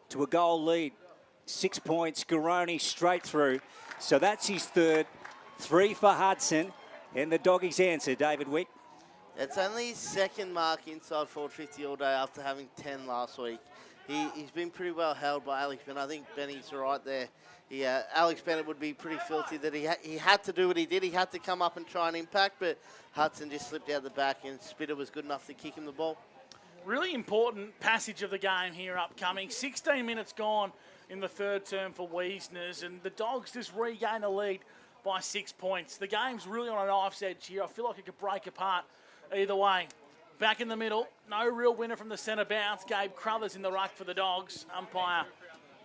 D: to a goal lead. 6 points, Garoni straight through. So that's his third. 3 for Hudson. And the Doggies answer, David Wick.
C: It's only his second mark inside forward 50 all day after having 10 last week. He's been pretty well held by Alex Bennett. I think Benny's right there. Alex Bennett would be pretty filthy that he had to do what he did. He had to come up and try and impact, but Hudson just slipped out the back and Spitter was good enough to kick him the ball. Really
B: important passage of the game here upcoming. 16 minutes gone in the third term for Wiesners, and the Dogs just regain the lead by 6 points. The game's really on a knife's edge here. I feel like it could break apart either way. Back in the middle, no real winner from the centre bounce. Gabe Crothers in the ruck for the Dogs. Umpire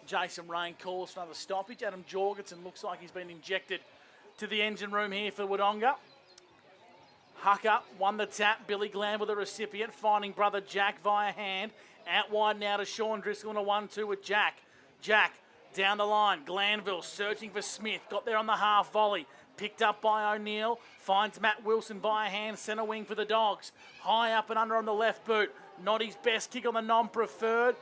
B: Jason Rain calls for another stoppage. Adam Jorgensen looks like he's been injected to the engine room here for Wodonga. Hucker won the tap. Billy Glanville, the recipient, finding brother Jack via hand. Out wide now to Sean Driscoll in a 1-2 with Jack. Jack down the line. Glanville searching for Smith. Got there on the half volley. Picked up by O'Neill. Finds Matt Wilson via hand. Centre wing for the Dogs. High up and under on the left boot. Not his best kick on the non-preferred.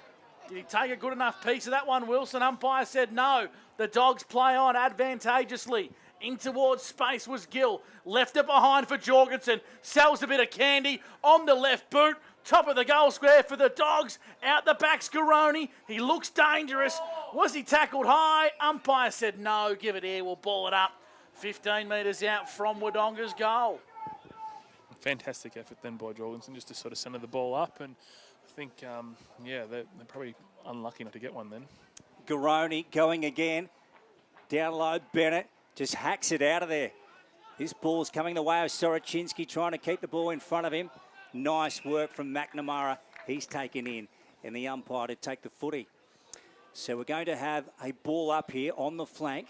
B: Did he take a good enough piece of that one, Wilson? Umpire said no. The Dogs play on advantageously. In towards space was Gill. Left it behind for Jorgensen. Sells a bit of candy on the left boot. Top of the goal square for the Dogs. Out the back, Scaroni. He looks dangerous. Was he tackled high? Umpire said no. Give it here. We'll ball it up. 15 metres out from Wodonga's goal.
A: Fantastic effort then by Jorgensen just to sort of centre the ball up. And I think, they're probably unlucky not to get one then.
D: Garoni going again. Down low, Bennett just hacks it out of there. This ball's coming the way of Soroczynski, trying to keep the ball in front of him. Nice work from McNamara. He's taken in, and the umpire to take the footy. So we're going to have a ball up here on the flank,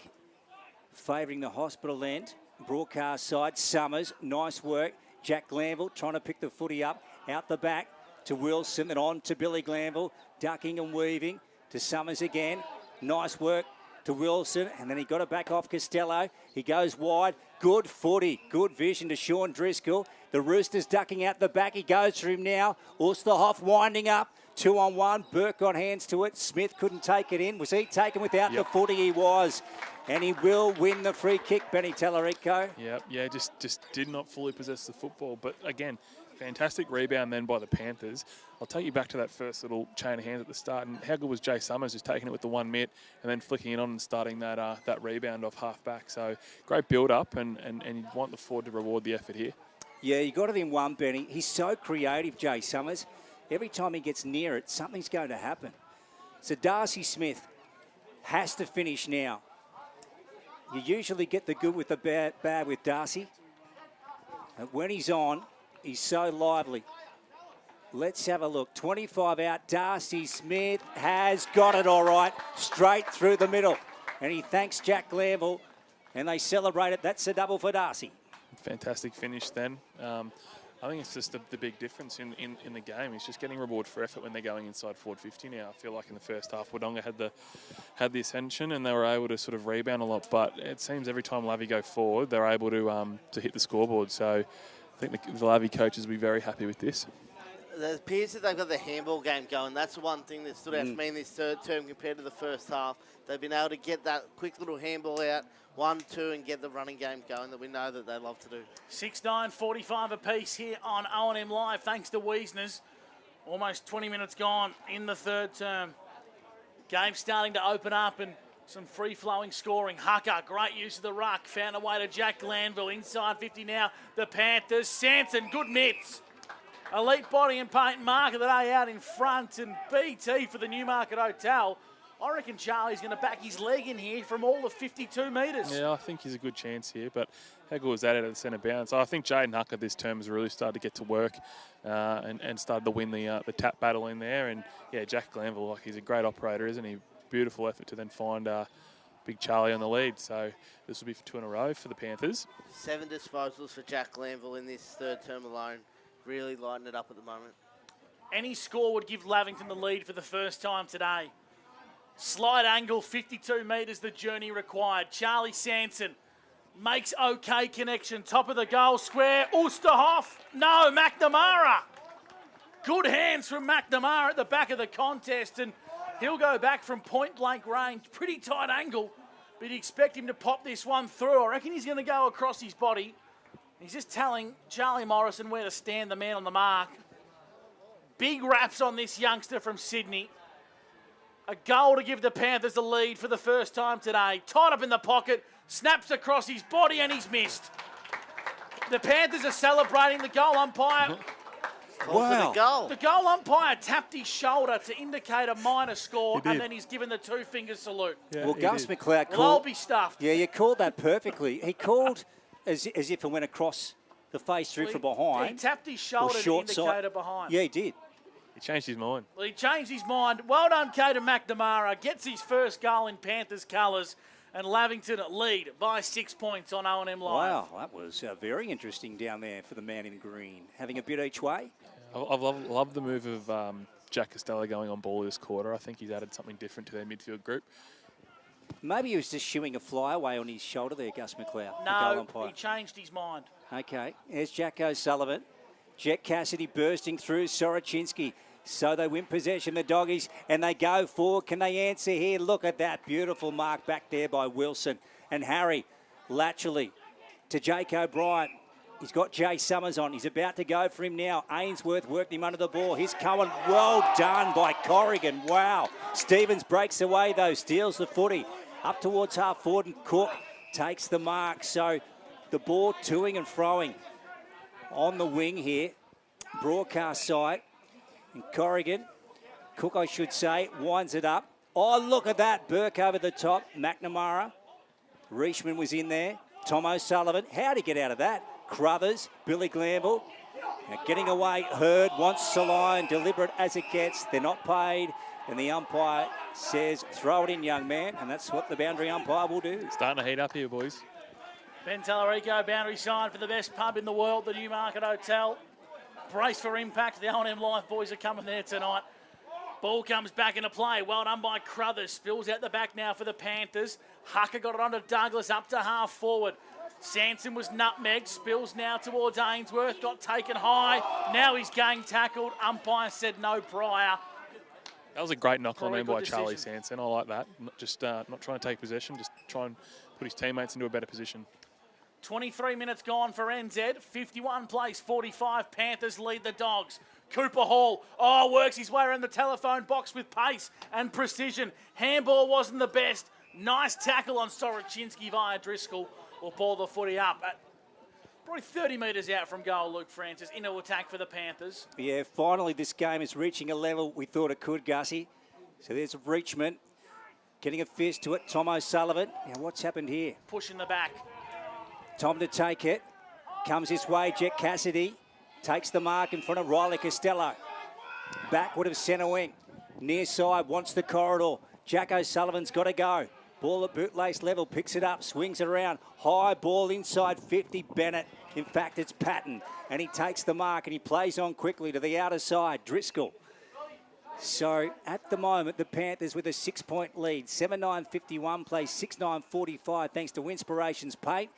D: favouring the hospital end. Broadcast side, Summers, nice work. Jack Glanville trying to pick the footy up. Out the back to Wilson, and on to Billy Glanville. Ducking and weaving to Summers again. Nice work to Wilson, and then he got it back off Costello. He goes wide. Good footy. Good vision to Sean Driscoll. The Roosters ducking out the back. He goes for him now. Osterhoff winding up. 2-on-1. Burke on hands to it. Smith couldn't take it in. Was he taken without the footy? He was. And he will win the free kick, Benny Tallarico.
A: Yeah, just did not fully possess the football. But again, fantastic rebound then by the Panthers. I'll take you back to that first little chain of hands at the start. And how good was Jay Summers just taking it with the 1 mitt and then flicking it on and starting that rebound off half back. So great build up, and you want the forward to reward the effort here.
D: Yeah, you got it in one, Benny. He's so creative, Jay Summers. Every time he gets near it, something's going to happen. So Darcy Smith has to finish now. You usually get the good with the bad with Darcy. And when he's on, he's so lively. Let's have a look. 25 out. Darcy Smith has got it all right. Straight through the middle. And he thanks Jack Glanville. And they celebrate it. That's a double for Darcy.
A: Fantastic finish then. I think it's just the big difference in the game. He's just getting reward for effort when they're going inside forward 50 now. I feel like in the first half, Wodonga had the ascension and they were able to sort of rebound a lot. But it seems every time Lavie go forward, they're able to hit the scoreboard. So I think the Lavie coaches will be very happy with this.
C: It appears that they've got the handball game going. That's the one thing that stood out for me in this third term compared to the first half. They've been able to get that quick little handball out, 1-2, and get the running game going that we know that they love to do.
B: 6-9, 45 apiece here on O&M Live, thanks to Wiesners. Almost 20 minutes gone in the third term. Game starting to open up and some free-flowing scoring. Hucker, great use of the ruck. Found a way to Jack Glanville. Inside 50 now, the Panthers. Sanson, good mitts. Elite body and paint mark of the day out in front, and BT for the Newmarket Hotel. I reckon Charlie's going to back his leg in here from all the 52 metres.
A: Yeah, I think he's a good chance here, but how good was that out of the centre bounce? I think Jaden Hucker this term has really started to get to work and started to win the tap battle in there. And yeah, Jack Glanville, like, he's a great operator, isn't he? Beautiful effort to then find Big Charlie on the lead. So this will be for 2 in a row for the Panthers.
C: 7 disposals for Jack Glanville in this third term alone. Really lighting it up at the moment.
B: Any score would give Lavington the lead for the first time today. Slight angle, 52 metres, the journey required. Charlie Sanson makes okay connection. Top of the goal square. Osterhoff. No, McNamara. Good hands from McNamara at the back of the contest, and he'll go back from point-blank range. Pretty tight angle, but you'd expect him to pop this one through. I reckon he's going to go across his body. He's just telling Charlie Morrison where to stand, the man on the mark. Big raps on this youngster from Sydney. A goal to give the Panthers the lead for the first time today. Tied up in the pocket, snaps across his body, and he's missed. The Panthers are celebrating. The goal umpire.
C: Wow.
B: The goal umpire tapped his shoulder to indicate a minor score, and then he's given the 2-finger salute.
D: Yeah, well, Gus McLeod called.
B: Well, I'll be stuffed.
D: Yeah, you called that perfectly. He called as if it went across the face through from behind.
B: He tapped his shoulder to indicate a behind.
D: Yeah, he did.
A: He changed his mind.
B: Well, he changed his mind. Well done, Caden McNamara. Gets his first goal in Panthers colours, and Lavington lead by 6 points on O&M Live.
D: Wow, that was very interesting down there for the man in green. Having a bit each way.
A: I've loved the move of Jack Costello going on ball this quarter. I think he's added something different to their midfield group.
D: Maybe he was just shooing a flyaway on his shoulder there, Gus McLeod.
B: No, he changed his mind.
D: Okay, here's Jack O'Sullivan. Jet Cassidy bursting through Soroczynski. So they win possession, the Doggies, and they go forward. Can they answer here? Look at that beautiful mark back there by Wilson. And Harry laterally to Jake O'Brien. He's got Jay Summers on. He's about to go for him now. Ainsworth worked him under the ball. He's Cohen. Well done by Corrigan. Wow. Stevens breaks away, though. Steals the footy. Up towards half forward, and Cook takes the mark. So the ball toing and froing on the wing here. Broadcast side. And Corrigan, Cook I should say, winds it up. Oh, look at that. Burke over the top. McNamara. Reishman was in there. Tom O'Sullivan. How'd he get out of that? Crothers, Billy Glanville. Now getting away, Hurd wants the line, deliberate as it gets. They're not paid, and the umpire says, throw it in, young man, and that's what the boundary umpire will do.
A: Starting to heat up here, boys.
B: Ben Tallarico, boundary sign for the best pub in the world, the Newmarket Hotel. Brace for impact. The O&M Life boys are coming there tonight. Ball comes back into play. Well done by Crothers. Spills out the back now for the Panthers. Hucker got it onto Douglas up to half forward. Sanson was nutmegged. Spills now towards Ainsworth. Got taken high. Now he's getting tackled. Umpire said no prior.
A: That was a great knock on there by
B: decision.
A: Charlie Sanson. I like that. Not just not trying to take possession, just try and put his teammates into a better position.
B: 23 minutes gone for NZ. 51 plays, 45. Panthers lead the Dogs. Cooper Hall, works his way around the telephone box with pace and precision. Handball wasn't the best. Nice tackle on Soroczynski via Driscoll. Will ball the footy up at probably 30 metres out from goal, Luke Francis. Into attack for the Panthers.
D: Yeah, finally this game is reaching a level we thought it could, Gussie. So there's Reachman getting a fist to it. Tom O'Sullivan. Now what's happened here?
B: Pushing the back.
D: Tom to take it. Comes his way, Jet Cassidy. Takes the mark in front of Riley Costello. Backward of centre wing. Near side, wants the corridor. Jack O'Sullivan's got to go. Ball at bootlace level, picks it up, swings it around. High ball inside 50, Bennett. In fact, it's Patton. And he takes the mark and he plays on quickly to the outer side, Driscoll. So at the moment, the Panthers with a 6-point lead. 7-9-51 plays 6-9-45 thanks to Winspirations Paint.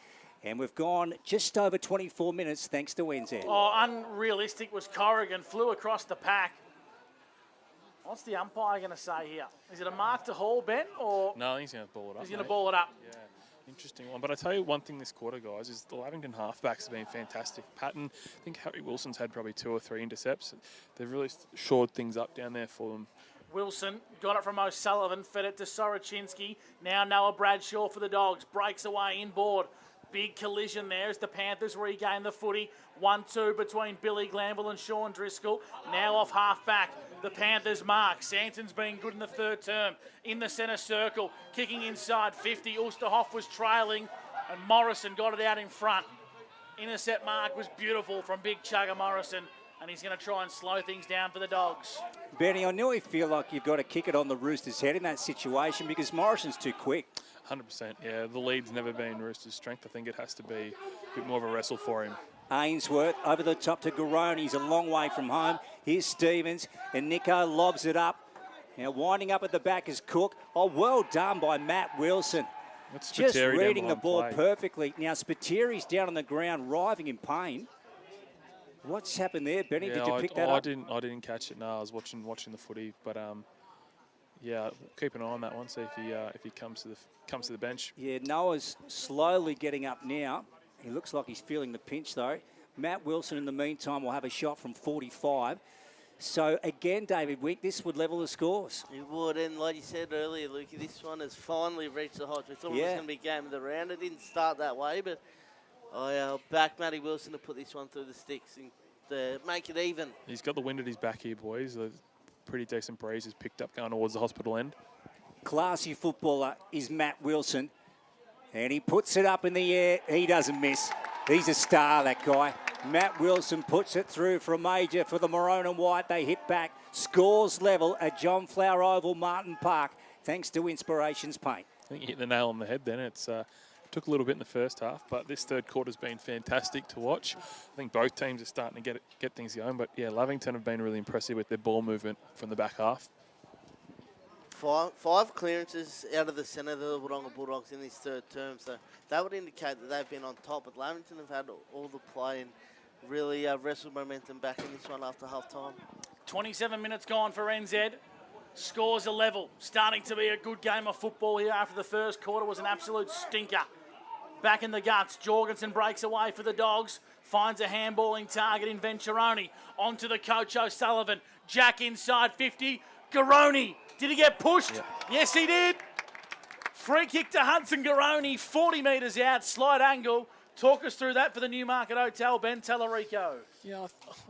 D: And we've gone just over 24 minutes thanks to NZ.
B: Oh, unrealistic was Corrigan. Flew across the pack. What's the umpire going to say here? Is it a mark to Hall, Ben? Or
A: no, I think he's going to ball it up.
B: He's going to ball it up.
A: Yeah, interesting one. But I tell you one thing this quarter, guys, is the Lavington halfbacks have been fantastic. Patton, I think Harry Wilson's had probably 2 or 3 intercepts. They've really shored things up down there for them.
B: Wilson got it from O'Sullivan, fed it to Soroczynski. Now Noah Bradshaw for the Dogs. Breaks away inboard. Big collision there as the Panthers regain the footy. 1-2 between Billy Glanville and Sean Driscoll. Now off half-back. The Panthers mark. Sanson's been good in the third term. In the centre circle. Kicking inside 50. Ulsterhoff was trailing. And Morrison got it out in front. Intercept mark was beautiful from Big Chugger Morrison. And he's going to try and slow things down for the Dogs.
D: Benny, I know you feel like you've got to kick it on the Roosters' head in that situation because Morrison's too quick.
A: 100%, yeah. The lead's never been Roosters' strength. I think it has to be a bit more of a wrestle for him.
D: Ainsworth over the top to Garone. He's a long way from home. Here's Stevens, and Nico lobs it up. Now winding up at the back is Cook. Oh, well done by Matt Wilson. Just reading the ball perfectly. Now Spiteri's down on the ground, writhing in pain. What's happened there, Benny? Did you pick that up?
A: I didn't catch it. No, I was watching the footy, but yeah, keep an eye on that one. See if he comes to the bench.
D: Yeah, Noah's slowly getting up now. He looks like he's feeling the pinch though. Matt Wilson, in the meantime, will have a shot from 45. So again, David Wick, this would level the scores.
C: It would, and like you said earlier, Lukey, this one has finally reached the heights. We thought it was going to be game of the round. It didn't start that way, but I back Matty Wilson to put this one through the sticks and make it even.
A: He's got the wind at his back here, boys. A pretty decent breeze is picked up going towards the hospital end.
D: Classy footballer is Matt Wilson, and he puts it up in the air. He doesn't miss. He's a star, that guy. Matt Wilson puts it through for a major for the Maroon and White. They hit back. Scores level at John Flower Oval, Martin Park, thanks to Inspirations Paint.
A: I think you hit the nail on the head then. It's took a little bit in the first half, but this third quarter's been fantastic to watch. I think both teams are starting to get things going, but yeah, Lavington have been really impressive with their ball movement from the back half.
C: Five clearances out of the centre of the Wodonga Bulldogs in this third term, so that would indicate that they've been on top. But Lavington have had all the play, and really wrestled momentum back in this one after half-time.
B: 27 minutes gone for NZ. Scores a level. Starting to be a good game of football here after the first quarter was an absolute stinker. Back in the guts. Jorgensen breaks away for the Dogs. Finds a handballing target in Venturoni. Onto the coach O'Sullivan. Jack inside 50. Garoni. Did he get pushed?
A: Yep.
B: Yes, he did. Free kick to Hudson Garoni. 40 metres out. Slight angle. Talk us through that for the Newmarket Hotel, Ben Tallarico.
A: Yeah, I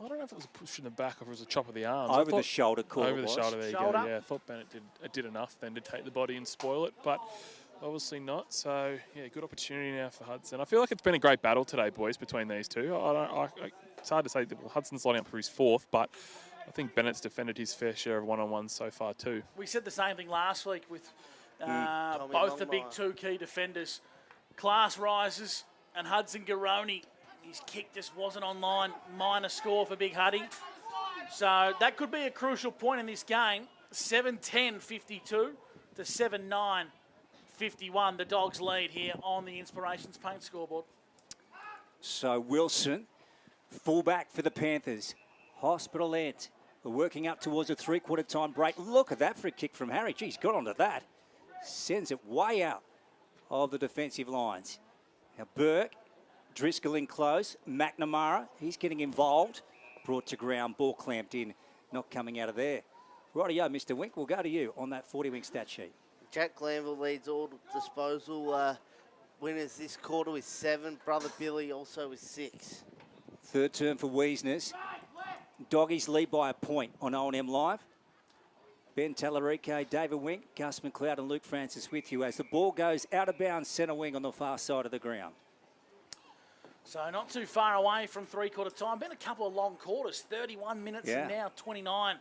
A: don't know if it was a push in the back or if it was a chop of the arms.
D: Over the shoulder call.
A: Over the shoulder, there you go. Yeah, I thought Bennett did enough then to take the body and spoil it, but obviously not. So, yeah, good opportunity now for Hudson. I feel like it's been a great battle today, boys, between these two. It's hard to say that Hudson's lining up for his fourth, but I think Bennett's defended his fair share of one-on-ones so far too.
B: We said the same thing last week with both the big two key defenders. Class rises. And Hudson Garoni, his kick just wasn't online. Minor score for Big Huddy. So that could be a crucial point in this game. 7-10-52 to 7-9-51. The Dogs lead here on the Inspirations Paint scoreboard.
D: So Wilson, fullback for the Panthers. Hospital Ant, working up towards a three-quarter time break. Look at that free kick from Harry. Geez, got onto that. Sends it way out of the defensive lines. Now Burke, Driscoll in close, McNamara, he's getting involved. Brought to ground, ball clamped in, not coming out of there. Rightio, Mr. Wink, we'll go to you on that 40-wink stat sheet.
C: Jack Glanville leads all disposal winners this quarter with 7. Brother Billy also with 6.
D: Third term for Wiesners. Doggies lead by a point on O&M Live. Ben Tallarico, David Wink, Gus McLeod and Luke Francis with you as the ball goes out of bounds centre wing on the far side of the ground.
B: So not too far away from three-quarter time. Been a couple of long quarters, 31 minutes and now 29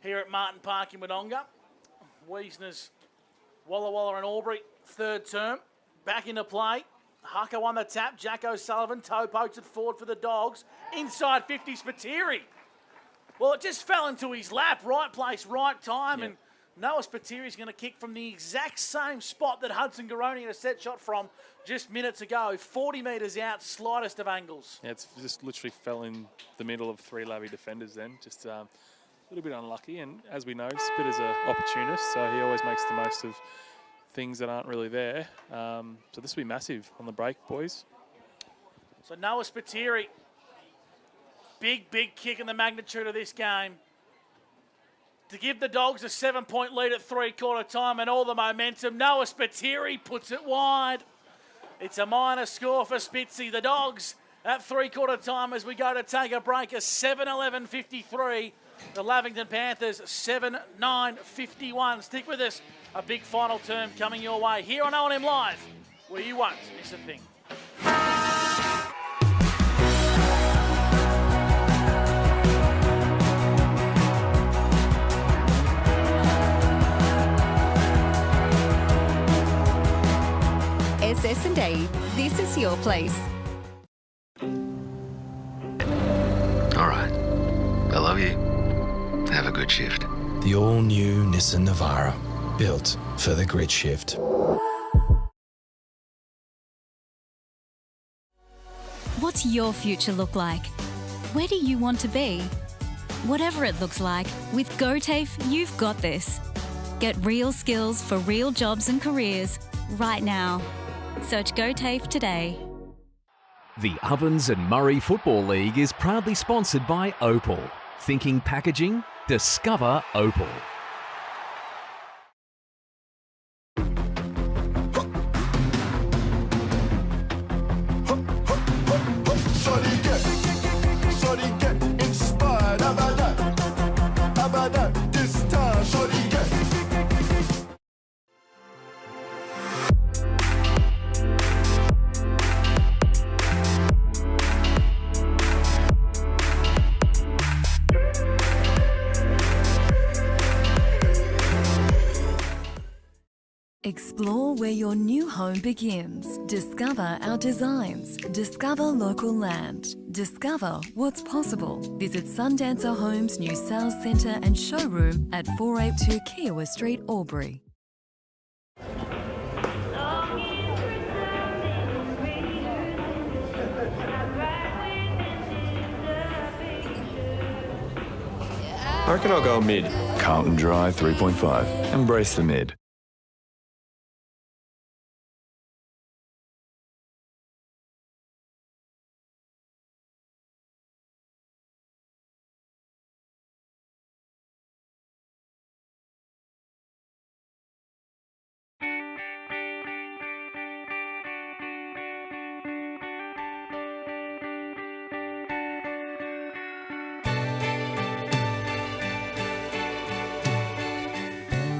B: here at Martin Park in Wodonga. Wiesners, Walla Walla and Albury, third term. Back into play. Hucker on the tap. Jack O'Sullivan, toe pokes it forward for the Dogs. Inside 50, Spiteri. Well, it just fell into his lap. Right place, right time. And Noah Spiteri going to kick from the exact same spot that Hudson Garoni had a set shot from just minutes ago. 40 metres out, slightest of angles.
A: Yeah, it's just literally fell in the middle of 3 Lavy defenders then. Just a little bit unlucky. And as we know, Spitter's an opportunist, so he always makes the most of things that aren't really there. So this will be massive on the break, boys.
B: So Noah Spiteri. Big kick in the magnitude of this game. To give the Dogs a 7-point lead at three-quarter time and all the momentum, Noah Spiteri puts it wide. It's a minor score for Spitzy. The Dogs at three-quarter time as we go to take a break, a 7-11-53. The Lavington Panthers 7-9-51. Stick with us. A big final term coming your way here on O&M Live, where you won't miss a thing.
E: SS&A, this is your place.
F: All right. I love you. Have a good shift.
G: The all-new Nissan Navara, built for the grid shift.
H: What's your future look like? Where do you want to be? Whatever it looks like, with GoTAFE, you've got this. Get real skills for real jobs and careers right now. Search GoTAFE today.
I: The Ovens and Murray Football League is proudly sponsored by Opal. Thinking packaging? Discover Opal.
P: Shorty get inspired. How about that? How about that? This time, shorty get.
O: Explore where your new home begins. Discover our designs. Discover local land. Discover what's possible. Visit Sundancer Homes' new sales centre and showroom at 482 Kiowa Street, Albury.
K: I reckon I'll go mid. Carlton Drive 3.5. Embrace the mid.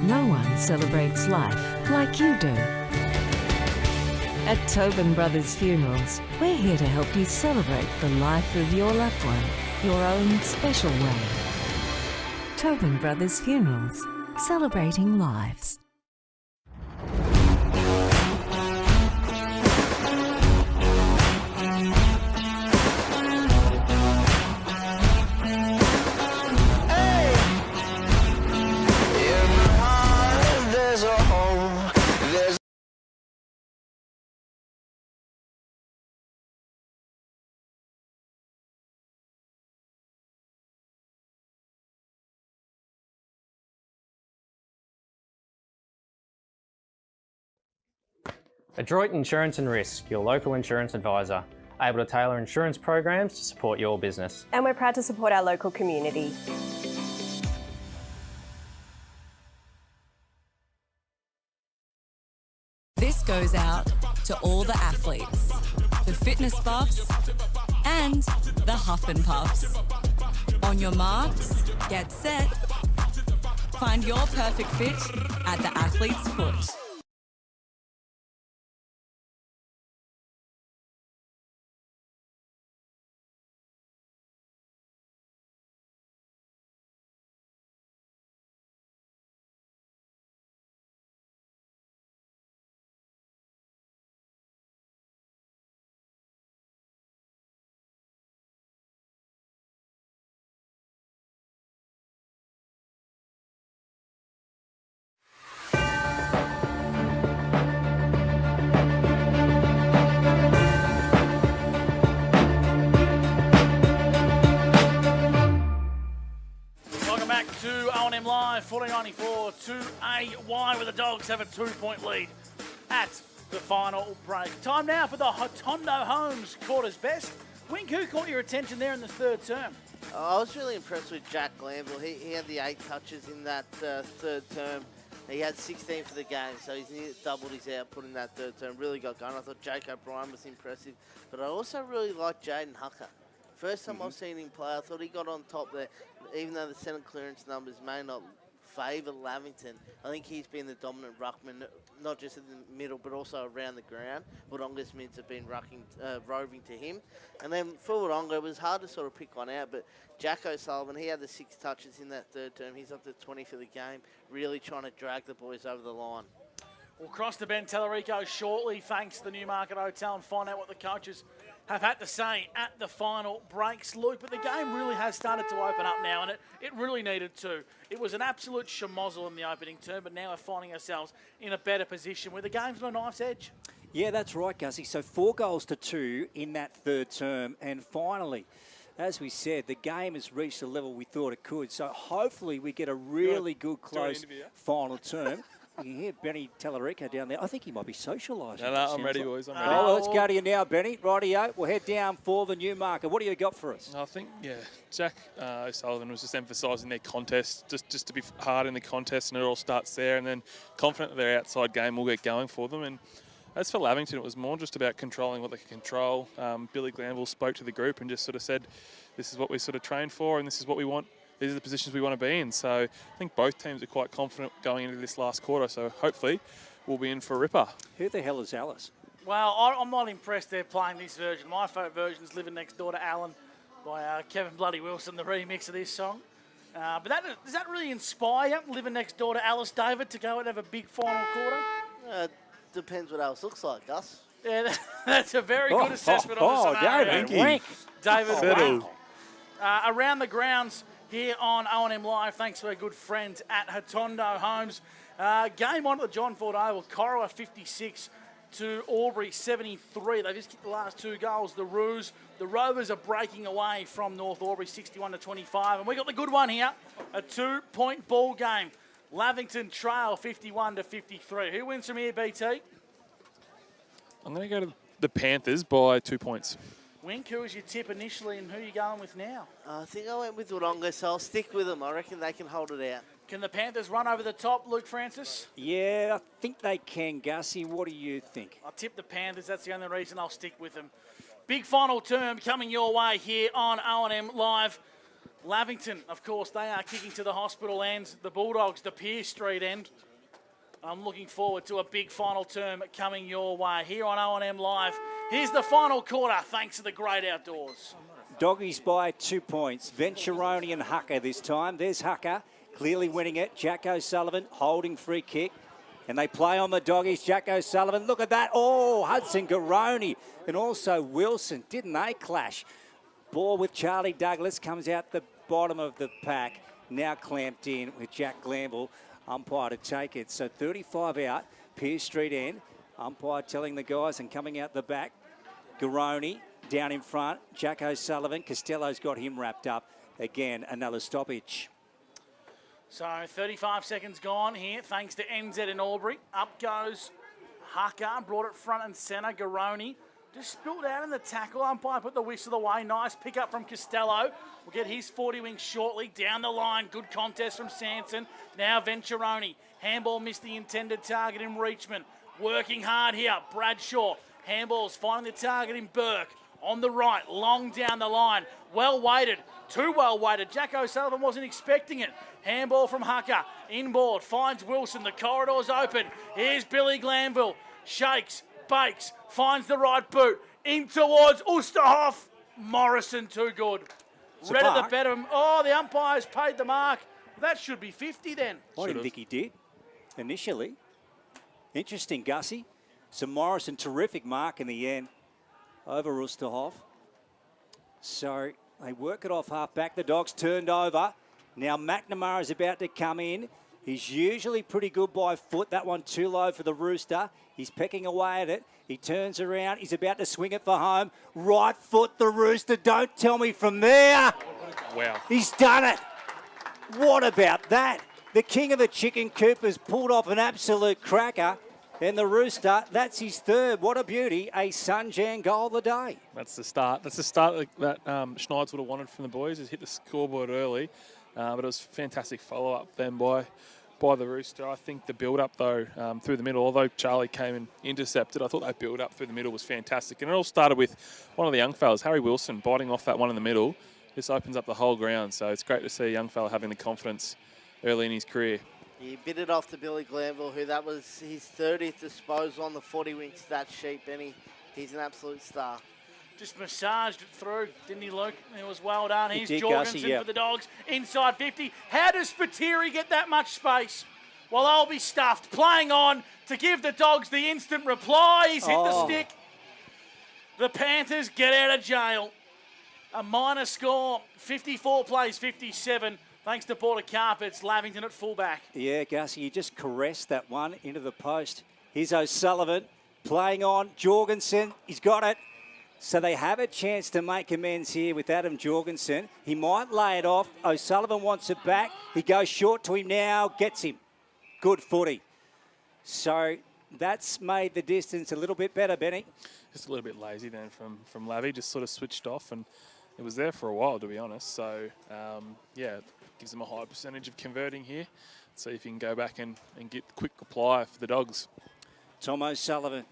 J: No one celebrates life like you do. At Tobin Brothers Funerals, we're here to help you celebrate the life of your loved one, your own special way. Tobin Brothers Funerals, celebrating lives.
L: Adroit Insurance and Risk, your local insurance advisor, able to tailor insurance programs to support your business.
M: And we're proud to support our local community.
N: This goes out to all the athletes, the fitness buffs, and the huff and puffs. On your marks, get set. Find your perfect fit at the athlete's foot.
B: To O&M Live, 1494 to a Y, where the Dogs have a 2-point lead at the final break. Time now for the Hotondo Homes quarters best. Wink, who caught your attention there in the third term?
C: I was really impressed with Jack Glanville. He had the 8 touches in that third term. He had 16 for the game, so he's doubled his output in that third term. Really got going. I thought Jake O'Brien was impressive, but I also really liked Jaden Hucker. First time I've seen him play, I thought he got on top there. Even though the centre clearance numbers may not favour Lavington, I think he's been the dominant ruckman, not just in the middle, but also around the ground. Wodonga's mids have been roving to him. And then for Wodonga, it was hard to sort of pick one out, but Jack O'Sullivan, he had the 6 touches in that third term. He's up to 20 for the game, really trying to drag the boys over the line.
B: We'll cross to Ben Tellerico shortly, thanks to the Newmarket Hotel, and find out what the coaches have had to say at the final breaks, Luke. But the game really has started to open up now, and it really needed to. It was an absolute schmozzle in the opening term, but now we're finding ourselves in a better position where the game's on a knife's edge.
D: Yeah, that's right, Guzzy. So 4 goals to 2 in that third term, and finally, as we said, the game has reached the level we thought it could. So hopefully we get a really good, close final term. You can hear Benny Tellerico down there. I think he might be socialising.
A: No, I'm ready, boys. I'm ready.
D: Oh, well, let's go to you now, Benny. Rightio. We'll head down for the Newmarket. What do you got for us?
A: I think, Jack O'Sullivan was just emphasising their contest, just to be hard in the contest, and it all starts there. And then confident that their outside game will get going for them. And as for Lavington, it was more just about controlling what they could control. Billy Glanville spoke to the group and just sort of said, this is what we sort of trained for, and this is what we want. These are the positions we want to be in. So I think both teams are quite confident going into this last quarter. So hopefully we'll be in for a ripper.
D: Who the hell is Alice?
B: Well, I'm not impressed they're playing this version. My favourite version is Living Next Door to Alan by Kevin Bloody Wilson, the remix of this song. But does that really inspire you, Living Next Door to Alice, David, to go and have a big final quarter?
C: Depends what Alice looks like, Gus.
B: Yeah, that's a very good assessment of the scenario. David, wow. Around the grounds here on O&M Live, thanks to our good friends at Hotondo Homes. Game on at the John Ford Oval, Corowa 56, to Albury 73. They just kicked the last 2 goals. The Rovers are breaking away from North Albury 61-25. And we got the good one here, a 2-point ball game. Lavington trail 51-53. Who wins from here, BT?
A: I'm going to go to the Panthers by 2 points.
B: Wink, who was your tip initially and who are you going with now?
C: I think I went with Wodonga, so I'll stick with them. I reckon they can hold it out.
B: Can the Panthers run over the top, Luke Francis?
D: Yeah, I think they can, Gussie. What do you think?
B: I'll tip the Panthers. That's the only reason I'll stick with them. Big final term coming your way here on O&M Live. Lavington, of course, they are kicking to the hospital end. The Bulldogs, the Pier Street end. I'm looking forward to a big final term coming your way here on O&M Live. Here's the final quarter, thanks to the great outdoors.
D: Doggies by 2 points. Venturoni and Hucker this time. There's Hucker, clearly winning it. Jack O'Sullivan holding free kick. And they play on the Doggies. Jack O'Sullivan, look at that. Oh, Hudson Garoni and also Wilson. Didn't they clash? Ball with Charlie Douglas comes out the bottom of the pack. Now clamped in with Jack Glanville, umpire to take it. So 35 out, Pier Street end. Umpire telling the guys and coming out the back. Garoni down in front. Jack O'Sullivan. Costello's got him wrapped up. Again, another stoppage.
B: So 35 seconds gone here, thanks to NZ in Albury. Up goes Hucker, brought it front and centre. Garoni just spilled out in the tackle. Umpire put the whistle away. Nice pick up from Costello. We'll get his 40 wing shortly. Down the line, good contest from Sanson. Now Venturoni. Handball missed the intended target in Reachman. Working hard here, Bradshaw. Handball's finding the target in Burke. On the right, long down the line. Well weighted, too well weighted. Jack O'Sullivan wasn't expecting it. Handball from Hucker. Inboard, finds Wilson. The corridor's open. Here's Billy Glanville. Shakes, bakes, finds the right boot. In towards Oosterhoff. Morrison, too good. Red at the better. Oh, the umpire's paid the mark. That should be 50 then.
D: I didn't think he did initially. Interesting, Gussie. So Morrison, terrific mark in the end over Oosterhoff. So they work it off half back. The Dogs turned over. Now McNamara is about to come in. He's usually pretty good by foot. That one too low for the Rooster. He's pecking away at it. He turns around. He's about to swing it for home. Right foot, the Rooster. Don't tell me from there.
A: Wow.
D: He's done it. What about that? The king of the chicken coop has pulled off an absolute cracker. And the Rooster, that's his third. What a beauty. A Sunjan goal of the day.
A: That's the start. That's the start that Schneids would have wanted from the boys, is hit the scoreboard early. But it was fantastic follow-up then by the Rooster. I think the build-up, though, through the middle, although Charlie came and intercepted, I thought that build-up through the middle was fantastic. And it all started with one of the young fellas, Harry Wilson, biting off that one in the middle. This opens up the whole ground. So it's great to see a young fella having the confidence early in his career.
C: He bit it off to Billy Glanville, who that was his 30th disposal on the 40-wing stat sheet, Benny. He's an absolute star.
B: Just massaged it through, didn't he, Luke? It was well done. Here's Jorgensen for the Dogs, inside 50. How does Spiteri get that much space? Well, I'll be stuffed. Playing on to give the Dogs the instant reply. He's hit the stick. The Panthers get out of jail. A minor score, 54 plays 57. Thanks to Border Carpets, Lavington at fullback.
D: Yeah, Gussie, you just caressed that one into the post. Here's O'Sullivan playing on. Jorgensen, he's got it. So they have a chance to make amends here with Adam Jorgensen. He might lay it off. O'Sullivan wants it back. He goes short to him now, gets him. Good footy. So that's made the distance a little bit better, Benny.
A: Just a little bit lazy then from Lavy, just sort of switched off, and it was there for a while, to be honest. So, yeah, gives them a high percentage of converting here. See if you can go back and get quick reply for the Dogs.
D: Tom O'Sullivan.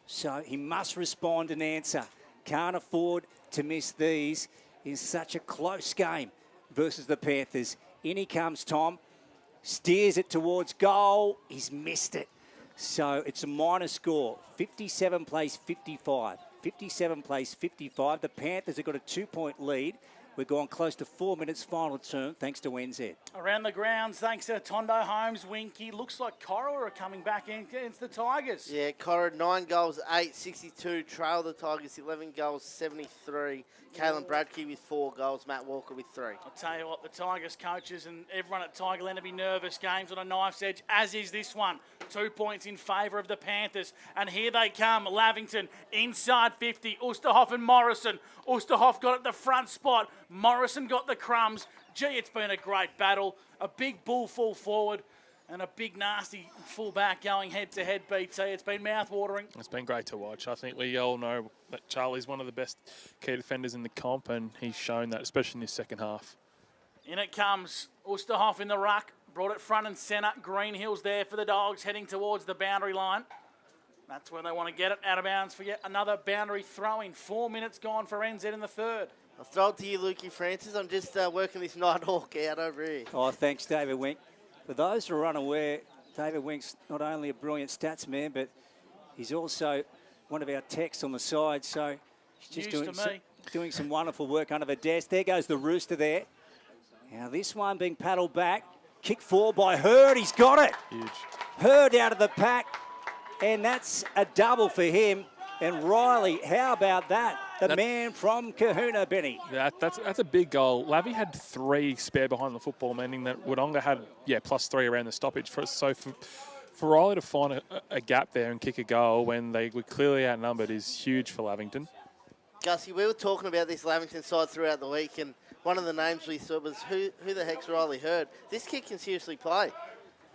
D: So he must respond and answer. Can't afford to miss these in such a close game versus the Panthers. In he comes, Tom. Steers it towards goal. He's missed it. So it's a minor score. 57 plays 55. 57 plays 55. The Panthers have got a 2-point lead. We've gone close to 4 minutes final term, thanks to NZ.
B: Around the grounds, thanks to Tondo Holmes, Winky. Looks like Corowa are coming back in against the Tigers.
C: Yeah, Cora, 9 goals, 8, 62. Trail the Tigers, 11 goals, 73. Kalen Bradkey with 4 goals, Matt Walker with 3.
B: I'll tell you what, the Tigers coaches and everyone at Tigerland will be nervous. Games on a knife's edge, as is this one. 2 points in favour of the Panthers. And here they come, Lavington inside 50. Oosterhoff and Morrison. Oosterhoff got at the front spot. Morrison got the crumbs. Gee, it's been a great battle. A big bull full forward and a big nasty full back going head-to-head, BT. It's been mouth-watering.
A: It's been great to watch. I think we all know that Charlie's one of the best key defenders in the comp, and he's shown that, especially in his second half.
B: In it comes Oosterhoff in the ruck. Brought it front and centre. Greenhill's there for the Dogs, heading towards the boundary line. That's where they want to get it, out of bounds for yet another boundary throw-in. 4 minutes gone for NZ in the third.
C: I'll throw it to you, Lukey Francis. I'm just working this Nighthawk out over here.
D: Oh, thanks, David Wink. For those who are unaware, David Wink's not only a brilliant stats man, but he's also one of our techs on the side. So he's just doing some wonderful work under the desk. There goes the rooster there. Now this one being paddled back. Kick forward by Hurd. He's got it.
A: Huge.
D: Hurd out of the pack. And that's a double for him. And Riley, how about that? The man from Kahuna, Benny.
A: That's a big goal. Lavi had 3 spare behind the football, meaning that Wodonga had, +3 around the stoppage. So for Riley to find a gap there and kick a goal when they were clearly outnumbered is huge for Lavington.
C: Gussie, we were talking about this Lavington side throughout the week, and one of the names we saw was who the heck's Riley Hurd? This kid can seriously play.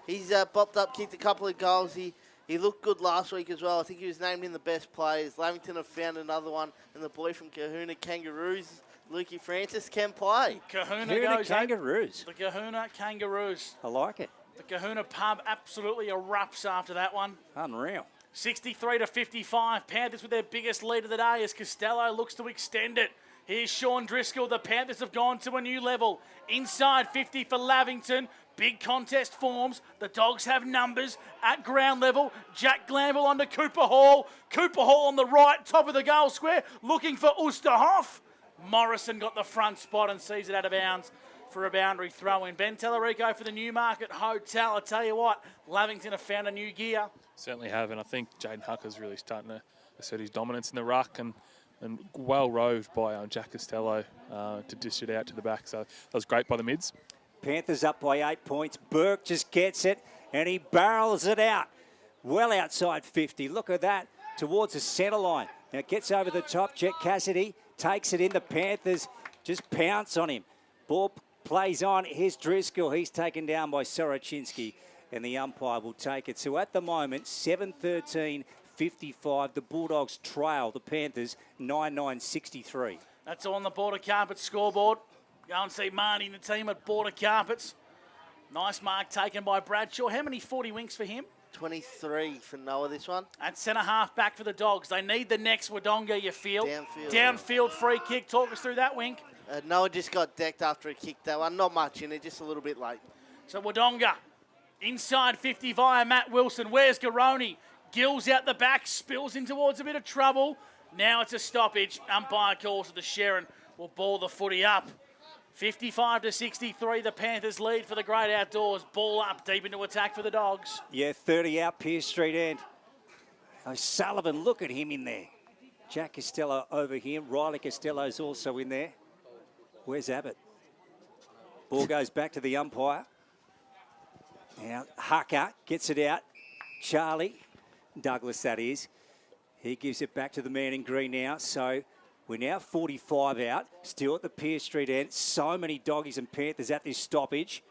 C: He's bopped up, kicked a couple of goals. He looked good last week as well. I think he was named in the best players. Lavington have found another one, and the boy from Kahuna Kangaroos, Lukey Francis, can play.
B: Kahuna goes
D: Kangaroos.
B: The Kahuna Kangaroos.
D: I like it.
B: The Kahuna pub absolutely erupts after that one.
D: Unreal.
B: 63-55. Panthers with their biggest lead of the day as Costello looks to extend it. Here's Sean Driscoll. The Panthers have gone to a new level. Inside 50 for Lavington. Big contest forms. The Dogs have numbers at ground level. Jack Glanville onto Cooper Hall. Cooper Hall on the right, top of the goal square, looking for Oosterhoff. Morrison got the front spot and sees it out of bounds for a boundary throw-in. Ben Tellerico for the Newmarket Hotel. I tell you what, Lavington have found a new gear.
A: Certainly have, and I think Jaden Hucker's really starting to assert his dominance in the ruck and well roved by Jack Costello to dish it out to the back. So that was great by the mids.
D: Panthers up by 8 points. Burke just gets it and he barrels it out. Well outside 50. Look at that. Towards the centre line. Now gets over the top. Jet Cassidy takes it in. The Panthers just pounce on him. Ball plays on. Here's Driscoll. He's taken down by Soroczynski and the umpire will take it. So at the moment, 7-13, 55. The Bulldogs trail the Panthers 9-9-63.
B: That's on the Border Carpets scoreboard. Go and see Marty and the team at Border Carpets. Nice mark taken by Bradshaw. How many 40 winks for him?
C: 23 for Noah this one.
B: At centre half back for the Dogs. They need the next Wodonga, you feel.
C: Downfield.
B: Free kick. Talk us through that, Wink.
C: Noah just got decked after a kick that one. Not much in it, just a little bit late.
B: So Wodonga inside 50 via Matt Wilson. Where's Garoni? Gills out the back, spills in towards a bit of trouble. Now it's a stoppage. Umpire calls to the Sharon. Will ball the footy up. 55-63, the Panthers lead for the Great Outdoors. Ball up, deep into attack for the Dogs.
D: Yeah, 30 out, Pierce Street end. Sullivan, look at him in there. Jack Costello over here. Riley Costello's also in there. Where's Abbott? Ball goes back to the umpire. Now, Hucker gets it out. Charlie, Douglas that is. He gives it back to the man in green now. So we're now 45 out, still at the Pierce Street end. So many Doggies and Panthers at this stoppage.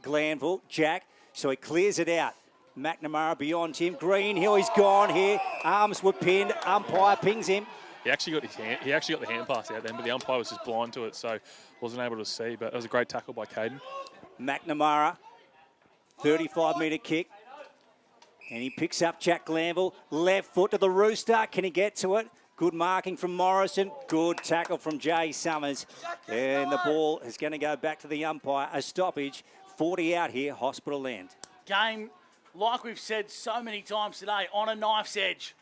D: Glanville, Jack, so he clears it out. McNamara beyond him. Greenhill, he's gone here. Arms were pinned. Umpire pings him.
A: He actually got the hand pass out then, but the umpire was just blind to it, so wasn't able to see. But it was a great tackle by Caden.
D: McNamara, 35-metre kick. And he picks up Jack Glanville. Left foot to the Rooster. Can he get to it? Good marking from Morrison. Good tackle from Jay Summers. And the ball is going to go back to the umpire. A stoppage. 40 out here, Hospital Land.
B: Game, like we've said so many times today, on a knife's edge.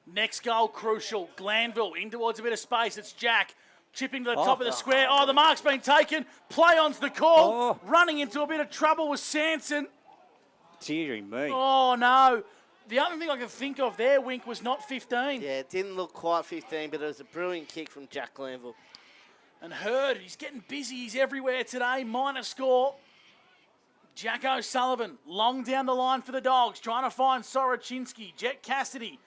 B: Next goal crucial. Glanville in towards a bit of space. It's Jack. Chipping to the top of the square. Oh, the mark's been taken. Play on's the call. Running into a bit of trouble was Sanson.
D: Deary me.
B: Oh, no. The only thing I can think of there, Wink, was not 15.
C: Yeah, it didn't look quite 15, but it was a brilliant kick from Jack Glanville.
B: And Hurd, he's getting busy. He's everywhere today. Minor score. Jack O'Sullivan, long down the line for the Dogs, trying to find Soroczynski. Jet Cassidy,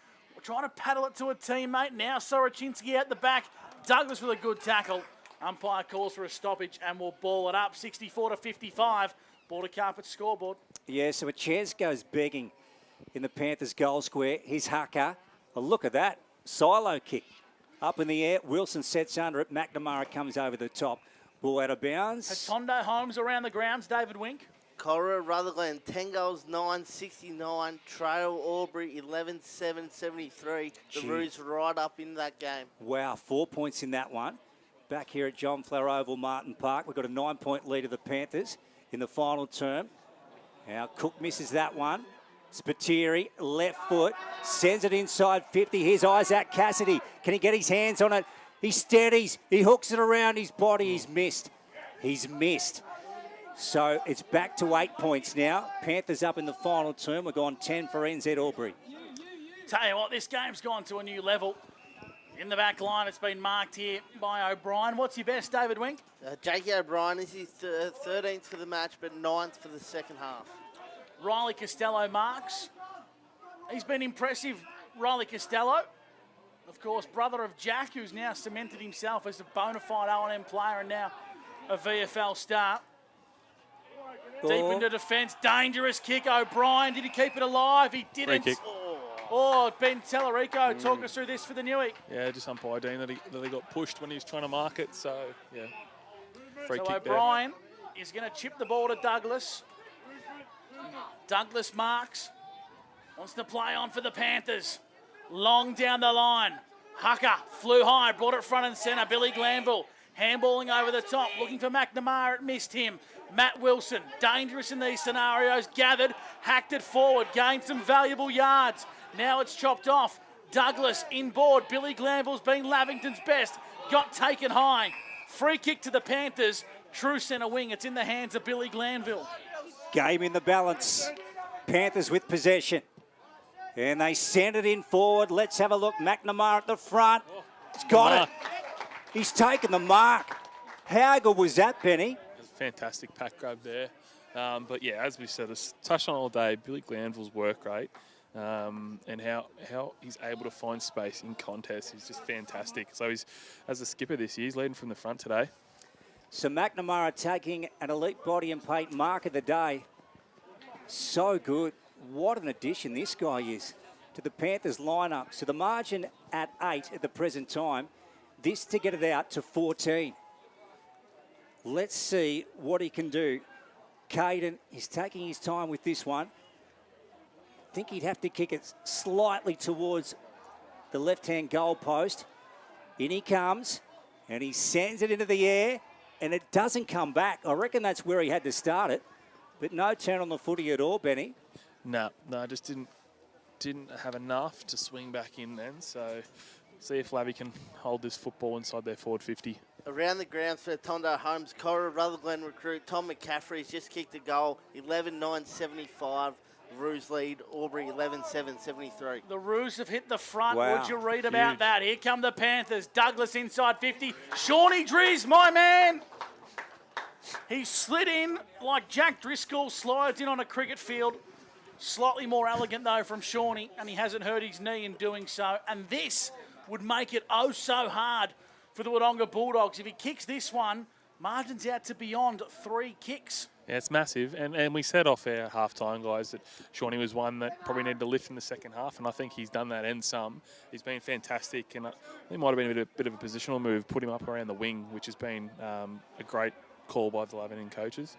B: trying to paddle it to a teammate. Now Soroczynski out the back. Douglas with a good tackle. Umpire calls for a stoppage and will ball it up. 64-55. Border Carpet scoreboard.
D: Yeah, so a chance goes begging in the Panthers goal square. Here's Hucker. Well, look at that. Silo kick. Up in the air. Wilson sets under it. McNamara comes over the top. Ball out of bounds.
B: Hatondo Holmes around the grounds. David Wink.
C: Cora, Rutherglen, 10 goals, 9-69. Trail, Albury, 11-7-73. The Roos right up in that game.
D: Wow, 4 points in that one. Back here at John Flower Oval, Martin Park. We've got a 9-point lead of the Panthers in the final term. Now Cook misses that one. Spiteri, left foot, sends it inside 50. Here's Isaac Cassidy. Can he get his hands on it? He steadies. He hooks it around his body. He's missed. He's missed. So it's back to 8 points now. Panthers up in the final term. We're gone 10 for NZ Albury.
B: Tell you what, this game's gone to a new level. In the back line, it's been marked here by O'Brien. What's your best, David Wink?
C: Jakey O'Brien is his 13th for the match, but 9th for the second half.
B: Riley Costello marks. He's been impressive, Riley Costello. Of course, brother of Jack, who's now cemented himself as a bona fide O&M player and now a VFL star. Deep into defence, dangerous kick. O'Brien, did he keep it alive? He didn't.
A: Free kick.
B: Oh, Ben Tellerico, talk us through this for the Newey.
A: Yeah, just umpire Dean that he got pushed when he was trying to mark it. So, yeah, free kick
B: O'Brien is going to chip the ball to Douglas. Douglas marks. Wants to play on for the Panthers. Long down the line. Hucker flew high, brought it front and centre. Billy Glanville handballing over the top, looking for McNamara. It missed him. Matt Wilson, dangerous in these scenarios, gathered, hacked it forward, gained some valuable yards. Now it's chopped off. Douglas inboard. Billy Glanville's been Lavington's best. Got taken high. Free kick to the Panthers. True centre wing. It's in the hands of Billy Glanville.
D: Game in the balance. Panthers with possession. And they send it in forward. Let's have a look. McNamara at the front. He's got it. He's taken the mark. How good was that, Benny?
A: Fantastic pack grab there. But yeah, as we said, it's touched on all day. Billy Glanville's work rate and how he's able to find space in contests. He's just fantastic. So he's, as a skipper this year, he's leading from the front today.
D: So McNamara taking an elite body and plate mark of the day. So good. What an addition this guy is to the Panthers lineup. So the margin at 8 at the present time. This to get it out to 14. Let's see what he can do. Caden is taking his time with this one. I think he'd have to kick it slightly towards the left-hand goal post. In he comes, and he sends it into the air, and it doesn't come back. I reckon that's where he had to start it, but no turn on the footy at all, Benny.
A: No, just didn't have enough to swing back in then. So see if Lavy can hold this football inside their forward 50.
C: Around the grounds for Tondo Holmes, Cora, Rutherglen recruit, Tom McCaffrey's just kicked a goal, 11-9-75. Roos lead, Albury 11-7-73.
B: The Roos have hit the front.
C: Wow.
B: Would you read about that? Here come the Panthers. Douglas inside 50. Shawnee Drizz, my man. He slid in like Jack Driscoll slides in on a cricket field. Slightly more elegant, though, from Shawnee, and he hasn't hurt his knee in doing so. And this would make it oh so hard for the Wodonga Bulldogs. If he kicks this one, margin's out to beyond 3 kicks.
A: Yeah, it's massive. And we said off our half-time, guys, that Shawnee was one that probably needed to lift in the second half, and I think he's done that and some. He's been fantastic, and it might have been a bit of a positional move, put him up around the wing, which has been a great call by the Lavington coaches.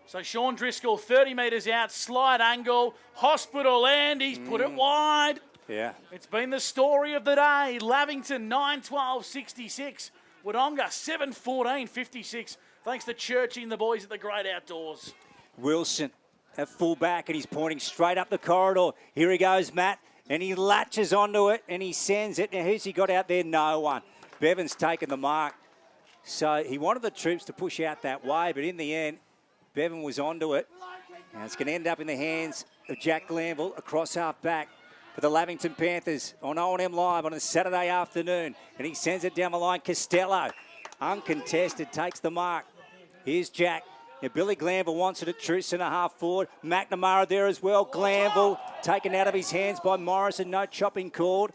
B: So Sean Driscoll, 30 metres out, slide angle, hospital end, he's put it wide.
D: Yeah.
B: It's been the story of the day. Lavington 9-12-66. Wodonga 7-14-56. Thanks to Churchy and the boys at the Great Outdoors.
D: Wilson at full back, and he's pointing straight up the corridor. Here he goes, Matt, and he latches onto it and he sends it. Now who's he got out there? No one. Bevan's taken the mark. So he wanted the troops to push out that way, but in the end, Bevan was onto it. And it's going to end up in the hands of Jack Glanville across half back for the Lavington Panthers on O&M Live on a Saturday afternoon. And he sends it down the line. Costello, uncontested, takes the mark. Here's Jack. Now Billy Glanville wants it at true centre half forward. McNamara there as well. Glanville taken out of his hands by Morrison. No chopping called.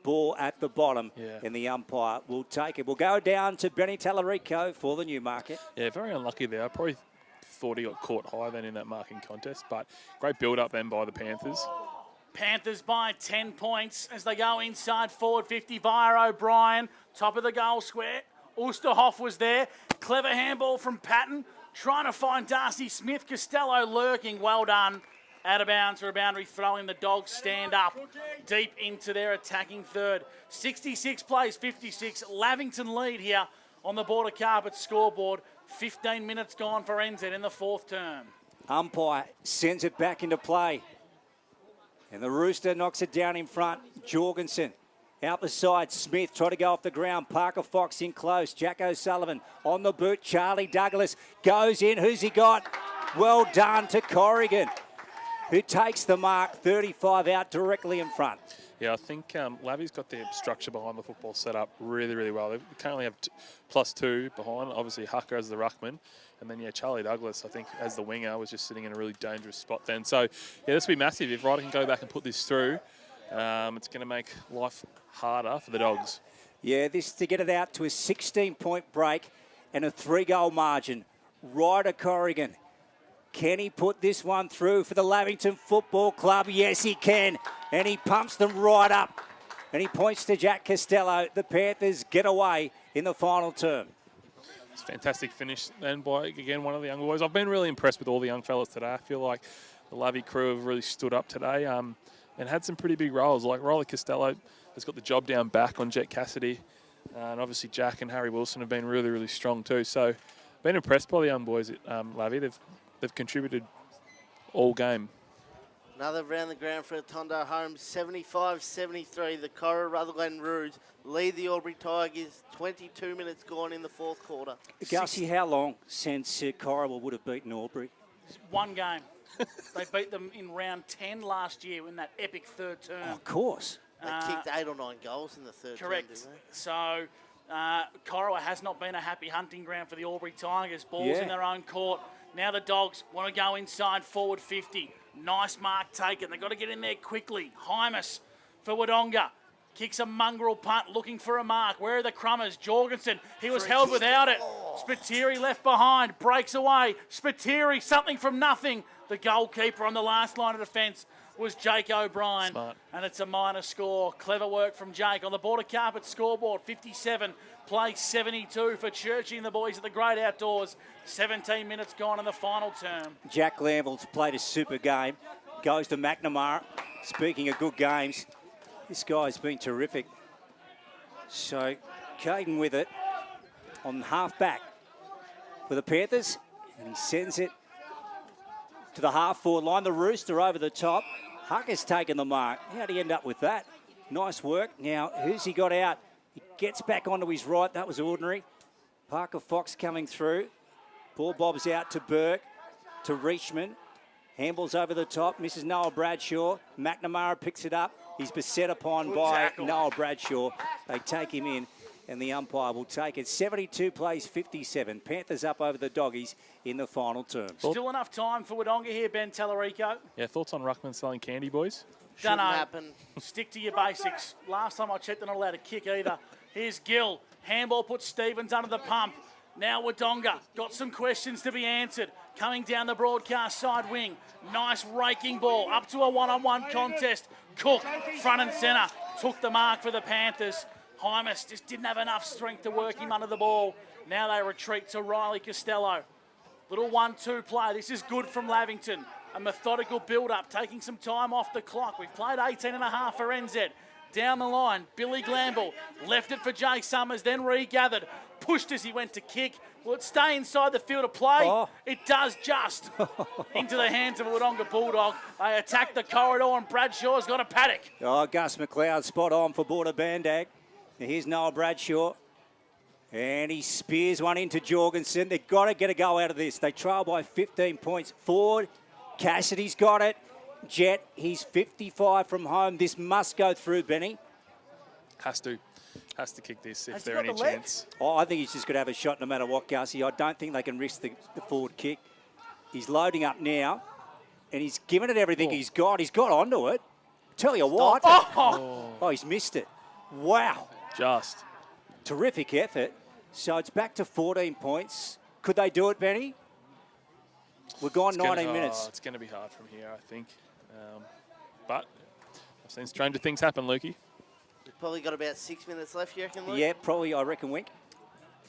D: Ball at the bottom, and the umpire will take it. We'll go down to Benny Tallarico for the Newmarket.
A: Yeah, very unlucky there. I probably thought he got caught high then in that marking contest, but great build-up then by the Panthers.
B: Panthers by 10 points as they go inside forward 50 via O'Brien. Top of the goal square. Oosterhoff was there. Clever handball from Patton. Trying to find Darcy Smith. Costello lurking. Well done. Out of bounds for a boundary throwing. The Dogs stand up deep into their attacking third. 66 plays 56. Lavington lead here on the Border Carpet scoreboard. 15 minutes gone for NZ in the fourth term.
D: Umpire sends it back into play. And the Rooster knocks it down in front. Jorgensen out the side. Smith try to go off the ground. Parker Fox in close. Jack O'Sullivan on the boot. Charlie Douglas goes in. Who's he got? Well done to Corrigan, who takes the mark. 35 out directly in front.
A: Yeah, I think Lavi's got their structure behind the football set up really, really well. They currently have +2 behind. Obviously, Hucker as the ruckman. And then, Charlie Douglas, I think, as the winger, was just sitting in a really dangerous spot then. So, this will be massive. If Ryder can go back and put this through, it's going to make life harder for the Dogs.
D: Yeah, this to get it out to a 16-point break and a 3-goal margin. Ryder Corrigan. Can he put this one through for the Lavington Football Club? Yes, he can. And he pumps them right up. And he points to Jack Costello. The Panthers get away in the final term.
A: It's a fantastic finish then by, again, one of the young boys. I've been really impressed with all the young fellas today. I feel like the Lavi crew have really stood up today and had some pretty big roles. Like Riley Costello has got the job down back on Jet Cassidy. And obviously Jack and Harry Wilson have been really, really strong too. So been impressed by the young boys at Lavi. They've contributed all game.
C: Another round the ground for Tondo Homes, 75-73. The Cora Rutherglen Roos lead the Albury Tigers. 22 minutes gone in the fourth quarter.
D: Gussie, how long since Cora would have beaten Albury?
B: One game. They beat them in round 10 last year in that epic third term.
D: Oh, of course.
C: They kicked 8 or 9 goals in the third term, didn't they?
B: So Corowa has not been a happy hunting ground for the Albury Tigers. Balls in their own court. Now the Dogs want to go inside forward 50. Nice mark taken. They've got to get in there quickly. Hymus for Wodonga. Kicks a mongrel punt, looking for a mark. Where are the Crummers? Jorgensen, he was held without it. Spiteri left behind, breaks away. Spiteri, something from nothing. The goalkeeper on the last line of defence was Jake O'Brien.
A: Smart.
B: And it's a minor score. Clever work from Jake on the Border Carpet scoreboard. 57, play 72 for Churchy and the boys at the Great Outdoors. 17 minutes gone in the final term.
D: Jack Glanville's played a super game. Goes to McNamara. Speaking of good games, this guy's been terrific. So Caden with it on half-back for the Panthers. And he sends it to the half-forward line. The Rooster over the top. Hucker's taken the mark. How'd he end up with that? Nice work. Now, who's he got out? He gets back onto his right. That was ordinary. Parker Fox coming through. Ball bobs out to Burke, to Reachman. Handballs over the top. Misses Noah Bradshaw. McNamara picks it up. He's beset upon by Noah Bradshaw. They take him in, and the umpire will take it. 72 plays 57. Panthers up over the Doggies in the final term.
B: Still enough time for Wodonga here, Ben Tallarico.
A: Yeah, thoughts on Ruckman selling candy, boys?
B: Dunno.
C: happen.
B: Stick to your basics. Last time I checked, they're not allowed to kick either. Here's Gill. Handball puts Stevens under the pump. Now Wodonga got some questions to be answered. Coming down the broadcast side wing. Nice raking ball up to a one-on-one contest. Cook, front and centre, took the mark for the Panthers. Hymus just didn't have enough strength to work him under the ball. Now they retreat to Riley Costello. Little 1-2 play. This is good from Lavington. A methodical build-up, taking some time off the clock. We've played 18 and a half for NZ. Down the line, Billy Glanville left it for Jay Summers, then regathered. Pushed as he went to kick. Will it stay inside the field of play?
D: Oh.
B: It does just. Into the hands of a Wodonga Bulldog. They attack the corridor and Bradshaw's got a paddock.
D: Oh, Gus McLeod spot on for Border Bandag. Now here's Noah Bradshaw. And he spears one into Jorgensen. They've got to get a go out of this. They trail by 15 points. Ford, Cassidy's got it. Jet, he's 55 from home. This must go through, Benny.
A: Has to kick this if there's any chance.
D: Oh, I think he's just going to have a shot no matter what, Gussie. I don't think they can risk the forward kick. He's loading up now, and he's given it everything he's got. He's got onto it. Tell you what. Oh, he's missed it. Wow.
A: Just.
D: Terrific effort. So it's back to 14 points. Could they do it, Benny? We've gone 19 minutes.
A: It's going to be hard from here, I think. But I've seen stranger things happen, Lukey.
C: We've probably got about 6 minutes left, you reckon, Luke?
D: Yeah, probably, I reckon, Wink.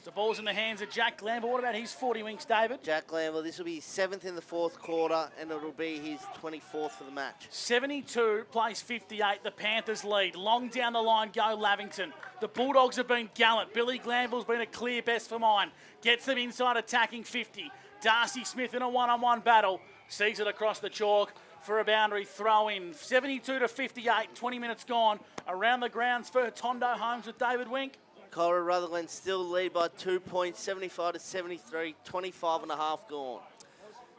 B: The ball's in the hands of Jack Glanville. What about his 40 winks, David?
C: Jack Glanville, this will be his 7th in the 4th quarter, and it'll be his 24th for the match.
B: 72 plays 58. The Panthers lead. Long down the line go Lavington. The Bulldogs have been gallant. Billy Glanville's been a clear best for mine. Gets them inside attacking 50. Darcy Smith in a one-on-one battle. Sees it across the chalk for a boundary throw-in. 72 to 58. 20 minutes gone. Around the grounds for Tondo Holmes with David Wink.
C: Cora Rutherglen still lead by 2 points, 75 to 73, 25 and a half gone.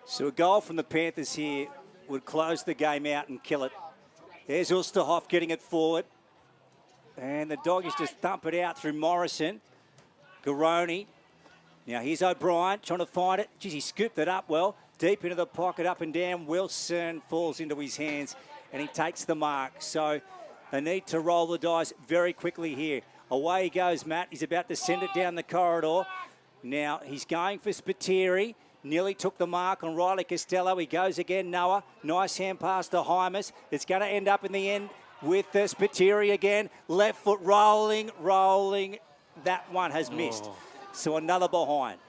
D: So a goal from the Panthers here would close the game out and kill it. There's Ulsterhoff getting it forward. And the Doggies just thump it out through Morrison. Garoni. Now here's O'Brien trying to find it. Geez, he scooped it up well. Deep into the pocket, up and down. Wilson falls into his hands and he takes the mark. So they need to roll the dice very quickly here. Away he goes, Matt. He's about to send it down the corridor. Now he's going for Spiteri. Nearly took the mark on Riley Costello. He goes again, Noah. Nice hand pass to Hymas. It's going to end up in the end with Spiteri again. Left foot rolling. That one has missed. So another behind.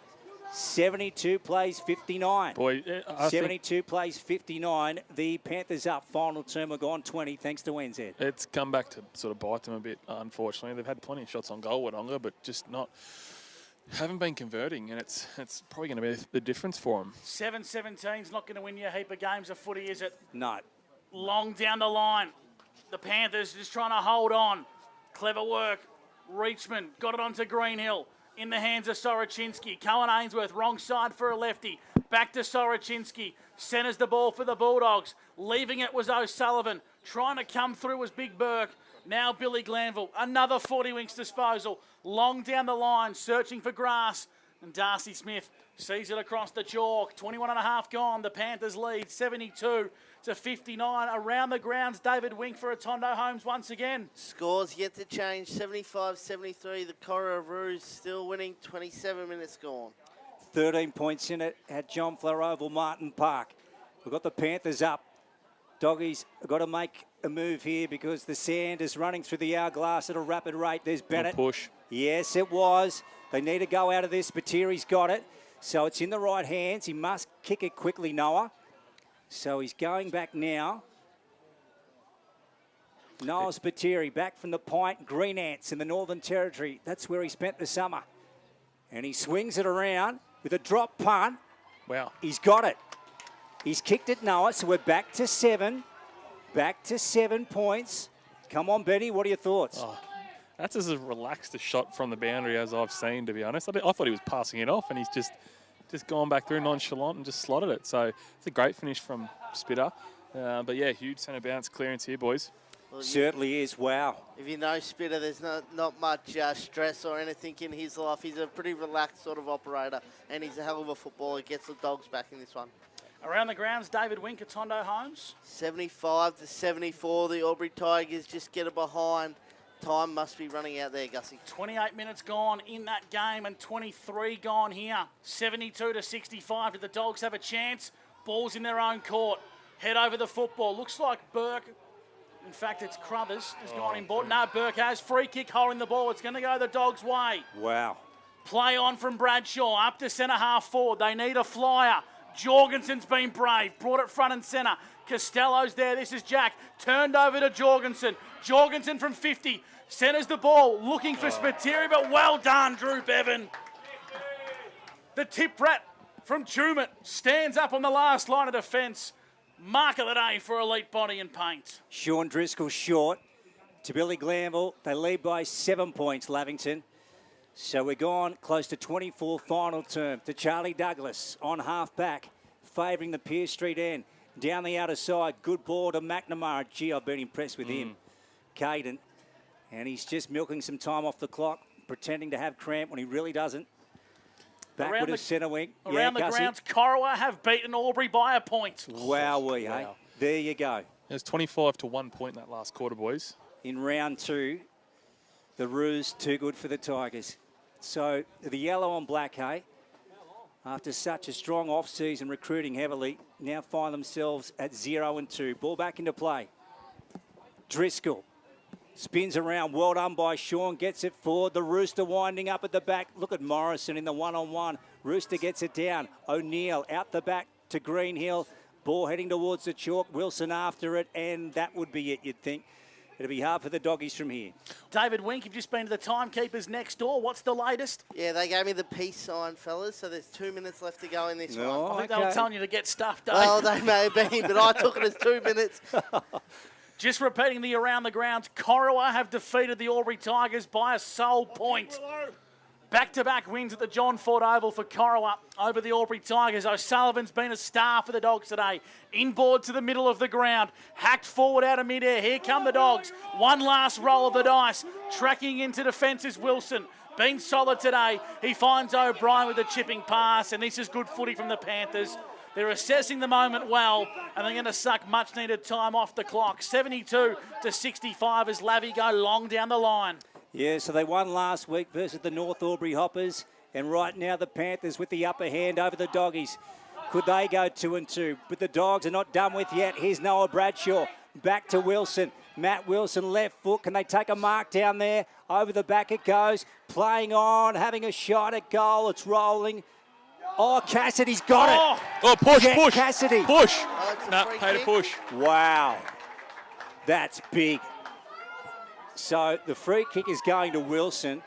D: 72 plays 59.
A: Boy,
D: 72 plays 59. The Panthers up. Final term are gone 20 thanks to NZ.
A: It's come back to sort of bite them a bit, unfortunately. They've had plenty of shots on goal, Wodonga, but just haven't been converting, and it's probably going to be the difference for them.
B: 7-17's not going to win you a heap of games of footy, is it?
D: No.
B: Long down the line. The Panthers just trying to hold on. Clever work. Reachman got it onto Greenhill. In the hands of Soroczynski. Cohen Ainsworth, wrong side for a lefty. Back to Soroczynski. Centers the ball for the Bulldogs. Leaving it was O'Sullivan. Trying to come through was Big Burke. Now Billy Glanville. Another 40 winks disposal. Long down the line, searching for grass. And Darcy Smith sees it across the chalk. 21 and a half gone. The Panthers lead 72 to 59. Around the grounds, David Wink for Atondo Holmes once again.
C: Scores yet to change. 75-73. The Coronaroos still winning. 27 minutes gone.
D: 13 points in it at John Flower Oval, Martin Park. We've got the Panthers up. Doggies have got to make a move here because the sand is running through the hourglass at a rapid rate. There's Bennett.
A: Push.
D: Yes, it was. They need to go out of this. Spitteri's got it. So it's in the right hands. He must kick it quickly, Noah. So he's going back now. Noel Spiteri back from the Pint Green Ants in the Northern Territory. That's where he spent the summer. And he swings it around with a drop punt.
A: Wow.
D: He's got it. He's kicked it, Noah. So we're back to 7. Back to 7 points. Come on, Benny. What are your thoughts?
A: Oh, that's as relaxed a shot from the boundary as I've seen, to be honest. I thought he was passing it off, and he's just gone back through nonchalant and just slotted it. So it's a great finish from Spitter. But, yeah, huge centre bounce clearance here, boys.
C: Well,
D: certainly is. Wow.
C: If you know Spitter, there's not much stress or anything in his life. He's a pretty relaxed sort of operator, and he's a hell of a footballer. Gets the Dogs back in this one.
B: Around the grounds, David Wink, Atondo Holmes.
C: 75-74. The Albury Tigers just get it behind. Time must be running out there, Gussie.
B: 28 minutes gone in that game and 23 gone here. 72-65. Did the Dogs have a chance? Ball's in their own court. Head over the football. Looks like Burke. In fact, it's Crothers has gone in board. No, Burke has. Free kick holding the ball. It's going to go the Dogs' way.
D: Wow.
B: Play on from Bradshaw. Up to centre half forward. They need a flyer. Jorgensen's been brave. Brought it front and centre. Costello's there. This is Jack. Turned over to Jorgensen. Jorgensen from 50. Centres the ball. Looking for Spiteri, but well done, Drew Bevan. The tip rat from Tumut stands up on the last line of defence. Mark of the day for Elite Body and Paint.
D: Sean Driscoll short. to Billy Glanville. They lead by 7 points, Lavington. So we're gone close to 24 final term to Charlie Douglas on half back, favouring the Pearce Street end. Down the outer side, good ball to McNamara. Gee, I've been impressed with him. Caden. And he's just milking some time off the clock, pretending to have cramp when he really doesn't. Backward of centre wing.
B: Around the grounds, Corowa have beaten Albury by a point.
D: Wowee, hey? There you go.
A: It was 25 to 1 point in that last quarter, boys.
D: In round 2, the Roos too good for the Tigers. So the yellow on black, hey? After such a strong off-season recruiting heavily, now find themselves at 0-2. Ball back into play. Driscoll spins around. Well done by Sean. Gets it forward. The Rooster winding up at the back. Look at Morrison in the one-on-one. Rooster gets it down. O'Neill out the back to Greenhill. Ball heading towards the chalk. Wilson after it, and that would be it, you'd think. It'll be hard for the doggies from here.
B: David Wink, you've just been to the timekeepers next door. What's the latest?
C: Yeah, they gave me the peace sign, fellas, so there's 2 minutes left to go in this one.
B: I think they were telling you to get stuff done.
C: Well, they may have been, but I took it as 2 minutes.
B: Just repeating the around the grounds, Corowa have defeated the Albury Tigers by a sole point. Back-to-back wins at the John Ford Oval for Corowa over the Albury Tigers. O'Sullivan's been a star for the Dogs today. Inboard to the middle of the ground. Hacked forward out of midair. Here come the Dogs. One last roll of the dice. Tracking into defence is Wilson. Been solid today. He finds O'Brien with a chipping pass, and this is good footy from the Panthers. They're assessing the moment well, and they're going to suck much-needed time off the clock. 72 to 65 as Lavy go long down the line.
D: Yeah, so they won last week versus the North Albury Hoppers, and right now the Panthers with the upper hand over the Doggies. Could they go 2-2? But the Dogs are not done with yet. Here's Noah Bradshaw. Back to Wilson. Matt Wilson, left foot. Can they take a mark down there? Over the back it goes. Playing on, having a shot at goal. It's rolling. Oh, Cassidy's got it.
A: Oh, push,
D: Jet
A: push.
D: Cassidy.
A: Push.
C: Oh,
A: No, pay to push.
D: Wow. That's big. So the free kick is going to Wilson.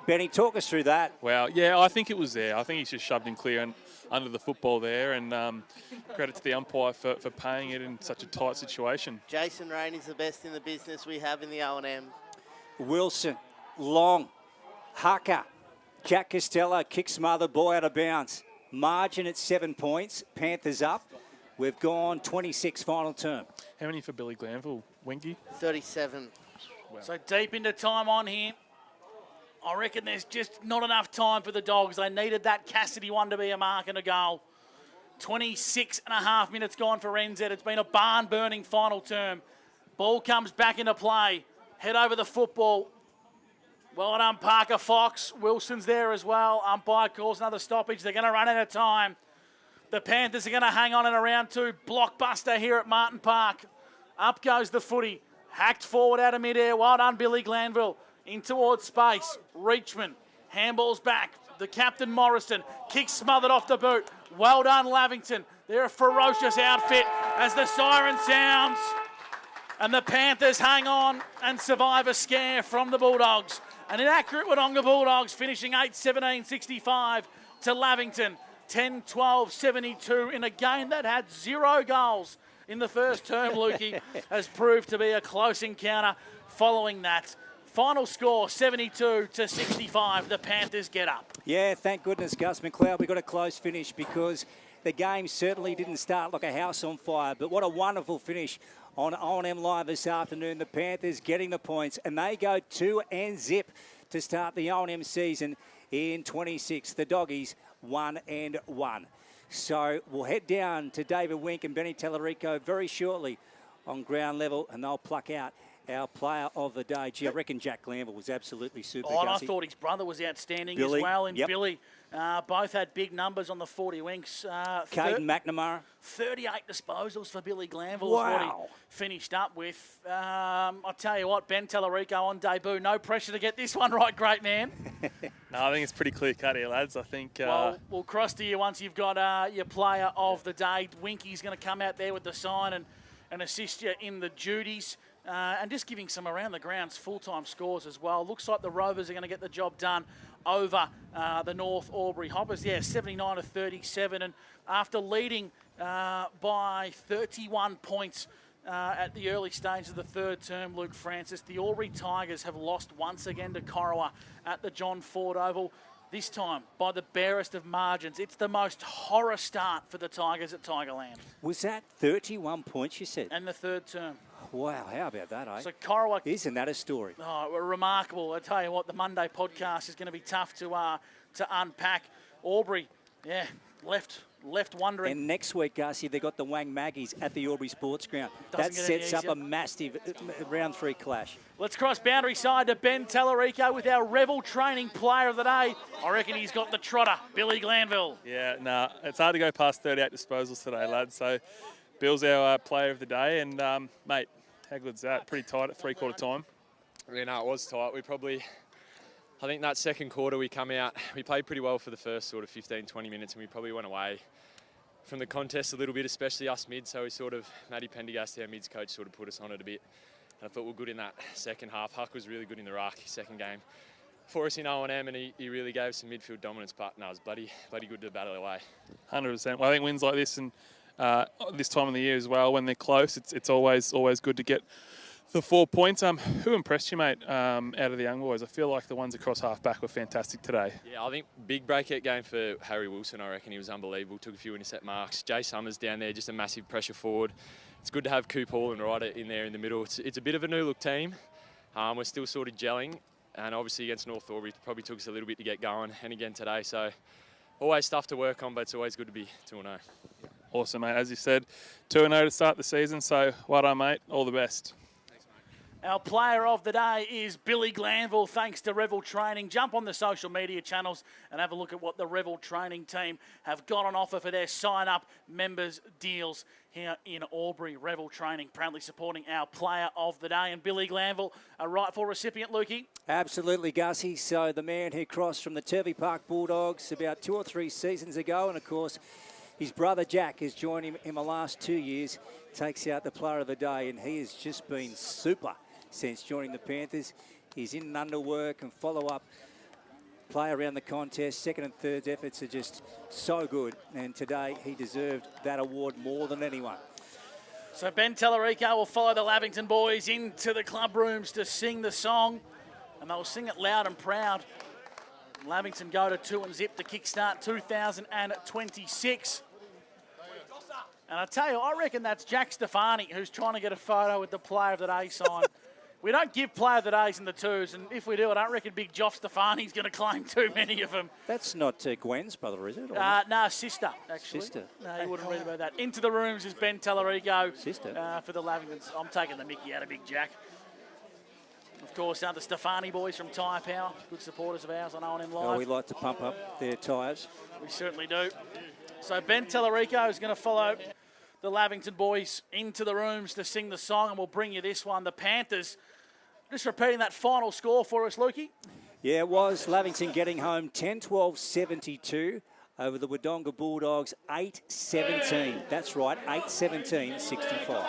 D: Benny, talk us through that.
A: Wow, yeah, I think it was there. I think he's just shoved him clear and under the football there, and credit to the umpire for paying it in such a tight situation.
C: Jason Rain is the best in the business we have in the O&M.
D: Wilson, long, Hucker, Jack Costello, kick smother, ball out of bounds. Margin at 7 points, Panthers up. We've gone 26 final term.
A: How many for Billy Glanville, Winky?
C: 37.
A: Wow.
B: So deep into time on here. I reckon there's just not enough time for the Dogs. They needed that Cassidy one to be a mark and a goal. 26 and a half minutes gone for NZ. It's been a barn-burning final term. Ball comes back into play. Head over the football. Well done, Parker Fox. Wilson's there as well. Umpire calls another stoppage. They're going to run out of time. The Panthers are going to hang on in a round 2. Blockbuster here at Martin Park. Up goes the footy. Hacked forward out of midair. Well done, Billy Glanville. In towards space. Reachman. Handballs back. The captain, Morrison. Kick smothered off the boot. Well done, Lavington. They're a ferocious outfit as the siren sounds. And the Panthers hang on and survive a scare from the Bulldogs. An inaccurate Wodonga Bulldogs finishing 8-17-65 to Lavington. 10-12-72 in a game that had 0 goals in the first term, Lukey, has proved to be a close encounter following that. Final score, 72-65. The Panthers get up.
D: Yeah, thank goodness, Gus McLeod. We got a close finish because the game certainly didn't start like a house on fire. But what a wonderful finish on O&M Live this afternoon. The Panthers getting the points, and they go 2-0 to start the O&M season in 26. The Doggies 1-1. So we'll head down to David Wink and Benny Tellerico very shortly on ground level, and they'll pluck out our player of the day. Gee, I reckon Jack Glanville was absolutely super.
B: Oh, and I thought his brother was outstanding as well. And Billy, both had big numbers on the 40 winks.
D: Caden McNamara.
B: 38 disposals for Billy Glanville
D: Wow.
B: is what he finished up with. I'll tell you what, Ben Tellerico on debut. No pressure to get this one right, great man.
A: No, I think it's pretty clear cut here, lads. I think...
B: Well, we'll cross to you once you've got your player of the day. Winky's going to come out there with the sign and assist you in the duties. And just giving some around the grounds full-time scores as well. Looks like the Rovers are going to get the job done over the North Albury Hoppers. Yeah, 79-37. And after leading by 31 points at the early stage of the third term, Luke Francis. The Albury Tigers have lost once again to Corowa at the John Ford Oval, this time by the barest of margins. It's the most horror start for the Tigers at Tigerland.
D: Was that 31 points, you said?
B: And the third term.
D: Wow, how about that, eh?
B: So Corowa...
D: Isn't that a story?
B: Oh, remarkable. I tell you what, the Monday podcast is going to be tough to unpack. Aubrey, yeah, left wondering.
D: And next week, Garcia, they got the Wang Maggies at the Aubrey Sports Ground. That sets up a massive round 3 clash.
B: Let's cross boundary side to Ben Tallarico with our Revel Training Player of the Day. I reckon he's got the trotter, Billy Glanville.
A: Yeah, nah, it's hard to go past 38 disposals today, lads. So Bill's our Player of the Day, and mate, how good's that? Pretty tight at 3/4 time.
Q: Yeah, no, it was tight. I think that second quarter we come out, we played pretty well for the first sort of 15, 20 minutes, and we probably went away from the contest a little bit, especially us mid. So Matty Pendergast, our mids coach, sort of put us on it a bit. And I thought we were good in that second half. Huck was really good in the ruck, second game for us in O&M, and he really gave some midfield dominance. But no, it was bloody good to battle away.
A: 100%. Well, I think wins like this and this time of the year as well, when they're close, it's always good to get the 4 points. Who impressed you, mate, out of the young boys? I feel like the ones across half-back were fantastic today.
Q: Yeah, I think big breakout game for Harry Wilson. I reckon he was unbelievable. Took a few intercept marks. Jay Summers down there, just a massive pressure forward. It's good to have Coop Hall and Ryder in there in the middle. It's a bit of a new-look team. We're still sort of gelling. And obviously against North Aubrey, it probably took us a little bit to get going. And again today, so always stuff to work on, but it's always good to be 2-0.
A: Awesome, mate. As you said, 2-0 to start the season. So well done, mate. All the best.
B: Our player of the day is Billy Glanville, thanks to Revel Training. Jump on the social media channels and have a look at what the Revel Training team have got on offer for their sign-up members deals here in Albury. Revel Training proudly supporting our player of the day. And Billy Glanville, a rightful recipient, Lukey.
D: Absolutely, Gussie. So the man who crossed from the Turvey Park Bulldogs about 2 or 3 seasons ago, and of course his brother Jack has joined him in the last 2 years, takes out the player of the day, and he has just been super since joining the Panthers. He's in underwork and follow-up play around the contest. Second and third efforts are just so good, and today he deserved that award more than anyone.
B: So Ben Tallarico will follow the Lavington boys into the club rooms to sing the song, and they'll sing it loud and proud. Lavington go to 2-0 to kickstart 2026. And I tell you, I reckon that's Jack Stefani who's trying to get a photo with the Player of the Day sign. We don't give Player of the Days in the twos, and if we do, I don't reckon Big Joff Stefani's going to claim too many of them.
D: That's not Gwen's brother, is it?
B: No, sister, actually.
D: Sister.
B: No, you wouldn't read about that. Into the rooms is Ben Tallarico.
D: Sister.
B: For the Lavingtons. I'm taking the mickey out of Big Jack. Of course, the Stefani boys from Tyre Power, good supporters of ours on O&M Live.
D: Oh, we like to pump up their tyres.
B: We certainly do. So Ben Tallarico is going to follow the Lavington boys into the rooms to sing the song, and we'll bring you this one. The Panthers, just repeating that final score for us, Lukey.
D: Yeah, it was. Lavington getting home 10-12-72 over the Wodonga Bulldogs 8-17. That's right, 8-17-65.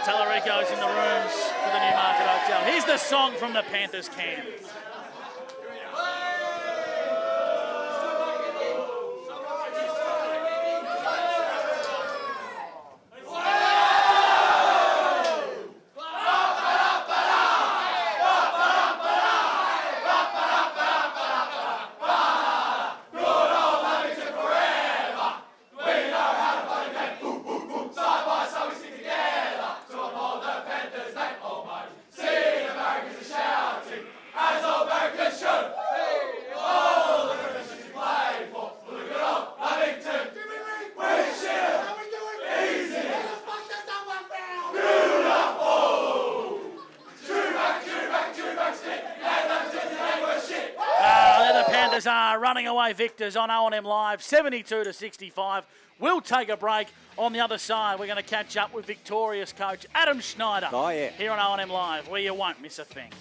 B: Tallarico's in the rooms for the Newmarket Hotel. Here's the song from the Panthers camp. Running away victors on O&M Live, 72-65. We'll take a break. On the other side, we're going to catch up with victorious coach Adam Schneider.
D: Oh, yeah.
B: Here on O&M Live, where you won't miss a thing.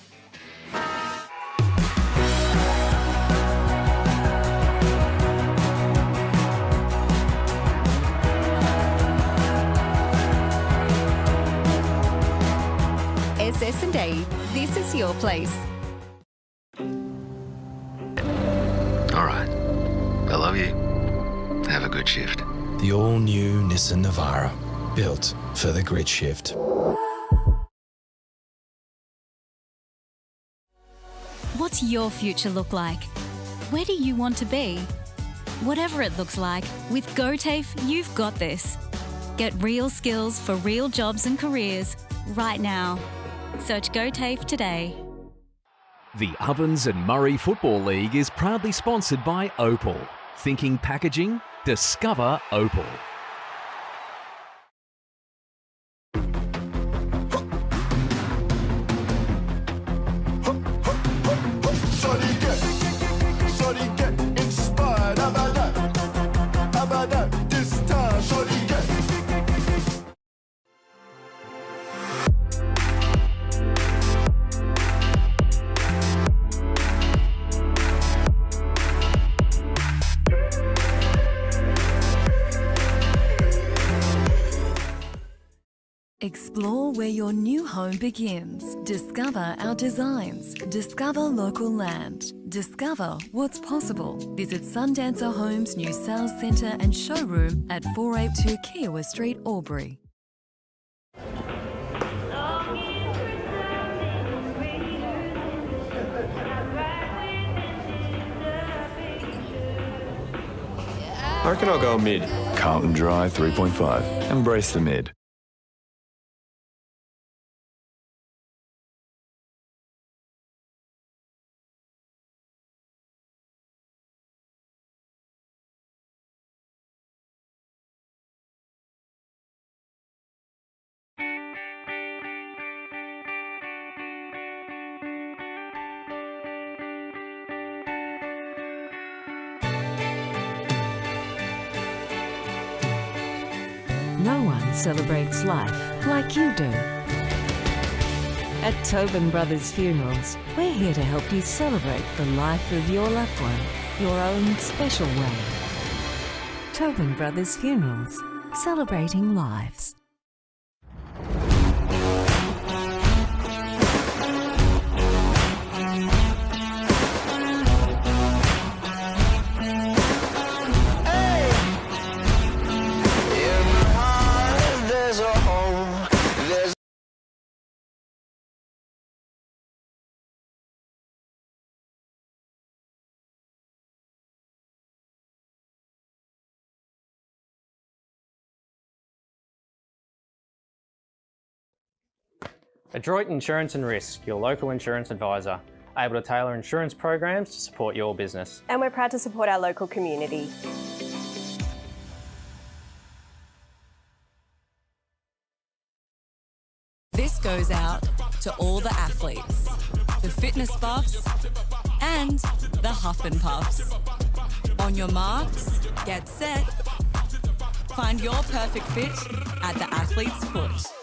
E: SS&A, this is your place.
F: All right. I love you. Have a good shift.
G: The all-new Nissan Navara. built for the grit shift.
H: What's your future look like? Where do you want to be? Whatever it looks like, with GoTAFE, you've got this. Get real skills for real jobs and careers right now. Search GoTAFE today.
I: The Ovens and Murray Football League is proudly sponsored by Opal. Thinking packaging? Discover Opal.
P: Shorty get inspired. How about that? How about that? This time, shorty get.
O: Explore where your new home begins. Discover our designs. Discover local land. Discover what's possible. Visit Sundancer Homes' new sales centre and showroom at 482 Kiowa Street, Albury.
K: I reckon I'll go mid. Carlton Dry 3.5. Embrace the mid.
J: No one celebrates life like you do. At Tobin Brothers Funerals, we're here to help you celebrate the life of your loved one, your own special way. Tobin Brothers Funerals, celebrating lives.
L: Adroit Insurance and Risk, your local insurance advisor, able to tailor insurance programs to support your business.
M: And we're proud to support our local community.
N: This goes out to all the athletes, the fitness buffs, and the huff and puffs. On your marks, get set. Find your perfect fit at the athlete's foot.